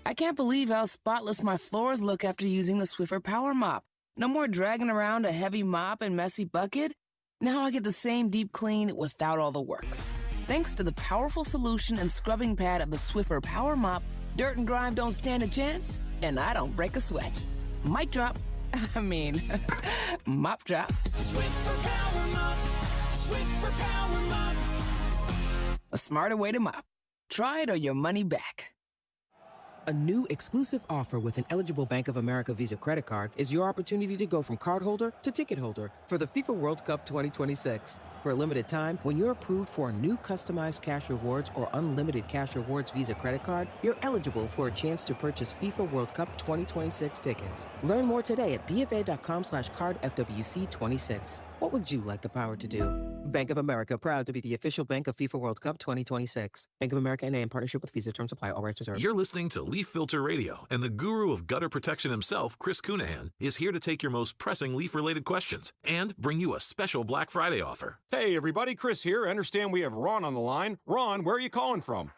S14: I can't believe how spotless my floors look after using the Swiffer Power Mop. No more dragging around a heavy mop and messy bucket. Now I get the same deep clean without all the work. Thanks to the powerful solution and scrubbing pad of the Swiffer Power Mop, dirt and grime don't stand a chance, and I don't break a sweat. Mic drop. Mop drop.
S19: Swiffer Power Mop. Swiffer Power Mop.
S14: A smarter way to mop. Try it or your money back.
S5: A new exclusive offer with an eligible Bank of America Visa credit card is your opportunity to go from cardholder to ticket holder for the FIFA World Cup 2026. For a limited time, when you're approved for a new customized cash rewards or unlimited cash rewards Visa credit card, you're eligible for a chance to purchase FIFA World Cup 2026 tickets. Learn more today at bfa.com/cardfwc26. What would you like the power to do? Bank of America, proud to be the official bank of FIFA World Cup 2026. Bank of America N.A. in partnership with Visa. Terms apply. All rights reserved.
S8: You're listening to Leaf Filter Radio, and the guru of gutter protection himself, Chris Cunahan, is here to take your most pressing leaf-related questions and bring you a special Black Friday offer.
S20: Hey, everybody, Chris here. I understand we have Ron on the line. Ron, where are you calling from?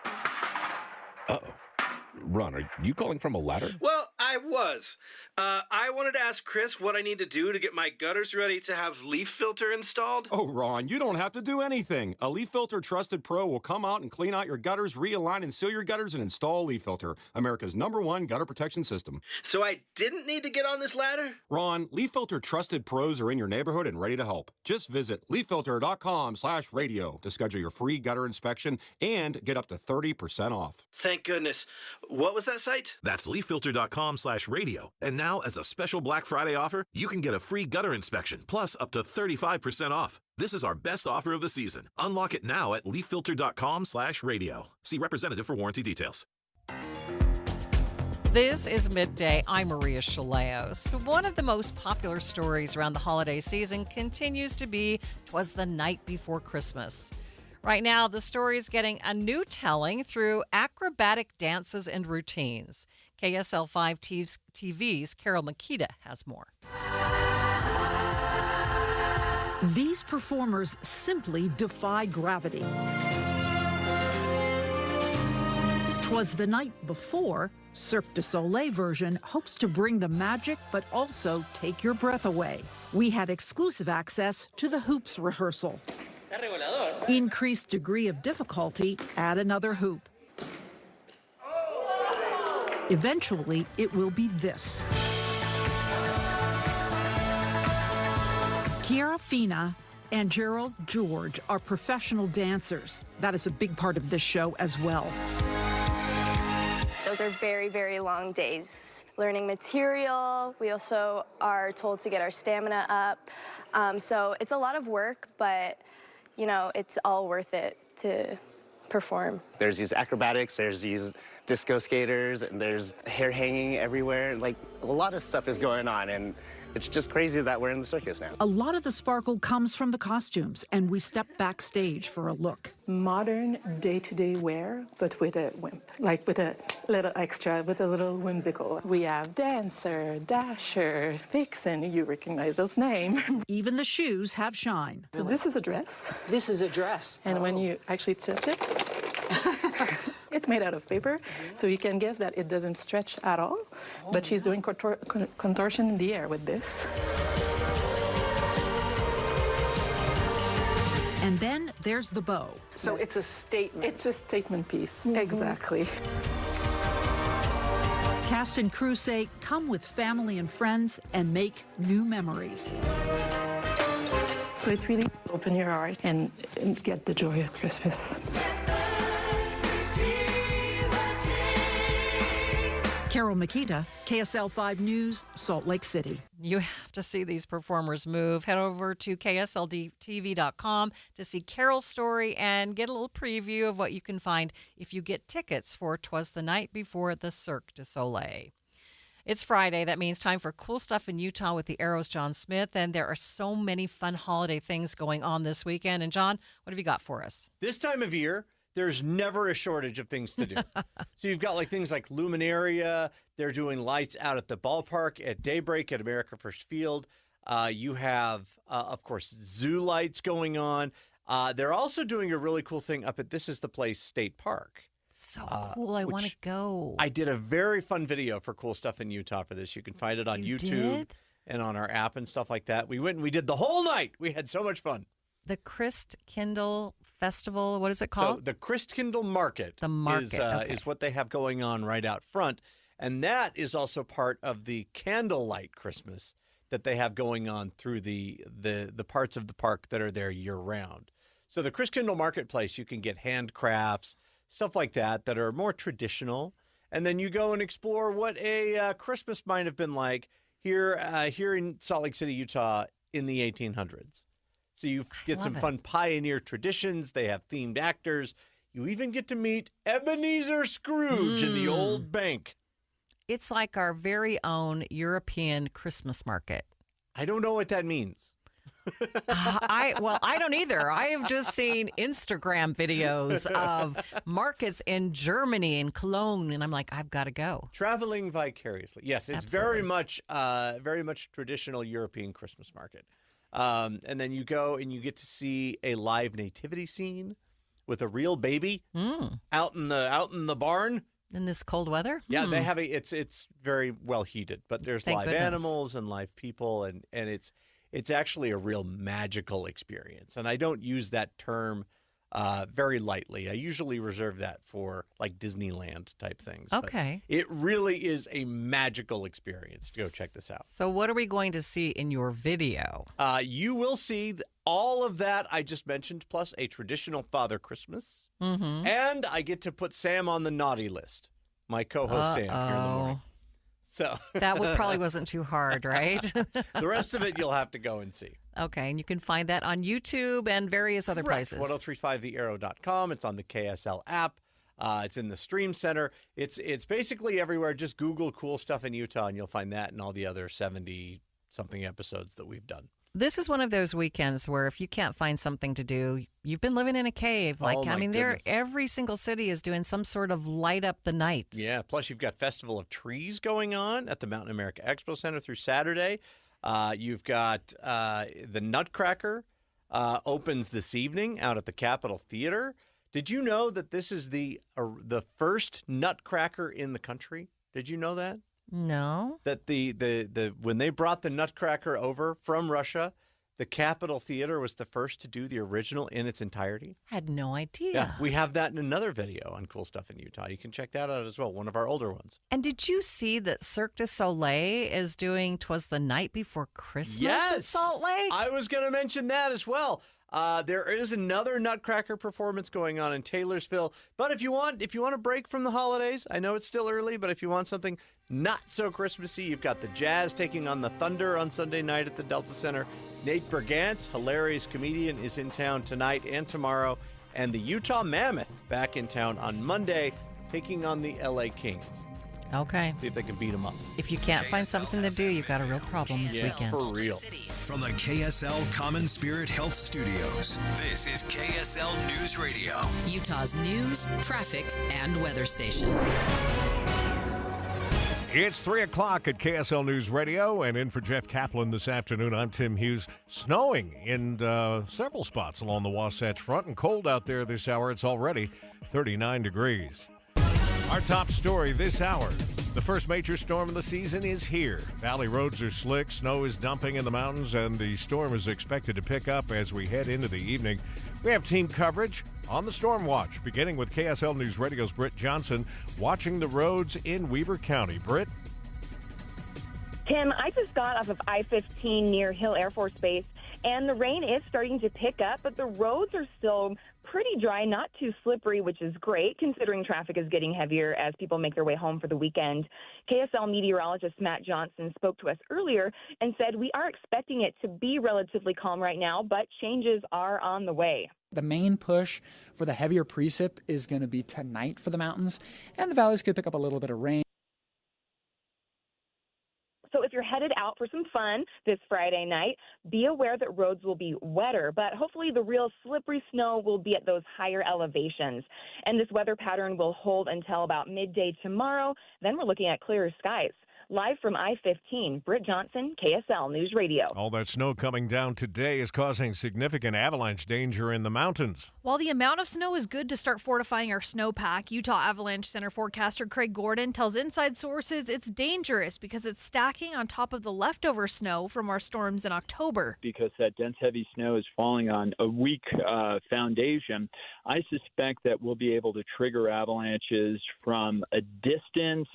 S24: Uh-oh. Ron, are you calling from a ladder?
S25: Well, I was. I wanted to ask Chris what I need to do to get my gutters ready to have leaf filter installed.
S20: Oh, Ron, you don't have to do anything. A Leaf Filter Trusted Pro will come out and clean out your gutters, realign and seal your gutters, and install Leaf Filter, America's #1 gutter protection system.
S25: So I didn't need to get on this ladder?
S20: Ron, Leaf Filter Trusted Pros are in your neighborhood and ready to help. Just visit leaffilter.com/radio to schedule your free gutter inspection and get up to 30% off.
S25: Thank goodness. What was that site?
S8: That's leaffilter.com/radio. And now, as a special Black Friday offer, you can get a free gutter inspection, plus up to 35% off. This is our best offer of the season. Unlock it now at leaffilter.com/radio. See representative for warranty details.
S2: This is Midday. I'm Maria Shilaos. One of the most popular stories around the holiday season continues to be "'Twas the Night Before Christmas." Right now, the story is getting a new telling through acrobatic dances and routines. KSL5 TV's Carol Makita has more.
S26: These performers simply defy gravity. "'Twas the Night Before" Cirque du Soleil version hopes to bring the magic but also take your breath away. We had exclusive access to the hoops rehearsal. Increased degree of difficulty, add another hoop. Eventually, it will be this. Kiara Fina and Gerald George are professional dancers. That is a big part of this show as well.
S27: Those are very, very long days. Learning material. We also are told to get our stamina up. So it's a lot of work, but you know, it's all worth it to perform.
S28: There's these acrobatics, there's these disco skaters, and there's hair hanging everywhere. Like, a lot of stuff is going on, and it's just crazy that we're in the circus now.
S26: A lot of the sparkle comes from the costumes, and we step backstage for a look.
S29: Modern day-to-day wear, but with a whimp, like with a little extra, with a little whimsical. We have Dancer, Dasher, Vixen, you recognize those names.
S26: Even the shoes have shine.
S29: So this is a dress.
S26: This is a dress.
S29: And when you actually touch it, it's made out of paper, so you can guess that it doesn't stretch at all, but she's doing contortion in the air with this.
S26: And then there's the bow.
S29: So it's a statement. It's a statement piece, exactly.
S26: Cast and crew say, come with family and friends and make new memories.
S29: So it's really open your heart and get the joy of Christmas.
S26: Carol Makita, KSL 5 News, Salt Lake City.
S2: You have to see these performers move. Head over to KSLTV.com to see Carol's story and get a little preview of what you can find if you get tickets for "'Twas the Night Before" the Cirque du Soleil. It's Friday. That means time for Cool Stuff in Utah with the Arrow's John Smith. And there are so many fun holiday things going on this weekend. And John, what have you got for us?
S3: This time of year, there's never a shortage of things to do. So you've got things like Luminaria. They're doing lights out at the ballpark at daybreak at America First Field. You have, of course, zoo lights going on. They're also doing a really cool thing up at This Is the Place State Park.
S2: So cool. I want to go.
S3: I did a very fun video for Cool Stuff in Utah for this. You can find it on YouTube and on our app and stuff like that. We went and we did the whole night. We had so much fun.
S2: The Christkindl Festival, what is it called?
S3: So the Christkindl Market, is what they have going on right out front. And that is also part of the Candlelight Christmas that they have going on through the parts of the park that are there year-round. So the Christkindl Marketplace, you can get handcrafts, stuff like that are more traditional.
S6: and then you go and explore what a Christmas might have been like here in Salt Lake City, Utah in the 1800s. So you get some fun pioneer traditions. They have themed actors. You even get to meet Ebenezer Scrooge in the old bank.
S2: It's like our very own European Christmas market.
S6: I don't know what that means.
S2: I don't either. I have just seen Instagram videos of markets in Germany and Cologne, and I'm like, I've got to go.
S6: Traveling vicariously. Yes, it's very much traditional European Christmas market. And then you go and you get to see a live nativity scene with a real baby out in the barn.
S2: In this cold weather?
S6: Yeah, they have it's very well heated, but there's live animals and live people, and it's actually a real magical experience. And I don't use that term very lightly. I usually reserve that for like Disneyland type things.
S2: Okay.
S6: But it really is a magical experience. Go check this out.
S2: So what are we going to see in your video?
S6: You will see all of that I just mentioned, plus a traditional Father Christmas.
S2: Mm-hmm.
S6: And I get to put Sam on the naughty list, my co-host Sam, here in the morning. So
S2: that probably wasn't too hard, right?
S6: The rest of it you'll have to go and see.
S2: Okay, and you can find that on YouTube and various other places.
S6: 1035thearrow.com. It's on the KSL app. It's in the Stream Center. It's basically everywhere. Just Google cool stuff in Utah, and you'll find that and all the other 70-something episodes that we've done.
S2: This is one of those weekends where if you can't find something to do, you've been living in a cave. Every single city is doing some sort of light up the night.
S6: Yeah, plus you've got Festival of Trees going on at the Mountain America Expo Center through Saturday. You've got the Nutcracker opens this evening out at the Capitol Theater. Did you know that this is the first Nutcracker in the country? Did you know that?
S2: No.
S6: That the when they brought the Nutcracker over from Russia, the Capitol Theater was the first to do the original in its entirety.
S2: I had no idea.
S6: Yeah, we have that in another video on Cool Stuff in Utah. You can check that out as well, one of our older ones.
S2: And did you see that Cirque du Soleil is doing 'Twas the Night Before Christmas at Salt Lake?
S6: I was going to mention that as well. There is another Nutcracker performance going on in Taylorsville. But if you want a break from the holidays, I know it's still early, but if you want something not so Christmassy, you've got the Jazz taking on the Thunder on Sunday night at the Delta Center. Nate Bergantz, hilarious comedian, is in town tonight and tomorrow. And the Utah Mammoth back in town on Monday, taking on the LA Kings.
S2: Okay.
S6: See if they can beat them up.
S2: If you can't find something to do, you've got a real problem this weekend.
S6: For real.
S10: From the KSL Common Spirit Health Studios, this is KSL News Radio.
S11: Utah's news, traffic, and weather station.
S13: It's 3 o'clock at KSL News Radio, and in for Jeff Kaplan this afternoon, I'm Tim Hughes. Snowing in several spots along the Wasatch Front, and cold out there this hour. It's already 39 degrees. Our top story this hour. The first major storm of the season is here. Valley roads are slick, snow is dumping in the mountains, and the storm is expected to pick up as we head into the evening. We have team coverage on the Storm Watch, beginning with KSL News Radio's Britt Johnson, watching the roads in Weber County. Britt?
S15: Tim, I just got off of I-15 near Hill Air Force Base, and the rain is starting to pick up, but the roads are still pretty dry, not too slippery, which is great considering traffic is getting heavier as people make their way home for the weekend. KSL meteorologist Matt Johnson spoke to us earlier and said we are expecting it to be relatively calm right now, but changes are on the way.
S16: The main push for the heavier precip is going to be tonight for the mountains, and the valleys could pick up a little bit of rain.
S15: So if you're headed out for some fun this Friday night, be aware that roads will be wetter, but hopefully the real slippery snow will be at those higher elevations. And this weather pattern will hold until about midday tomorrow. Then we're looking at clearer skies. Live from I-15, Britt Johnson, KSL News Radio.
S13: All that snow coming down today is causing significant avalanche danger in the mountains.
S17: While the amount of snow is good to start fortifying our snowpack, Utah Avalanche Center forecaster Craig Gordon tells inside sources it's dangerous because it's stacking on top of the leftover snow from our storms in October.
S1: Because that dense, heavy snow is falling on a weak foundation, I suspect that we'll be able to trigger avalanches from a distance,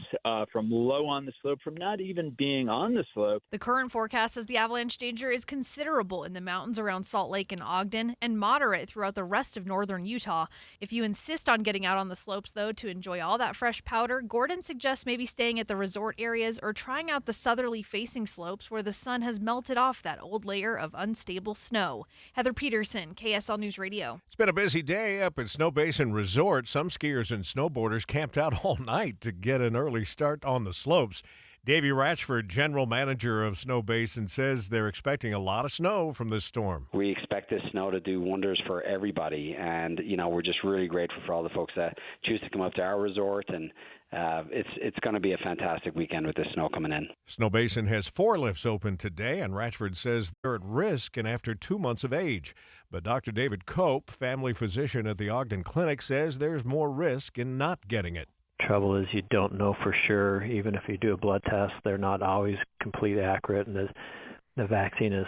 S1: from low on the slope from not even being on the slope.
S17: The current forecast says the avalanche danger is considerable in the mountains around Salt Lake and Ogden and moderate throughout the rest of northern Utah. If you insist on getting out on the slopes, though, to enjoy all that fresh powder, Gordon suggests maybe staying at the resort areas or trying out the southerly facing slopes where the sun has melted off that old layer of unstable snow. Heather Peterson, KSL News Radio.
S13: It's been a busy day up at Snow Basin Resort. Some skiers and snowboarders camped out all night to get an early start on the slopes. Davey Ratchford, general manager of Snow Basin, says they're expecting a lot of snow from this storm.
S4: We expect this snow to do wonders for everybody, and we're just really grateful for all the folks that choose to come up to our resort, and it's going to be a fantastic weekend with the snow coming in.
S13: Snow Basin has 4 lifts open today, and Ratchford says they're at risk and after 2 months of age. But Dr. David Cope, family physician at the Ogden Clinic, says there's more risk in not getting it.
S7: Trouble is you don't know for sure. Even if you do a blood test, they're not always completely accurate, and the vaccine is